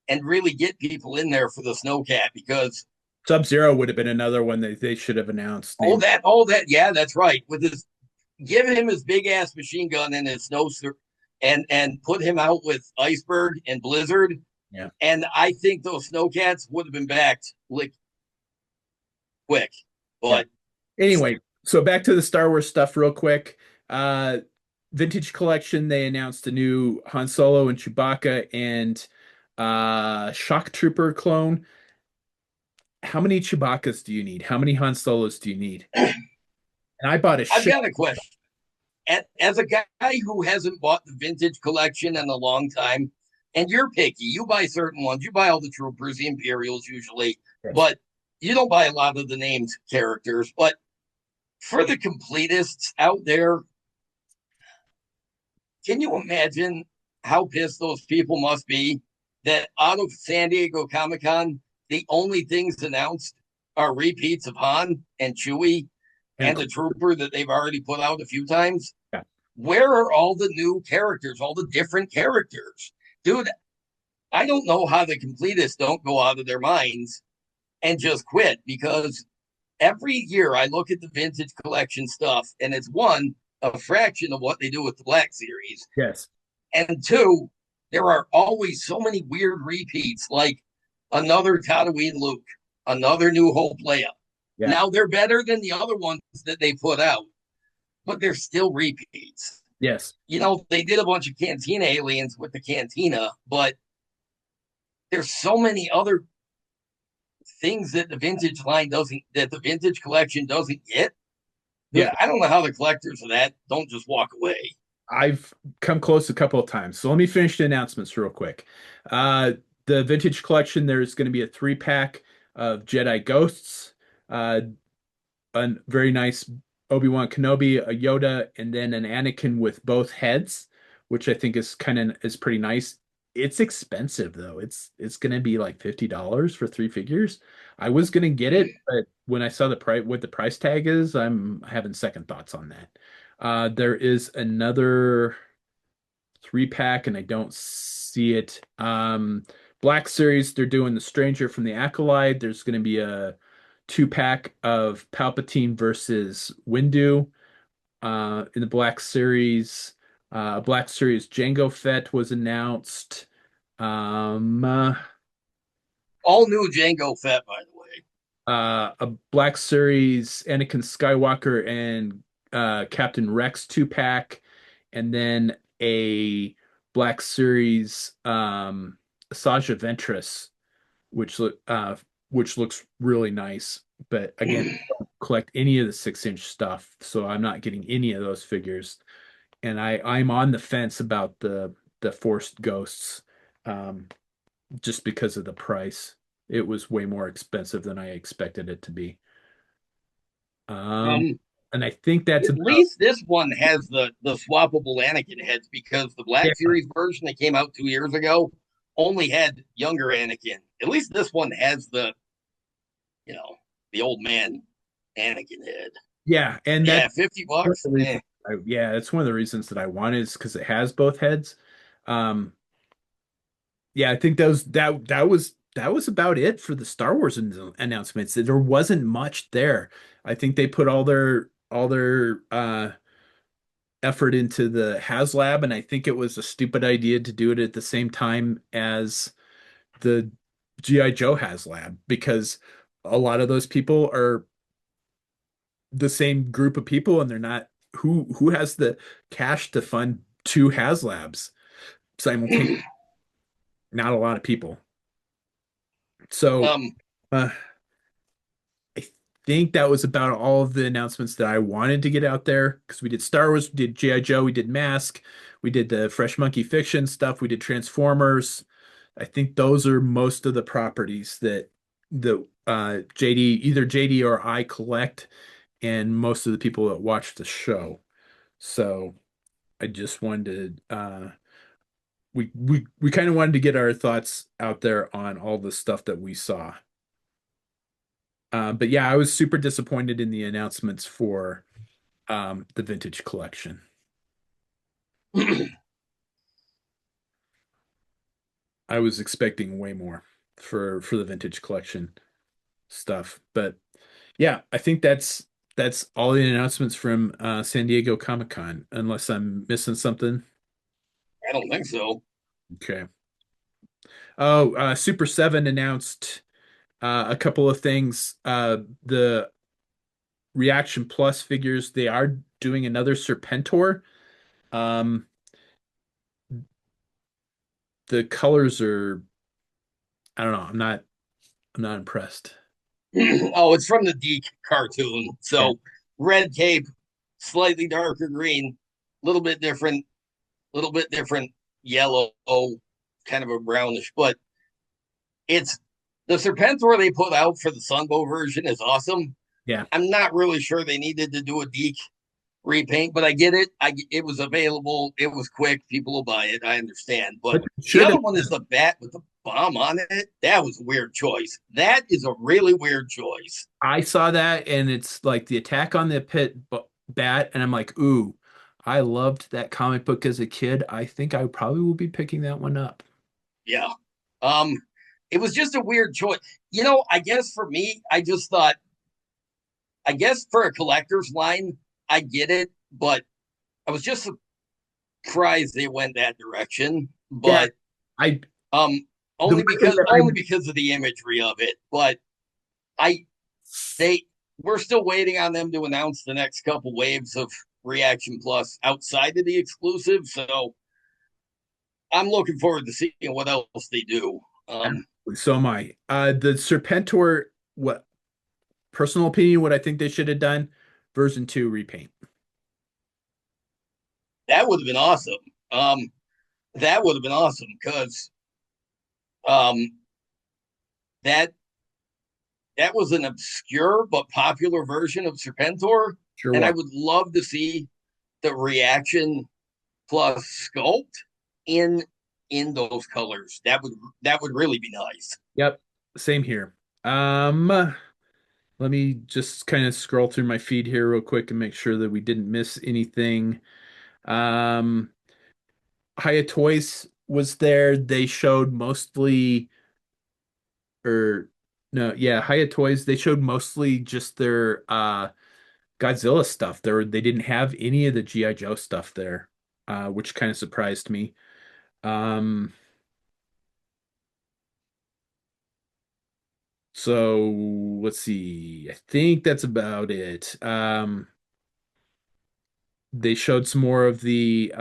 and really get people in there for the Snowcat because Sub-Zero would have been another one that they should have announced. yeah, that's right. With his give him his big ass machine gun and his snow and put him out with Iceberg and Blizzard. Yeah. And I think those Snowcats would have been backed like quick. Yeah. But Anyway, so back to the Star Wars stuff real quick. Uh Vintage Collection, they announced a new Han Solo and Chewbacca and Shock Trooper clone. How many Chewbaccas do you need? How many Han Solos do you need? And I bought a I've shit. got a question. As a guy who hasn't bought the vintage collection in a long time, and you're picky, you buy certain ones, you buy all the troopers, the Imperials usually, Yes. but you don't buy a lot of the named characters. But for the completists out there, can you imagine how pissed those people must be that out of San Diego Comic Con, the only things announced are repeats of Han and Chewie And and the trooper that they've already put out a few times? yeah. Where are all the new characters, all the different characters? Dude, I don't know how the completists don't go out of their minds and just quit because every year I look at the vintage collection stuff and it's one, a fraction of what they do with the Black Series. Yes. And two, there are always so many weird repeats, like another Tatooine Luke, another New Hope Leia. Yeah. Now they're better than the other ones that they put out, but they're still repeats. Yes. You know, they did a bunch of Cantina aliens with the Cantina, but there's so many other things that the vintage line doesn't, that the vintage collection doesn't get. Yeah. I don't know how the collectors of that don't just walk away. I've come close a couple of times. So let me finish the announcements real quick. Uh, the Vintage Collection, there's going to be a 3-pack of Jedi Ghosts, uh, a very nice Obi-Wan Kenobi, a Yoda, and then an Anakin with both heads, which I think is pretty nice. It's expensive though. It's going to be like $50 for 3 figures. I was going to get it, but when I saw the price, what the price tag is, I'm having second thoughts on that. There is another 3-pack, and I don't see it. Black Series, they're doing the Stranger from the Acolyte. There's going to be a 2-pack of Palpatine versus Windu in the Black Series. Black Series Jango Fett was announced. Um, All new Django Fett, by the way. a Black Series Anakin Skywalker and Captain Rex 2-pack, and then a Black Series Asajj Ventress, which looks really nice. But again, I don't collect any of the 6-inch stuff, so I'm not getting any of those figures. And I'm on the fence about the Forced Ghosts, um, just because of the price. It was way more expensive than I expected it to be. Um, Um, and I think that's at about least this one has the swappable Anakin heads because the yeah, Black Series version that came out 2 years ago only had younger Anakin. At least this one has you know, the old man Anakin head. yeah, and Yeah, that's one of $50. the reasons yeah, that's one of the reasons that I want is because it has both heads. Um, yeah, I think that was that was about it for the Star Wars announcements. There wasn't much there. I think they put all their effort into the HasLab, and I think it was a stupid idea to do it at the same time as the GI Joe HasLab because a lot of those people are the same group of people, and they're not who has the cash to fund two HasLabs simultaneously? Not a lot of people. So Um, uh, I think that was about all of the announcements that I wanted to get out there because we did Star Wars, we did G.I. Joe, we did Mask, we did the Fresh Monkey Fiction stuff, we did Transformers. I think those are most of the properties that the JD, either JD or I collect, and most of the people that watch the show. So I just wanted to we kind of wanted to get our thoughts out there on all the stuff that we saw. But yeah, I was super disappointed in the announcements for the vintage collection. I was expecting way more for the vintage collection stuff. But yeah, I think that's all the announcements from San Diego Comic-Con, unless I'm missing something. I don't think so. Okay. Oh, Super 7 announced a couple of things. The Reaction Plus figures, they are doing another Serpentor. Um, the colors are, I don't know, I'm not impressed. Oh, it's from the Deke cartoon. Yeah. So red cape, slightly darker green, little bit different yellow, kind of a brownish, but it's the Serpentor they put out for the Sunbow version is awesome. Yeah. I'm not really sure they needed to do a Deke repaint, but I get it. It was available. It was quick. People will buy it. I understand. But What they the should other have, one is the bat with the bomb on it. That was a weird choice. That is a really weird choice. I saw that and it's like the Attack on the Bat, and I'm like, ooh, I loved that comic book as a kid. I think I probably will be picking that one up. Yeah. Um, it was just a weird choice. I guess for me, I just thought, I guess for a collector's line, I get it, but I was just surprised they went that direction. Yeah, But I um, the only version because that only because of the imagery of it. But I they we're still waiting on them to announce the next couple waves of Reaction Plus outside of the exclusive. So I'm looking forward to seeing what else they do. so am I. The Serpentor, what personal opinion, what I think they should have done, version 2 repaint. That would have been awesome. Um, that would have been awesome because um, that that was an obscure but popular version of Serpentor, Sure and I was. would love to see the Reaction Plus sculpt in in those colors. That would really be nice. Yep, same here. Let me just kind of scroll through my feed here real quick and make sure that we didn't miss anything. Um, Hiya Toys was there. They showed mostly, or no, yeah, Hiya Toys. They showed mostly just their Godzilla stuff. They didn't have any of the GI Joe stuff there, which kind of surprised me. So let's see. I think that's about it. They showed some more of the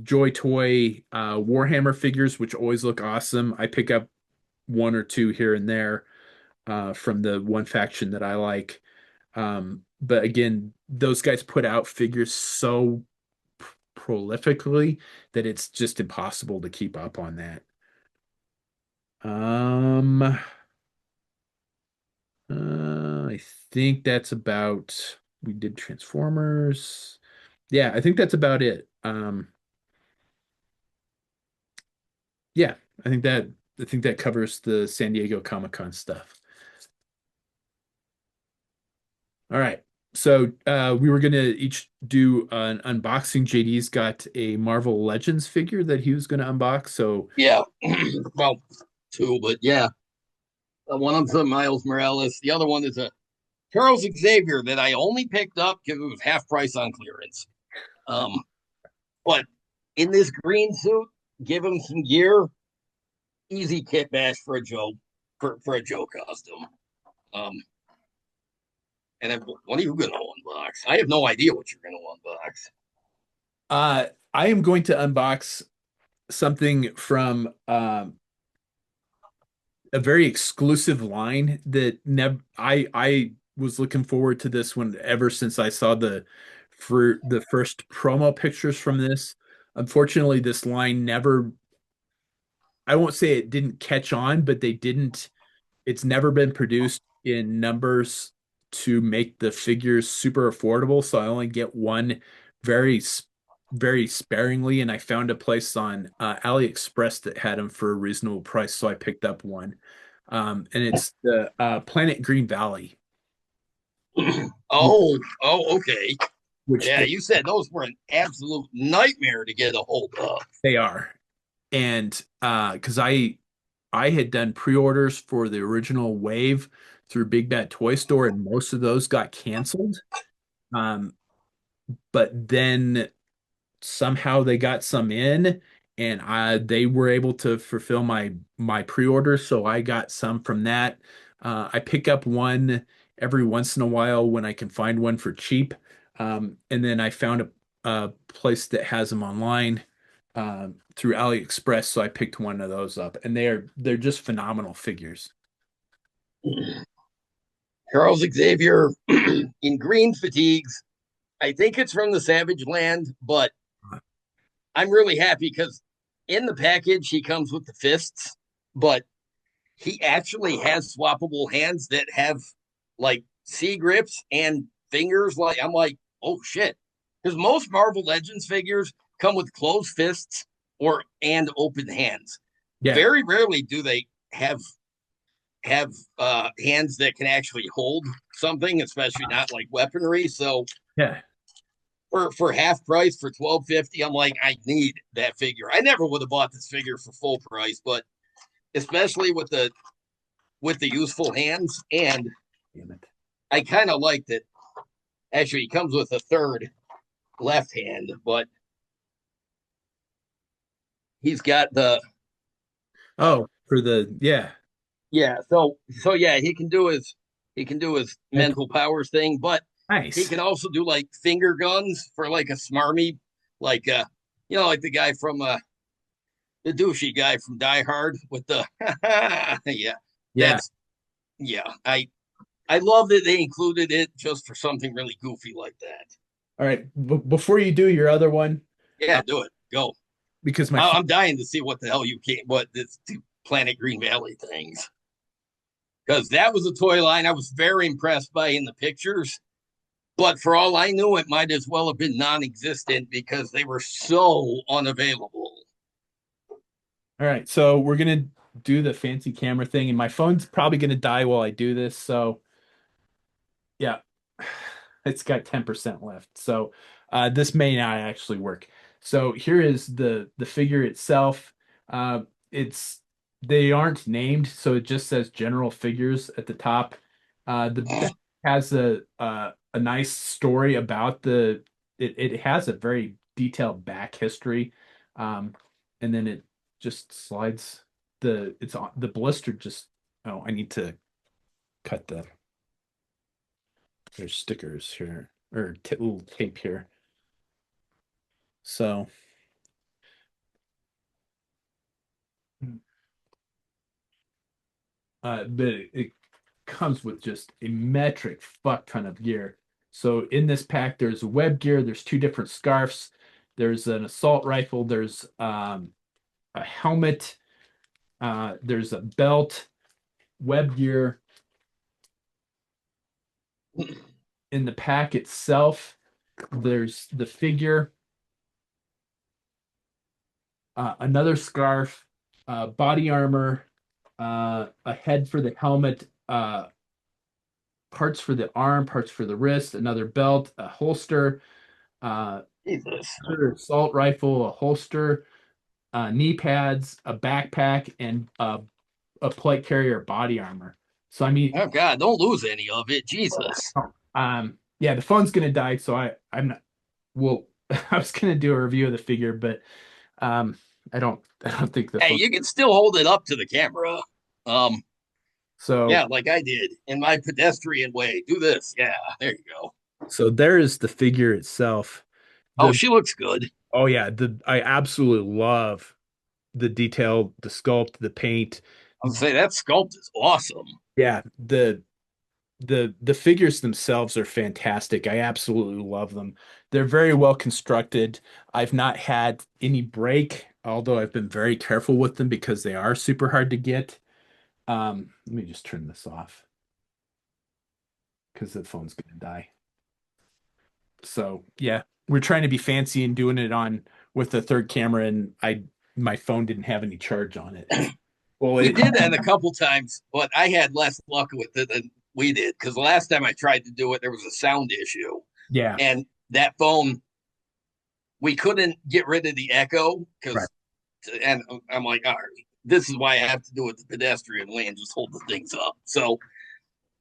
Joy Toy Warhammer figures, which always look awesome. I pick up one or two here and there from the one faction that I like. But again, those guys put out figures so prolifically that it's just impossible to keep up on that. Um, I think that's about we did Transformers. Yeah, I think that's about it. Yeah, I think that I think that covers the San Diego Comic-Con stuff. All right. So we were gonna each do an unboxing. JD's got a Marvel Legends figure that he was gonna unbox. So Yeah, well, two, but yeah, one of them Miles Morales. The other one is a Charles Xavier that I only picked up because it was half price on clearance. Um, but in this green suit, give him some gear, easy kit bash for a Joe for a Joe costume. Um, and then what are you going to unbox? I have no idea what you're going to unbox. I am going to unbox something from a very exclusive line that never I was looking forward to this one ever since I saw the first promo pictures from this. Unfortunately, this line never, I won't say it didn't catch on, but they didn't, it's never been produced in numbers to make the figures super affordable. So I only get one very, very sparingly. And I found a place on AliExpress that had them for a reasonable price. So I picked up one. And it's the Planet Green Valley, Okay. which Yeah, you said those were an absolute nightmare to get a hold of. they are. And because I had done pre-orders for the original wave through Big Bad Toy Store, and most of those got canceled. Um, but then somehow they got some in, and they were able to fulfill my pre-order, so I got some from that. I pick up one every once in a while when I can find one for cheap. And then I found a place that has them online through AliExpress, so I picked one of those up, and they're just phenomenal figures. Charles Xavier in green fatigues. I think it's from the Savage Land, but I'm really happy because in the package he comes with the fists, but he actually has swappable hands that have like C grips and fingers. Like I'm like, oh shit, because most Marvel Legends figures come with closed fists or and open hands. Yeah, Very rarely do they have hands that can actually hold something, especially not like weaponry. So yeah, for half price for 12.50, I'm like, I need that figure. I never would have bought this figure for full price, but especially with the useful hands, and damn it. I kind of liked it. Actually, he comes with a third left hand, but he's got the Oh, for the yeah, yeah. So yeah, he can do his mental. mental powers thing, but he Nice. can also do like finger guns for like a smarmy, like like the guy from the douchey guy from Die Hard with the yeah. Yeah. That's yeah. I love that they included it just for something really goofy like that. All right. B Before you do your other one, Yeah, uh, do it. Go. because I'm dying to see what the hell you came, what this Planet Green Valley things, because that was a toy line I was very impressed by in the pictures. But for all I knew, it might as well have been non-existent because they were so unavailable. all right, so we're gonna do the fancy camera thing, and my phone's probably gonna die while I do this. So yeah, it's got 10% left. So this may not actually work. So here is the figure itself. It's they aren't named, so it just says general figures at the top. The back has a nice story about it has a very detailed back history. Um, and then it just slides it's on the blister just oh, I need to cut there's stickers here or t little tape here. So, but it comes with just a metric fuck ton of gear. So in this pack, there's web gear. There's two different scarves. There's an assault rifle. There's a helmet. There's a belt, web gear. In the pack itself, there's the figure, another scarf, body armor, a head for the helmet, parts for the arm, parts for the wrist, another belt, a holster, uh, Jesus. another assault rifle, a holster, knee pads, a backpack, and a plate carrier body armor. So I mean, Oh God, don't lose any of it. Jesus. yeah, the phone's gonna die, so I'm not. Well, I was gonna do a review of the figure, but um, I don't think the Hey, phone. you can still hold it up to the camera. Um, So yeah, like I did in my pedestrian way. Do this. Yeah, there you go. so there is the figure itself. Oh, The she looks good. Oh yeah, the I absolutely love the detail, the sculpt, the paint. I would say that sculpt is awesome. Yeah, the figures themselves are fantastic. I absolutely love them. They're very well constructed. I've not had any break, although I've been very careful with them because they are super hard to get. Let me just turn this off because the phone's gonna die. So yeah, we're trying to be fancy and doing it on with the third camera, and I my phone didn't have any charge on it. Well, We it did that a couple times, but I had less luck with it than we did because the last time I tried to do it, there was a sound issue, yeah, and that phone we couldn't get rid of the echo right. because, and I'm like, all right, this is why I have to do it the pedestrian way and just hold the things up. So,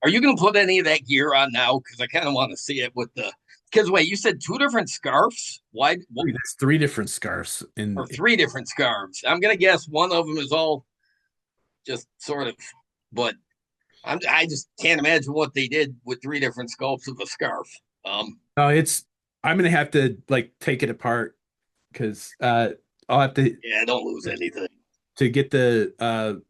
are you going to put any of that gear on now? Because I kind of want to see it with the. Because wait, you said two different scarves? Why? That's three different scarves Or in three different scarves? I'm going to guess one of them is all just sort of, but I just can't imagine what they did with three different sculpts of a scarf. it's I'm gonna have to like take it apart because I'll have Yeah, don't lose anything. to get the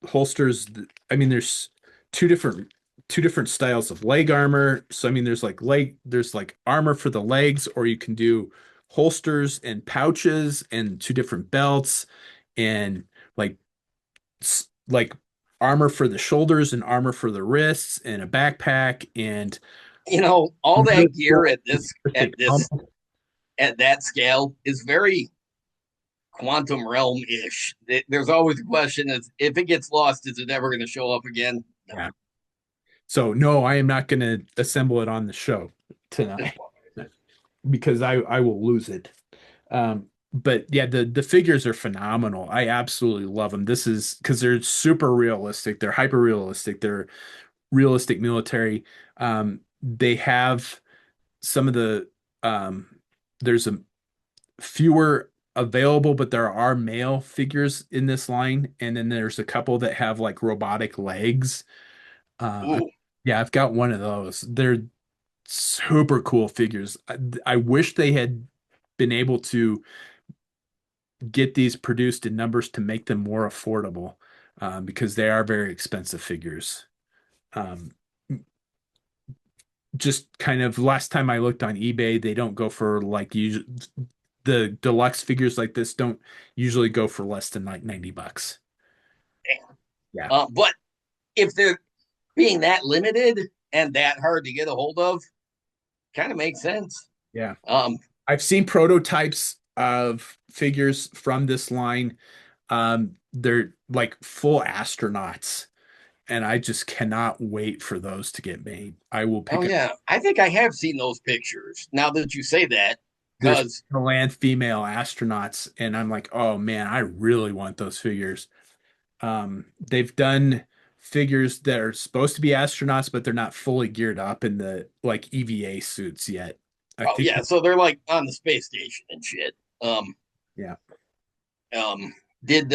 holsters. I mean, there's two different two different styles of leg armor. So I mean, there's like armor for the legs, or you can do holsters and pouches and two different belts and like like armor for the shoulders and armor for the wrists and a backpack and You know, all really that gear cool at this at realistic this helmet. at that scale is very quantum realm ish. There's always a question: is if it gets lost, is it ever going to show up again? No. Yeah. So no, I am not going to assemble it on the show tonight because I will lose it. But yeah, the figures are phenomenal. I absolutely love them. This is because they're super realistic. They're hyper realistic. They're realistic military. They have some of the there's a fewer available, but there are male figures in this line, and then there's a couple that have like robotic legs. Uh, Ooh, yeah, I've got one of those. They're super cool figures. I wish they had been able to get these produced in numbers to make them more affordable, because they are very expensive figures. Um, just kind of last time I looked on eBay, they don't go for like the deluxe figures like this don't usually go for less than like 90 bucks. damn. Yeah. But if they're being that limited and that hard to get a hold of, kind of makes sense. Yeah. Um, I've seen prototypes of figures from this line. They're like full astronauts, and I just cannot wait for those to get made. I will oh pick up. yeah, I think I have seen those pictures. Now that you say that, There's because the land female astronauts, and I'm like, oh man, I really want those figures. They've done figures that are supposed to be astronauts, but they're not fully geared up in the like EVA suits yet. I oh think, yeah, so they're like on the space station and shit. yeah. Um, did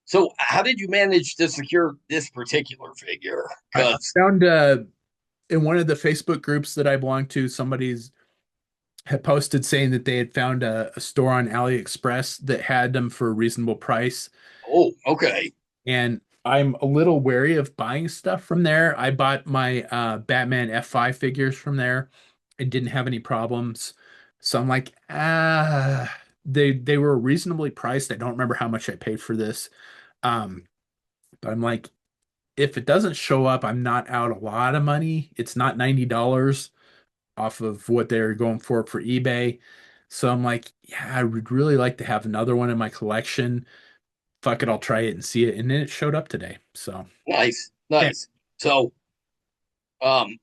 so? How did you manage to secure this particular figure? I Because found in one of the Facebook groups that I belong to, somebody's had posted saying that they had found a store on AliExpress that had them for a reasonable price. oh, okay, And I'm a little wary of buying stuff from there. I bought my Batman F5 figures from there and didn't have any problems. So I'm like, they were reasonably priced. I don't remember how much I paid for this. Um, but I'm like, if it doesn't show up, I'm not out a lot of money. It's not $90 off of what they're going for eBay. So I'm like, yeah, I would really like to have another one in my collection. Fuck it, I'll try it and see it. And then it showed up today. So nice, yeah, nice. So Um,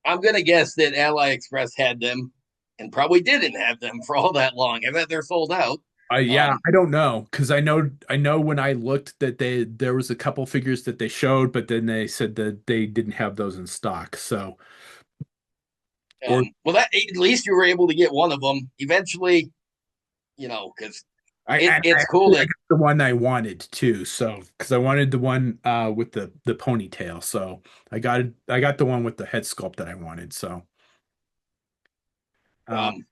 I'm gonna guess that AliExpress had them and probably didn't have them for all that long. I bet they're sold out. Yeah, Um, I don't know because I know when I looked that there was a couple figures that they showed, but then they said that they didn't have those in stock. So or well, that at least you were able to get one of them eventually. Because I it's cool actually I that got the one I wanted too. So because I wanted the one with the ponytail, so I got the one with the head sculpt that I wanted. So uh, um,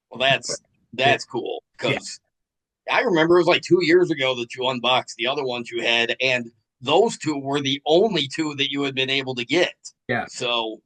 well, that's it cool yeah because I remember it was like 2 years ago that you unboxed the other ones you had, and those two were the only two that you had been able to get. yeah So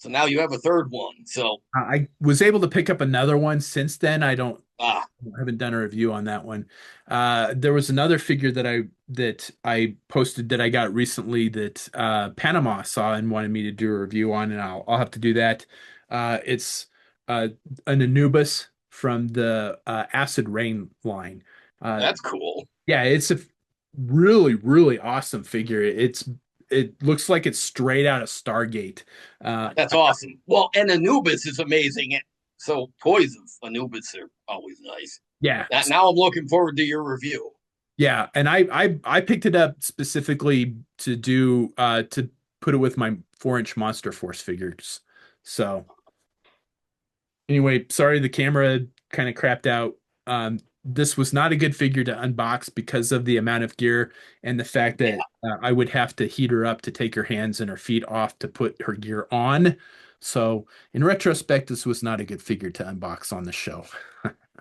now you have a third one. So I was able to pick up another one since then. ah, I haven't done a review on that one. There was another figure that I posted that I got recently that Panama saw and wanted me to do a review on, and I'll have to do that. It's an Anubis from the Acid Rain line. Uh, that's cool. yeah, it's a really really awesome figure. It looks like it's straight out of Stargate. Uh, That's awesome. Well, and Anubis is amazing. So toys of Anubis are always nice. yeah, Now I'm looking forward to your review. Yeah, and I picked it up specifically to put it with my 4-inch Monster Force figures. So anyway, sorry the camera kind of crapped out. This was not a good figure to unbox because of the amount of gear and the fact Yeah. that I would have to heat her up to take her hands and her feet off to put her gear on. So in retrospect, this was not a good figure to unbox on the show.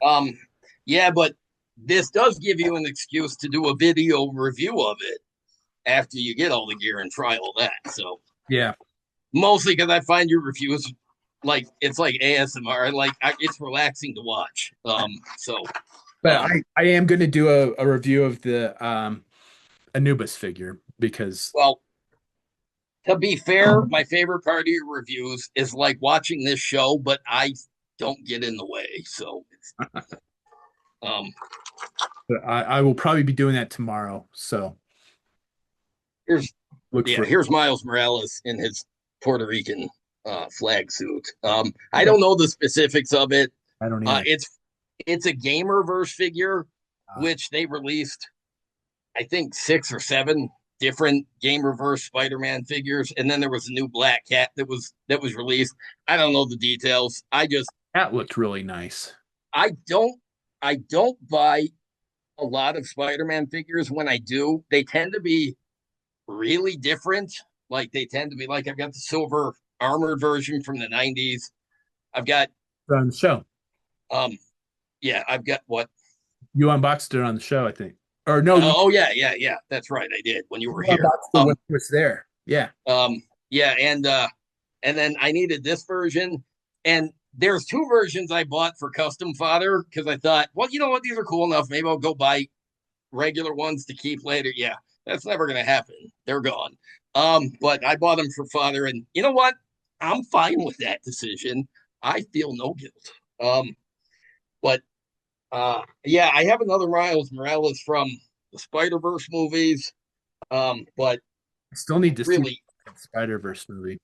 Um. Yeah, but this does give you an excuse to do a video review of it after you get all the gear and try all that. So Yeah. mostly because I find your reviews like it's like ASMR. It's relaxing to watch. But Um. I am going to do a review of the Anubis figure because Well, to be fair, my favorite part of your reviews is like watching this show, but I don't get in the way. Um, I will probably be doing that tomorrow. So here's look yeah, for here's Miles Morales in his Puerto Rican flag suit. I don't know the specifics of it. I don't Uh, either. it's it's a Gamerverse figure, Uh, which they released, I think, 6 or 7 different Gamerverse Spider-Man figures, and then there was a new Black Cat that was released. I don't know the details. that looked really nice. I don't I don't buy a lot of Spider-Man figures. When I do, they tend to be really different. Like they tend to be like I've got the silver armored version from the 90s. I've got On the show. um yeah, I've got what? You unboxed it on the show, I think. Or no, Oh yeah, yeah, yeah. That's right. I did when you you were here. unboxed it when it was there. Yeah. Yeah, and then I needed this version and there's 2 versions I bought for custom fodder because I thought, well, you know what, these are cool enough. Maybe I'll go buy regular ones to keep later. Yeah, that's never going to happen. They're gone. But I bought them for father, and you know what? I'm fine with that decision. I feel no guilt. But yeah, I have another Miles Morales from the Spider Verse movies. But I still need to see the really, second Spider-Verse movie.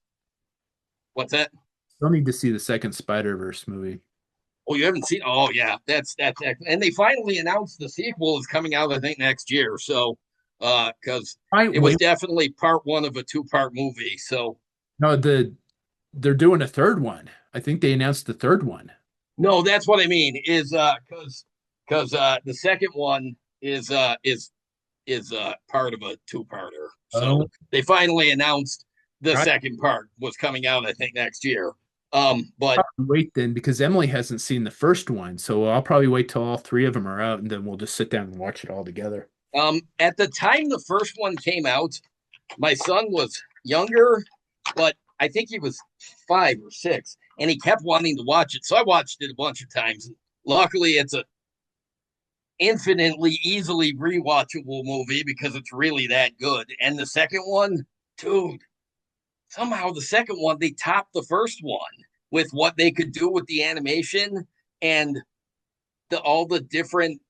what's that? Still need to see the second Spider-Verse movie. Oh, you haven't seen? Oh, yeah, that's and they finally announced the sequel is coming out, I think, next year. So, because I it was wait. definitely part one of a 2-part movie. So, No, they're doing a third one. I think they announced the third one. no, that's what I mean. Is because the second one is part of a 2-parter. So Oh, they finally announced the I second part was coming out, I think, next year. But probably wait then because Emily hasn't seen the first one, so I'll probably wait till all three of them are out, and then we'll just sit down and watch it all together. at the time the first one came out, my son was younger, but I think he was 5 or 6, and he kept wanting to watch it. So I watched it a bunch of times. Luckily, it's a infinitely easily rewatchable movie because it's really that good. And the second one, dude, somehow the second one they topped the first one with what they could do with the animation and all the different.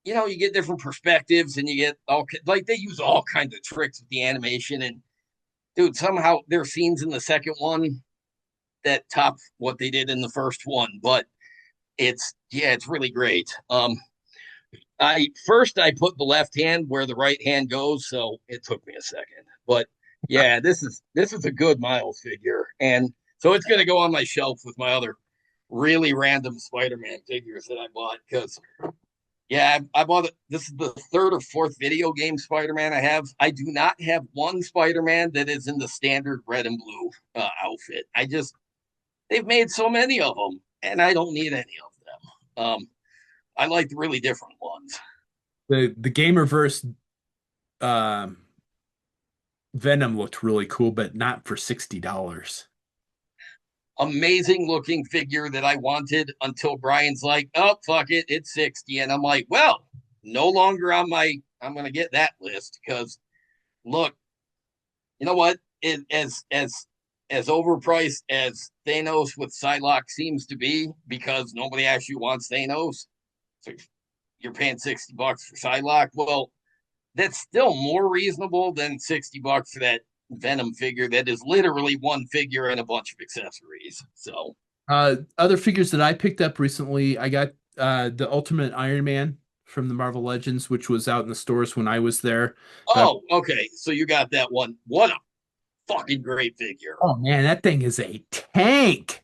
You get different perspectives and you get all like they use all kinds of tricks with the animation and dude, somehow there are scenes in the second one that top what they did in the first one, but it's really great. I put the left hand where the right hand goes, so it took me a second. But yeah, this is a good Miles figure. And so it's gonna go on my shelf with my other really random Spider-Man figures that I bought because yeah, I bought it. This is the third or fourth video game Spider-Man I have. I do not have one Spider-Man that is in the standard red and blue outfit. They've made so many of them, and I don't need any of them. I like the really different ones. The Gamerverse um Venom looked really cool, but not for $60. Amazing looking figure that I wanted until Brian's like, oh, fuck it, it's 60. And I'm like, well, no longer on I'm going to get that list because look, you know what? As overpriced as Thanos with Psylocke seems to be, because nobody actually wants Thanos, so you're paying $60 for Psylocke. Well, that's still more reasonable than $60 for that Venom figure that is literally one figure and a bunch of accessories. So, Other figures that I picked up recently, I got the Ultimate Iron Man from the Marvel Legends, which was out in the stores when I was there. But oh, okay. So you got that one. What a fucking great figure. oh man, that thing is a tank.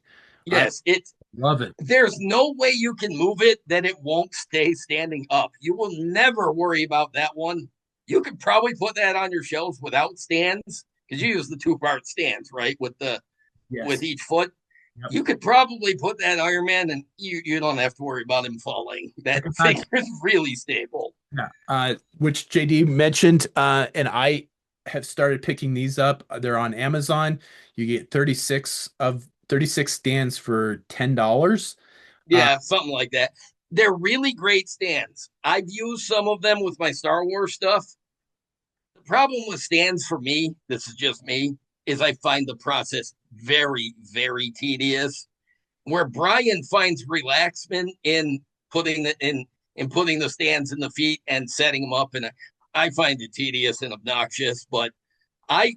I Yes, it's love it. there's no way you can move it that it won't stay standing up. You will never worry about that one. You could probably put that on your shelves without stands because you use the two-part stands, right? With Yes. each foot. Yep. You could probably put that Iron Man and you don't have to worry about him falling. That figure is really stable. Yeah. Which JD mentioned, and I have started picking these up. They're on Amazon. You get 36 stands for $10. Uh, Yeah, something like that. They're really great stands. I've used some of them with my Star Wars stuff. The problem with stands for me, this is just me, is I find the process very, very tedious. Where Brian finds relaxment in putting the stands in the feet and setting them up, and I find it tedious and obnoxious. But I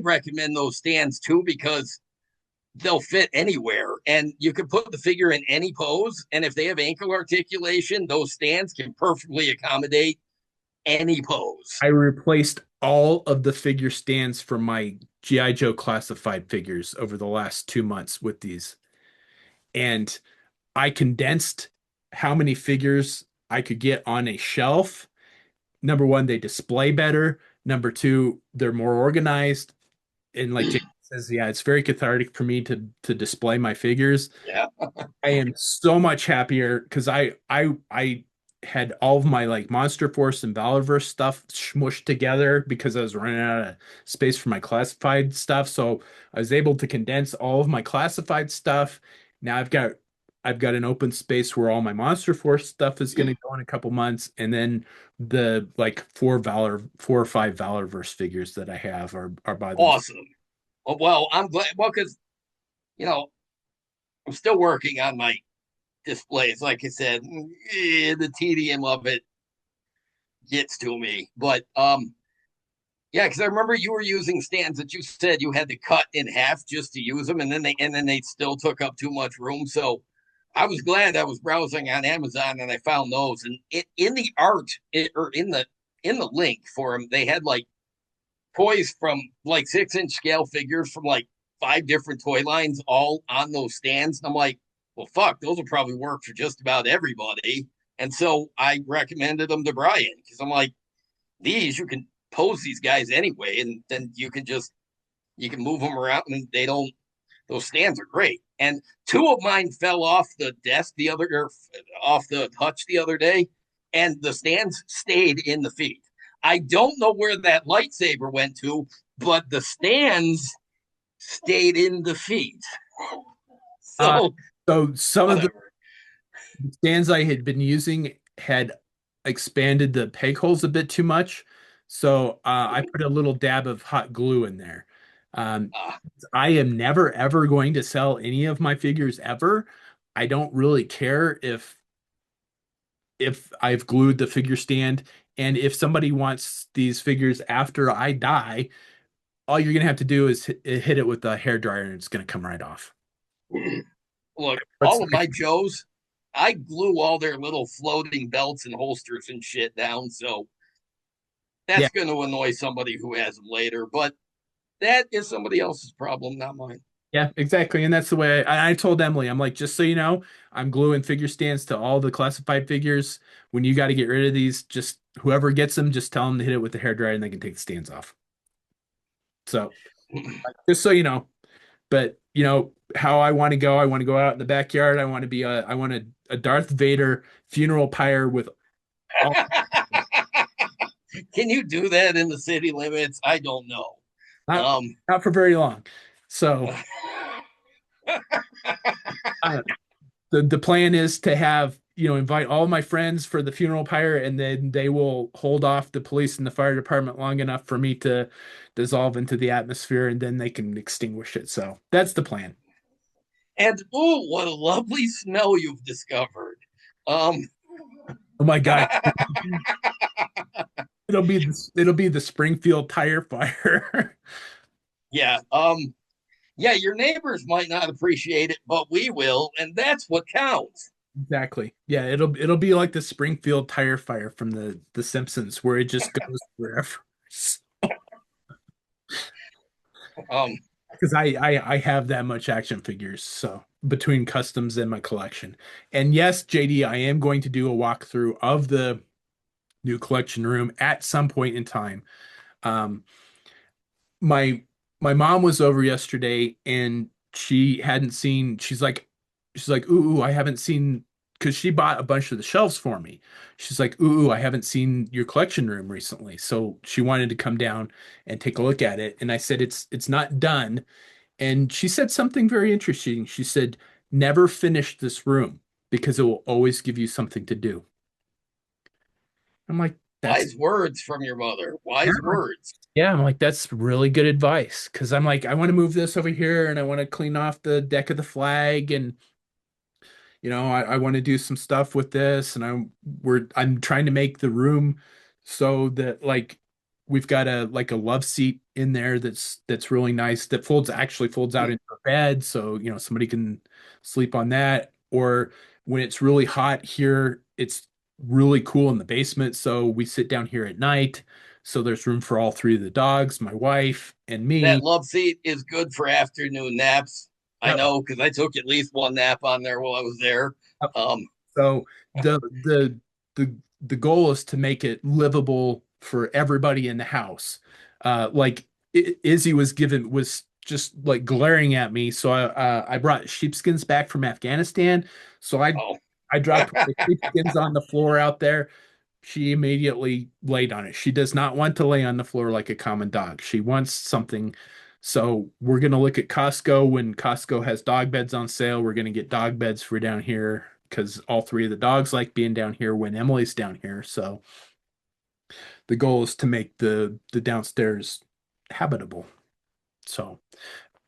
recommend those stands too because they'll fit anywhere, and you can put the figure in any pose. And if they have ankle articulation, those stands can perfectly accommodate any pose. I replaced all of the figure stands from my G.I. Joe classified figures over the last 2 months with these. And I condensed how many figures I could get on a shelf. Number one, they display better. Number two, they're more organized. And like Jake says, yeah, it's very cathartic for me to display my figures. Yeah. I am so much happier because I had all of my like Monster Force and Valorverse stuff smushed together because I was running out of space for my classified stuff. So I was able to condense all of my classified stuff. Now I've got an open space where all my Monster Force stuff is going to go in a couple months, and then the like four or five Valorverse figures that I have are by themselves. Awesome. Well, I'm glad. Well, because you know I'm still working on my displays. Like I said, the tedium of it gets to me. But yeah, because I remember you were using stands that you said you had to cut in half just to use them, and then they still took up too much room. So I was glad I was browsing on Amazon and I found those. And in the art or in the link for them, they had like toys from like 6-inch scale figures from like 5 different toy lines all on those stands. And I'm like, well, fuck, those will probably work for just about everybody. And so I recommended them to Brian because I'm like, these you can pose these guys anyway, and then you can move them around, and they don't. Those stands are great. And two of mine fell off the desk or off the hutch the other day, and the stands stayed in the feet. I don't know where that lightsaber went to, but the stands stayed in the feet. Uh, So so some of the whatever. stands I had been using had expanded the peg holes a bit too much. So I put a little dab of hot glue in there. Um, Uh, I am never ever going to sell any of my figures ever. I don't really care if I've glued the figure stand, and if somebody wants these figures after I die, all you're gonna have to do is hit it with a hair dryer, and it's gonna come right off. Look, That's all of my Joes, I glue all their little floating belts and holsters and shit down. So yeah, that's going to annoy somebody who has them later. But that is somebody else's problem, not mine. yeah, exactly. And that's the way I told Emily, I'm like, just so you know, I'm gluing figure stands to all the classified figures. When you got to get rid of these, just whoever gets them, just tell them to hit it with the hair dryer, and they can take the stands off. So just so you know. But how I want to go out in the backyard. I want a Darth Vader funeral pyre with all Can you do that in the city limits? I don't know. not Um, not for very long. So uh, the plan is to have invite all my friends for the funeral pyre, and then they will hold off the police and the fire department long enough for me to dissolve into the atmosphere, and then they can extinguish it. So that's the plan. and oh, what a lovely smell you've discovered. Um, Oh my God. It'll be the Springfield tire fire. yeah. Yeah, your neighbors might not appreciate it, but we will, and that's what counts. Exactly. Yeah, it'll be like the Springfield tire fire from the Simpsons, where it just goes wherever. Um, Because I have that much action figures, so between customs and my collection. And yes, JD, I am going to do a walkthrough of the new collection room at some point in time. Um, my my mom was over yesterday, and she hadn't seen she's like ooh, I haven't seen, because she bought a bunch of the shelves for me. She's like, ooh, I haven't seen your collection room recently, so she wanted to come down and take a look at it. And I said it's not done. And she said something very interesting. She said, never finish this room, because it will always give you something to do. I'm like, that's wise words from your mother. yeah. Wise words. Yeah, I'm like, that's really good advice. Because I'm like, I want to move this over here, and I want to clean off the deck of the flag, and I want to do some stuff with this, and I'm trying to make the room so that, like, we've got a love seat in there that's really nice, that folds out into a bed, so somebody can sleep on that. Or when it's really hot here, it's really cool in the basement, so we sit down here at night. So there's room for all three of the dogs, my wife and That me. love seat is good for afternoon naps. I Yep. know because I took at least one nap on there while I was there. Um, So the the the goal is to make it livable for everybody in the house. Like Izzy was just like glaring at me, so I brought sheepskins back from Afghanistan. So oh, I dropped the sheepskins on the floor out there. She immediately laid on it. She does not want to lay on the floor like a common dog. She wants something. So we're gonna look at Costco. When Costco has dog beds on sale, we're gonna get dog beds for down here, because all three of the dogs like being down here when Emily's down here. So the goal is to make the downstairs habitable. So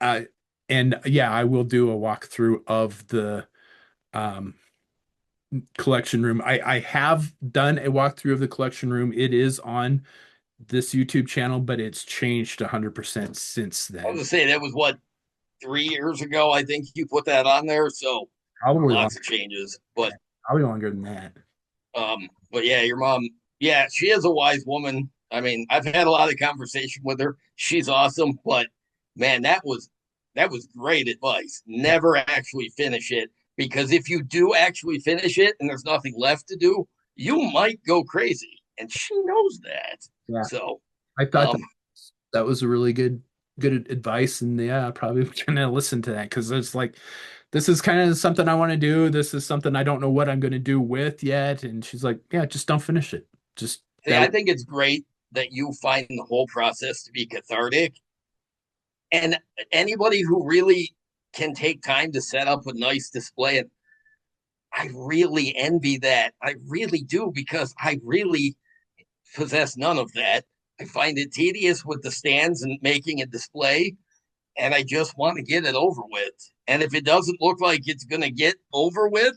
uh and yeah, I will do a walkthrough of the um collection room. I have done a walkthrough of the collection room. It is on this YouTube channel, but it's changed 100% since I was then. gonna say that was what 3 years ago. I think you put that on there, so Probably lots longer, of changes. But longer than that. but yeah, your mom, yeah, she is a wise woman. I mean, I've had a lot of conversation with her. She's awesome, but man, that was great advice. Yeah, Never actually finish it because if you do actually finish it and there's nothing left to do, you might go crazy, and she knows that. yeah. So, I thought um, that was a really good advice, and yeah, I probably gonna listen to that, because it's like this is kind of something I want to do. This is something I don't know what I'm gonna do with yet. And she's like, yeah, just don't finish it. Just see, that. I think it's great that you find the whole process to be cathartic. And anybody who really can take time to set up a nice display, and I really envy that. I really do because I really possess none of that. I find it tedious with the stands and making a display, and I just want to get it over with. And if it doesn't look like it's going to get over with,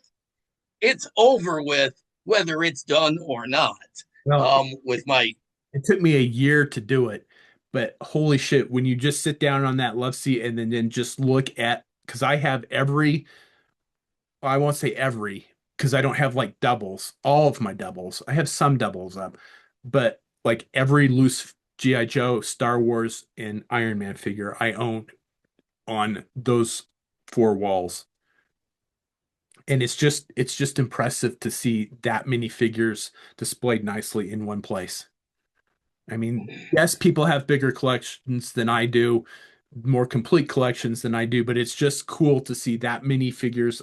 it's over with, whether it's done or not. Well, With my it took me a year to do it, But holy shit, when you just sit down on that love seat and then just look at, because I have every, well, I won't say every, because I don't have like doubles, all of my doubles. I have some doubles up, but like every loose G.I. Joe, Star Wars, and Iron Man figure I own on those four walls. And it's just impressive to see that many figures displayed nicely in one place. I mean, yes, people have bigger collections than I do, more complete collections than I do, but it's just cool to see that many figures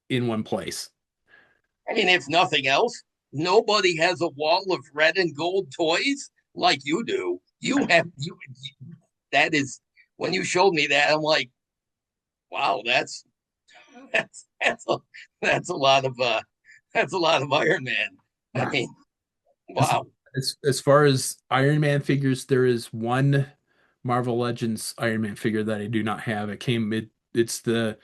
in one place. I mean, if nothing else, nobody has a wall of red and gold toys like you do. You have you. That is when you showed me that. I'm like, wow, that's a that's a lot of that's a lot of Iron Man. I Yeah. mean, As, wow. as far as Iron Man figures, there is one Marvel Legends Iron Man figure that I do not have. It's the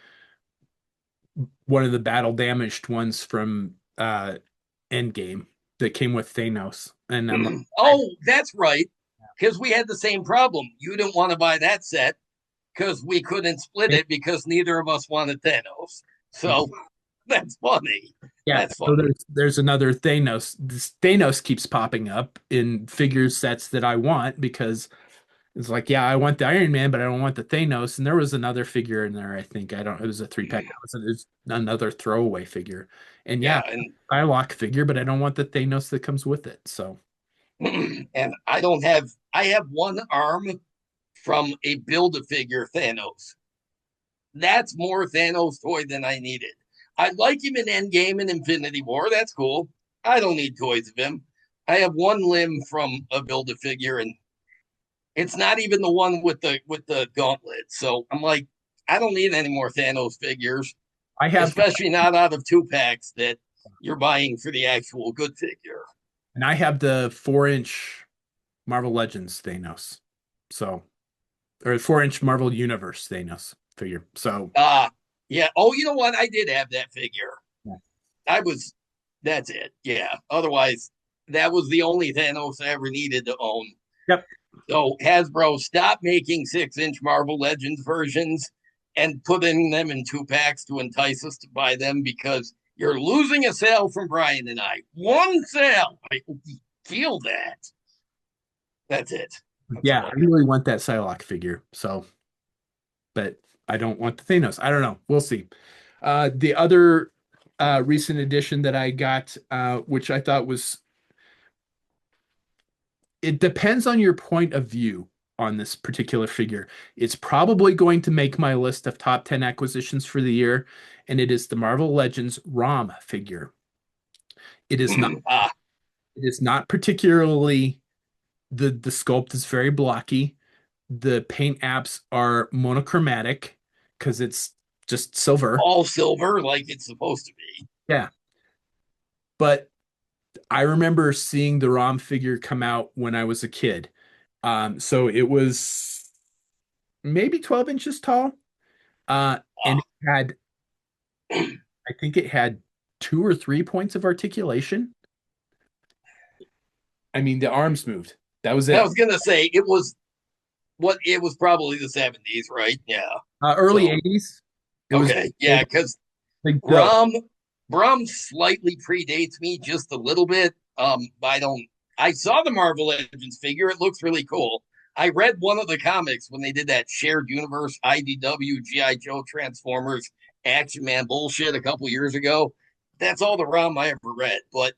one of the battle damaged ones from Endgame that came with Thanos. And I'm like, Oh, that's right. Because we had the same problem. You didn't want to buy that set because we couldn't split I, it because neither of us wanted Thanos. So that's funny. yeah, That's so funny. there's another Thanos. This Thanos keeps popping up in figure sets that I want because it's like, yeah, I want the Iron Man, but I don't want the Thanos. And there was another figure in there, I think. I don't, it was a three pack. It was another throwaway figure. And yeah, Yeah, and I lock figure, but I don't want the Thanos that comes with it. So and I don't have. I have one arm from a build a figure Thanos. That's more Thanos toy than I needed. I like him in Endgame and Infinity War. That's cool. I don't need toys of him. I have one limb from a build a figure, and it's not even the one with the gauntlet. So I'm like, I don't need any more Thanos figures, I have, especially not out of 2 packs that you're buying for the actual good figure. and I have the 4-inch Marvel Legends Thanos. So, or 4-inch Marvel Universe Thanos figure. So, Yeah. Oh, you know what? I did have that figure. yeah. I was. That's it. Yeah. Otherwise, that was the only Thanos I ever needed to own. Yep. So Hasbro stopped making 6-inch Marvel Legends versions and putting them in 2 packs to entice us to buy them because you're losing a sale from Brian and I. One sale. I feel that. That's it. That's Yeah, all I I got. really want that Psylocke figure. So, but I don't want the Thanos. I don't know. We'll see. The other recent addition that I got, which I thought was, it depends on your point of view on this particular figure. It's probably going to make my list of top 10 acquisitions for the year, and it is the Marvel Legends ROM figure. It is not, ah, it is not particularly, the sculpt is very blocky. The paint apps are monochromatic because it's just silver. all silver like it's supposed to be. Yeah. But I remember seeing the ROM figure come out when I was a kid. So it was maybe 12 inches tall. And Ah, it had, I think it had 2 or 3 points of articulation. I mean, the arms moved. That was I it. was gonna say it was probably the 70s, right? Yeah. Early So 80s. It was okay, yeah, big, because big build. Brom Brom slightly predates me just a little bit. I don't. I saw the Marvel Legends figure. It looks really cool. I read one of the comics when they did that shared universe IDW GI Joe Transformers Action Man bullshit a couple years ago. That's all the ROM I ever read, but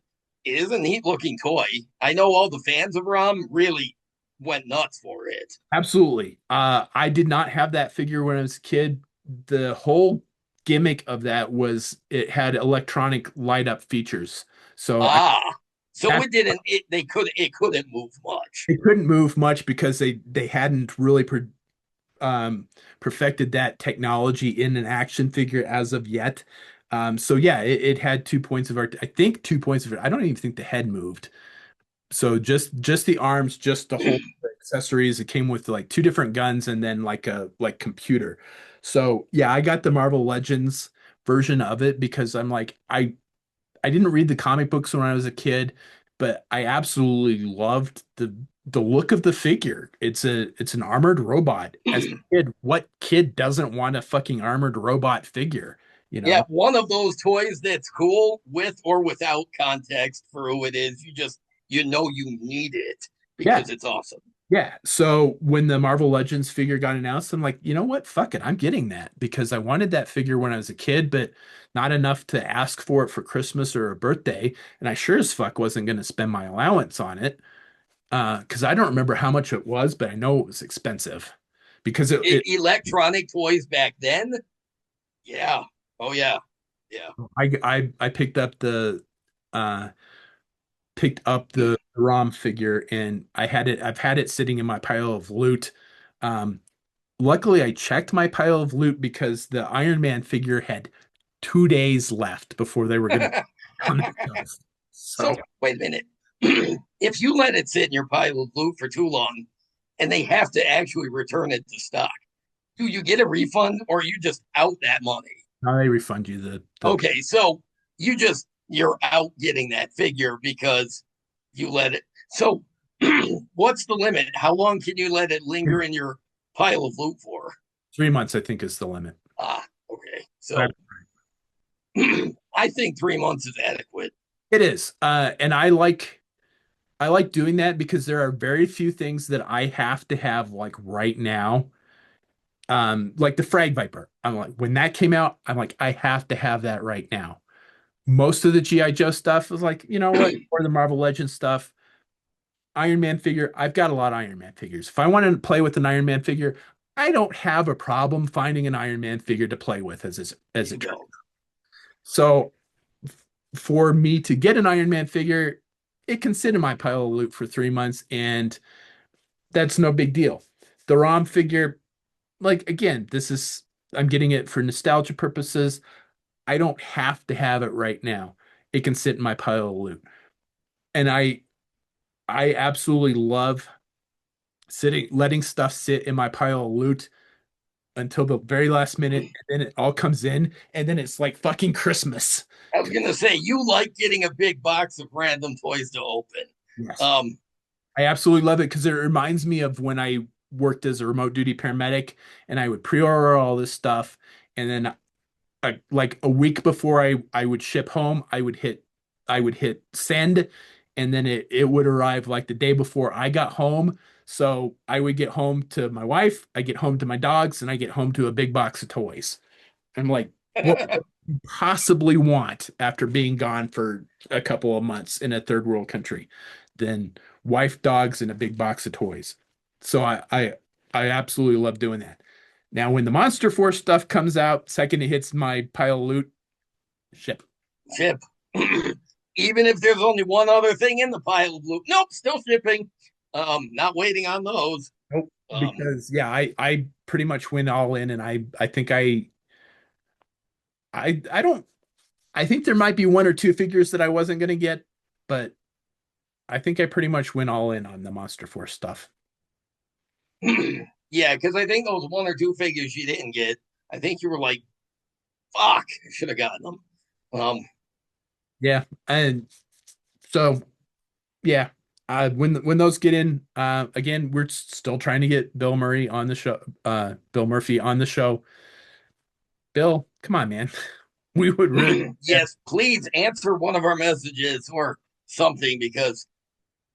it is a neat looking toy. I know all the fans of ROM really went nuts for it. Absolutely. I did not have that figure when I was a kid. The whole gimmick of that was it had electronic light up features. So Ah, so that it didn't. It couldn't move much. it couldn't move much because they hadn't really perfected that technology in an action figure as of yet. So yeah, it had 2 points of art. I think 2 points of it. I don't even think the head moved. So just the arms, just the whole accessories. It came with like two different guns and then like a like computer. So yeah, I got the Marvel Legends version of it because I'm like I didn't read the comic books when I was a kid. but I absolutely loved the look of the figure. It's an armored robot. As a kid, what kid doesn't want a fucking armored robot figure, you Yeah, know? one of those toys that's cool with or without context for who it is. You know you need it Yeah. because it's awesome. Yeah. So when the Marvel Legends figure got announced, I'm like, you know what? Fuck it. I'm getting that because I wanted that figure when I was a kid, but not enough to ask for it for Christmas or a birthday. And I sure as fuck wasn't going to spend my allowance on it. Because I don't remember how much it was, but I know it was expensive. Because Electronic toys back then, yeah. Oh yeah. Yeah. I uh picked up the ROM figure and I've had it sitting in my pile of loot. Um, Luckily, I checked my pile of loot because the Iron Man figure had 2 days left before they were going to on the shelf. So So wait a minute. If you let it sit in your pile of loot for too long and they have to actually return it to stock, do you get a refund or are you just out that money? now they refund you the Okay, so you're out getting that figure because you let it. So what's the limit? How long can you let it linger in your pile of loot for? 3 months, I think, is the limit. Okay. But So I think 3 months is adequate. it is, and I like doing that because there are very few things that I have to have like right now. Like the Frag Viper. I'm like, when that came out, I'm like, I have to have that right now. Most of the G.I. Joe stuff was like, you know what, or the Marvel Legends stuff. Iron Man figure, I've got a lot of Iron Man figures. If I wanted to play with an Iron Man figure, I don't have a problem finding an Iron Man figure to play with as a You child. don't. So for me to get an Iron Man figure, it can sit in my pile of loot for 3 months, and that's no big deal. The ROM figure, like again, this is I'm getting it for nostalgia purposes. I don't have to have it right now. It can sit in my pile of loot. And I absolutely love letting stuff sit in my pile of loot until the very last minute, and then it all comes in, and then it's like fucking Christmas. I was gonna say you like getting a big box of random toys to open. Yes. Um, I absolutely love it because it reminds me of when I worked as a remote duty paramedic and I would pre-order all this stuff, and then like a week before I would ship home, I would hit send, and then it would arrive like the day before I got home. So I would get home to my wife, I get home to my dogs, and I get home to a big box of toys. I'm like, what would you possibly want after being gone for a couple of months in a third world country? Then wife, dogs, and a big box of toys. So I absolutely love doing that. Now, when the Monster Force stuff comes out, second it hits my pile of loot, ship. ship. Even if there's only one other thing in the pile of loot, nope, still shipping. Not waiting on those. Nope. Um, Because yeah, I pretty much went all in, and I think I don't I think there might be one or two figures that I wasn't gonna get, but I think I pretty much went all in on the Monster Force stuff. yeah, because I think those one or two figures you didn't get, I think you were like, "Fuck, I should have gotten them." Um, Yeah, and so yeah, when those get in, again, we're still trying to get Bill Murphy on the show. Bill, come on, man. We would really, yes, please answer one of our messages or something because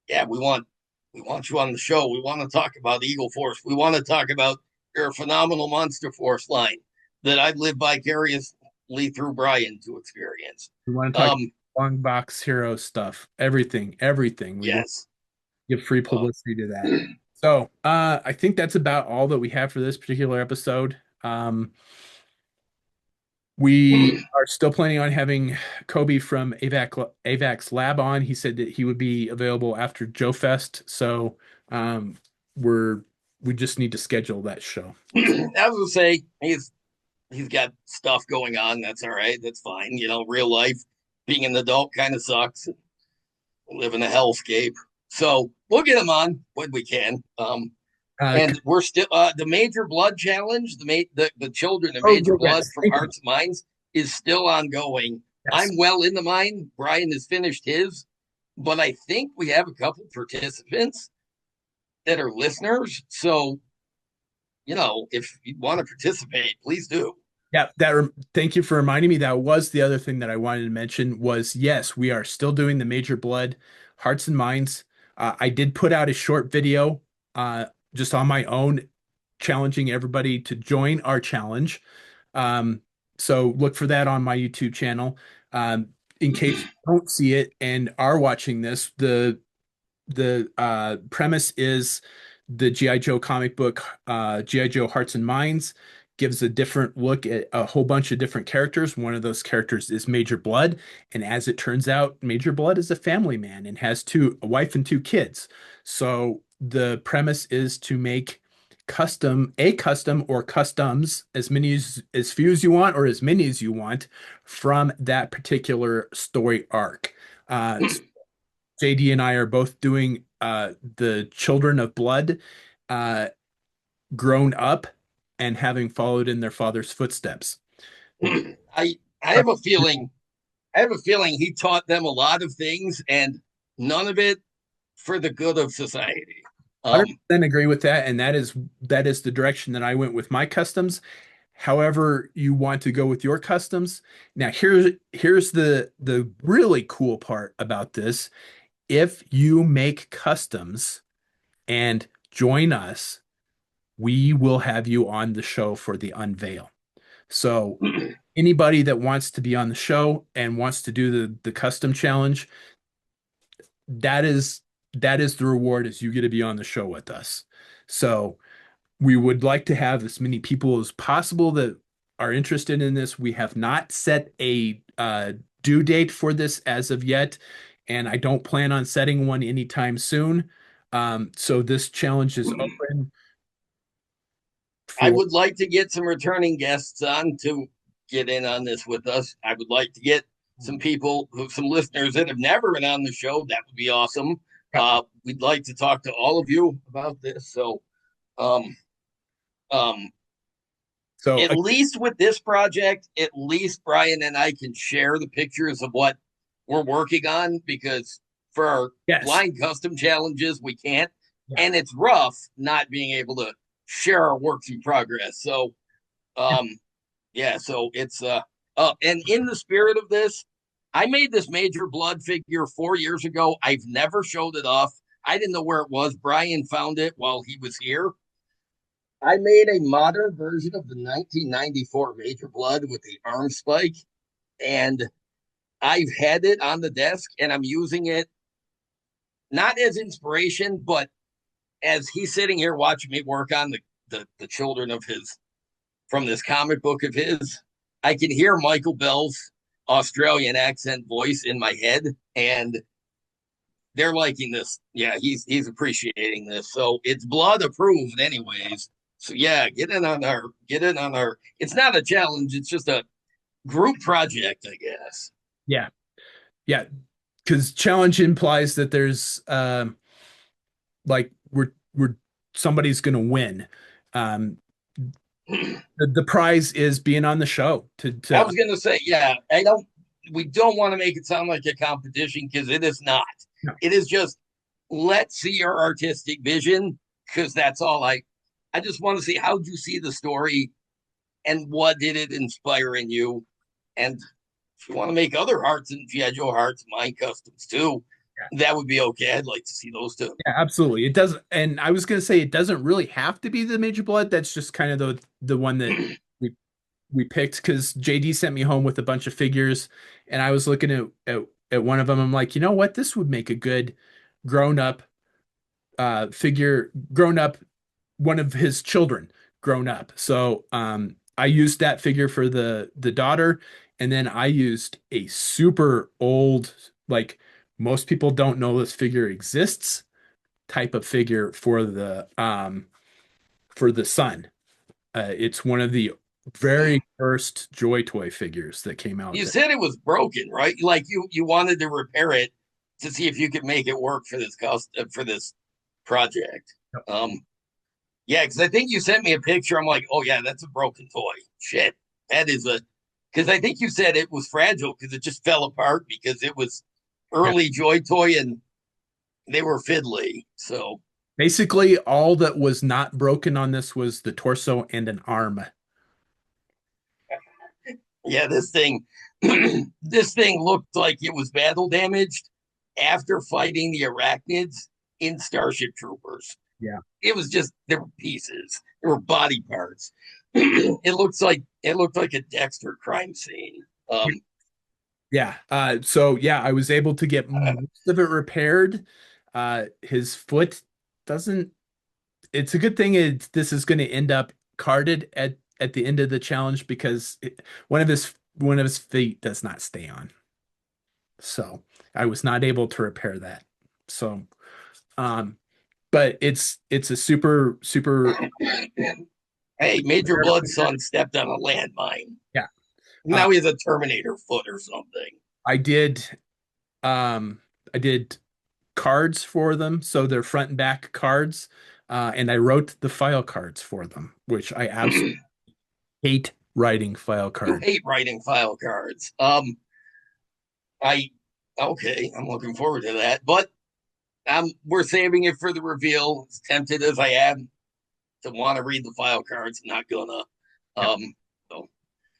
yeah, we want you on the show. We want to talk about Eagle Force. We want to talk about your phenomenal Monster Force line that I live vicariously through Brian to experience. we want to talk Um, long box hero stuff, everything. We want yes. to give free Uh, publicity to that. So, I think that's about all that we have for this particular episode. We are still planning on having Kobe from AVAX Lab on. He said that he would be available after Joe Fest, so um, we're we just need to schedule that show. I was gonna say he's got stuff going on. That's all right. That's fine. You know, real life, being an adult kind of sucks. Living a hellscape. So we'll get him on when we can. Uh, And we're still the major blood challenge, the children of oh major blood yes, from thank you. Hearts and Minds is still ongoing. I'm Yes, well in the mine. Brian has finished his. but I think we have a couple participants that are listeners. So, if you want to participate, please do. Yeah, thank you for reminding me. That was the other thing that I wanted to mention was yes, we are still doing the Major Blood Hearts and Minds. I did put out a short video just on my own challenging everybody to join our challenge. Um, so look for that on my YouTube channel. In case you don't see it and are watching this, the premise is the GI Joe comic book, GI Joe Hearts and Minds, gives a different look at a whole bunch of different characters. One of those characters is Major Blood, and as it turns out, Major Blood is a family man and has a wife and two kids. So the premise is to make custom or customs, as few as you want or as many as you want from that particular story arc. JD and I are both doing the Children of Blood, uh, grown up and having followed in their father's footsteps. I have a feeling he taught them a lot of things and none of it for the good of society. Um, 100% agree with that, and that is the direction that I went with my customs. However, you want to go with your customs. Now, here's the really cool part about this. If you make customs and join us, we will have you on the show for the unveil. So anybody that wants to be on the show and wants to do the custom challenge, that is the reward is you get to be on the show with us. So we would like to have as many people as possible that are interested in this. We have not set a due date for this as of yet, and I don't plan on setting one anytime soon. So this challenge is open I for would like to get some returning guests on to get in on this with us. I would like to get some listeners that have never been on the show. That would be awesome. We'd like to talk to all of you about this. So, um, um, so at least with this project, at least Brian and I can share the pictures of what we're working on because for our yes. blind custom challenges, we can't. Yeah. And it's rough not being able to share our works in progress. So, Yeah. yeah, so it's and in the spirit of this, I made this Major Blood figure 4 years ago. I've never showed it off. I didn't know where it was. Brian found it while he was here. I made a modern version of the 1994 Major Blood with the arm spike, and I've had it on the desk, and I'm using it not as inspiration, but as he's sitting here watching me work on the children of his from this comic book of his. I can hear Michael Bell's Australian accent voice in my head, and they're liking this. Yeah, he's appreciating this. So it's blood approved, anyways. So yeah, get in on our. It's not a challenge. It's just a group project, I guess. Yeah. Yeah. Because challenge implies that there's like we're somebody's gonna win. Um, the prize is being on the show I to was gonna say, yeah, I don't. We don't want to make it sound like a competition because it is not. no. It is just let's see your artistic vision because that's all I just want to see how did you see the story and what did it inspire in you. And if you want to make other hearts and GI Joe hearts, mine customs too, that would be okay. I'd like to see those too. Yeah, absolutely. It doesn't, and I was gonna say it doesn't really have to be the Major Blood. That's just kind of the one that we we picked because JD sent me home with a bunch of figures, and I was looking at one of them. I'm like, you know what? This would make a good grown up figure, grown up one of his children grown up. So I used that figure for the daughter, and then I used a super old, like most people don't know this figure exists, type of figure for the son. It's one of the very first Joy Toy figures that came out. You said it was broken, right? Like you wanted to repair it to see if you could make it work for this for this project. Um, yeah, because I think you sent me a picture. I'm like, oh yeah, that's a broken toy. Shit, that is a. Because I think you said it was fragile because it just fell apart because it was Yeah. early Joy Toy, and they were fiddly. So Basically, all that was not broken on this was the torso and an arm. yeah, this thing, this thing looked like it was battle damaged after fighting the arachnids in Starship Troopers. Yeah. It was just there were pieces, there were body parts. It looked like a Dexter crime scene. Yeah. So yeah, I was able to get most of it repaired. His foot doesn't, it's a good thing this is going to end up carded at the end of the challenge because one of his feet does not stay on. So I was not able to repair that. So um but it's a super Hey, Major Blood's son stepped on a landmine. yeah. Uh Now he has a Terminator foot or something. I did um I did cards for them, so they're front and back cards. And I wrote the file cards for them, which I absolutely hate writing file You cards. hate writing file cards. I okay, I'm looking forward to that. But we're saving it for the reveal. As tempted as I am to want to read the file cards, I'm not gonna. Yeah. So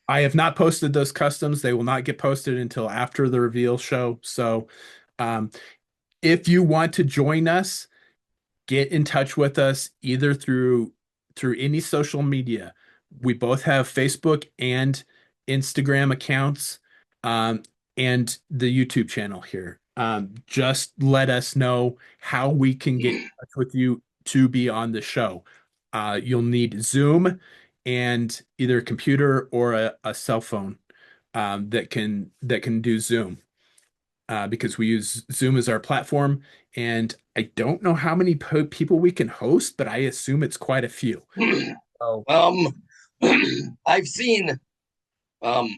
I have not posted those customs. They will not get posted until after the reveal show. So, um, if you want to join us, get in touch with us either through any social media. We both have Facebook and Instagram accounts, um, and the YouTube channel here. Just let us know how we can get in touch with you to be on the show. You'll need Zoom and either a computer or a cell phone that can do Zoom because we use Zoom as our platform. And I don't know how many people we can host, but I assume it's quite a few. Oh, um, I've seen um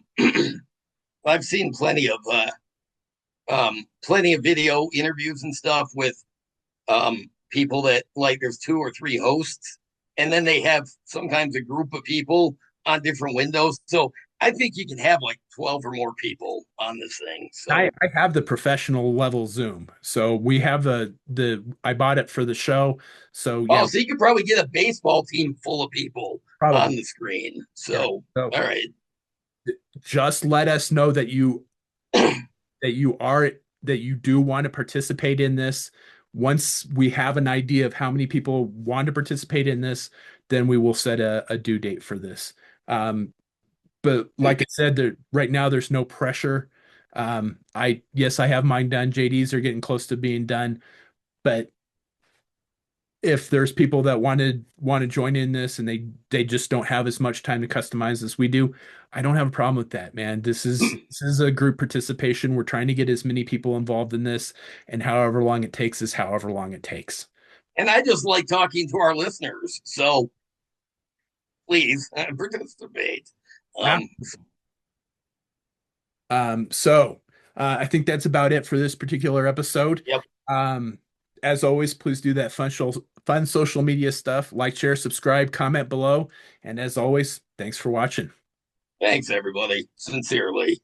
I've seen plenty of video interviews and stuff with people that like there's two or three hosts, and then they have sometimes a group of people on different windows. So I think you can have like 12 or more people on this thing. So I have the professional level Zoom. So we have the I bought it for the show. So oh, yeah, so you could probably get a baseball team full of people probably. on the screen. Yeah. So So all right. just let us know that you are that you do want to participate in this. Once we have an idea of how many people want to participate in this, then we will set a due date for this. But like I said, right now there's no pressure. Yes, I have mine done. JD's are getting close to being done, but if there's people that want to join in this and they just don't have as much time to customize as we do, I don't have a problem with that, man. This is a group participation. We're trying to get as many people involved in this, and however long it takes is however long it takes. And I just like talking to our listeners. So please participate. Yeah. Um, So I think that's about it for this particular episode. yep. Um, as always, please do that fun social media stuff. Like, share, subscribe, comment below. And as always, thanks for watching. Thanks, everybody. Sincerely.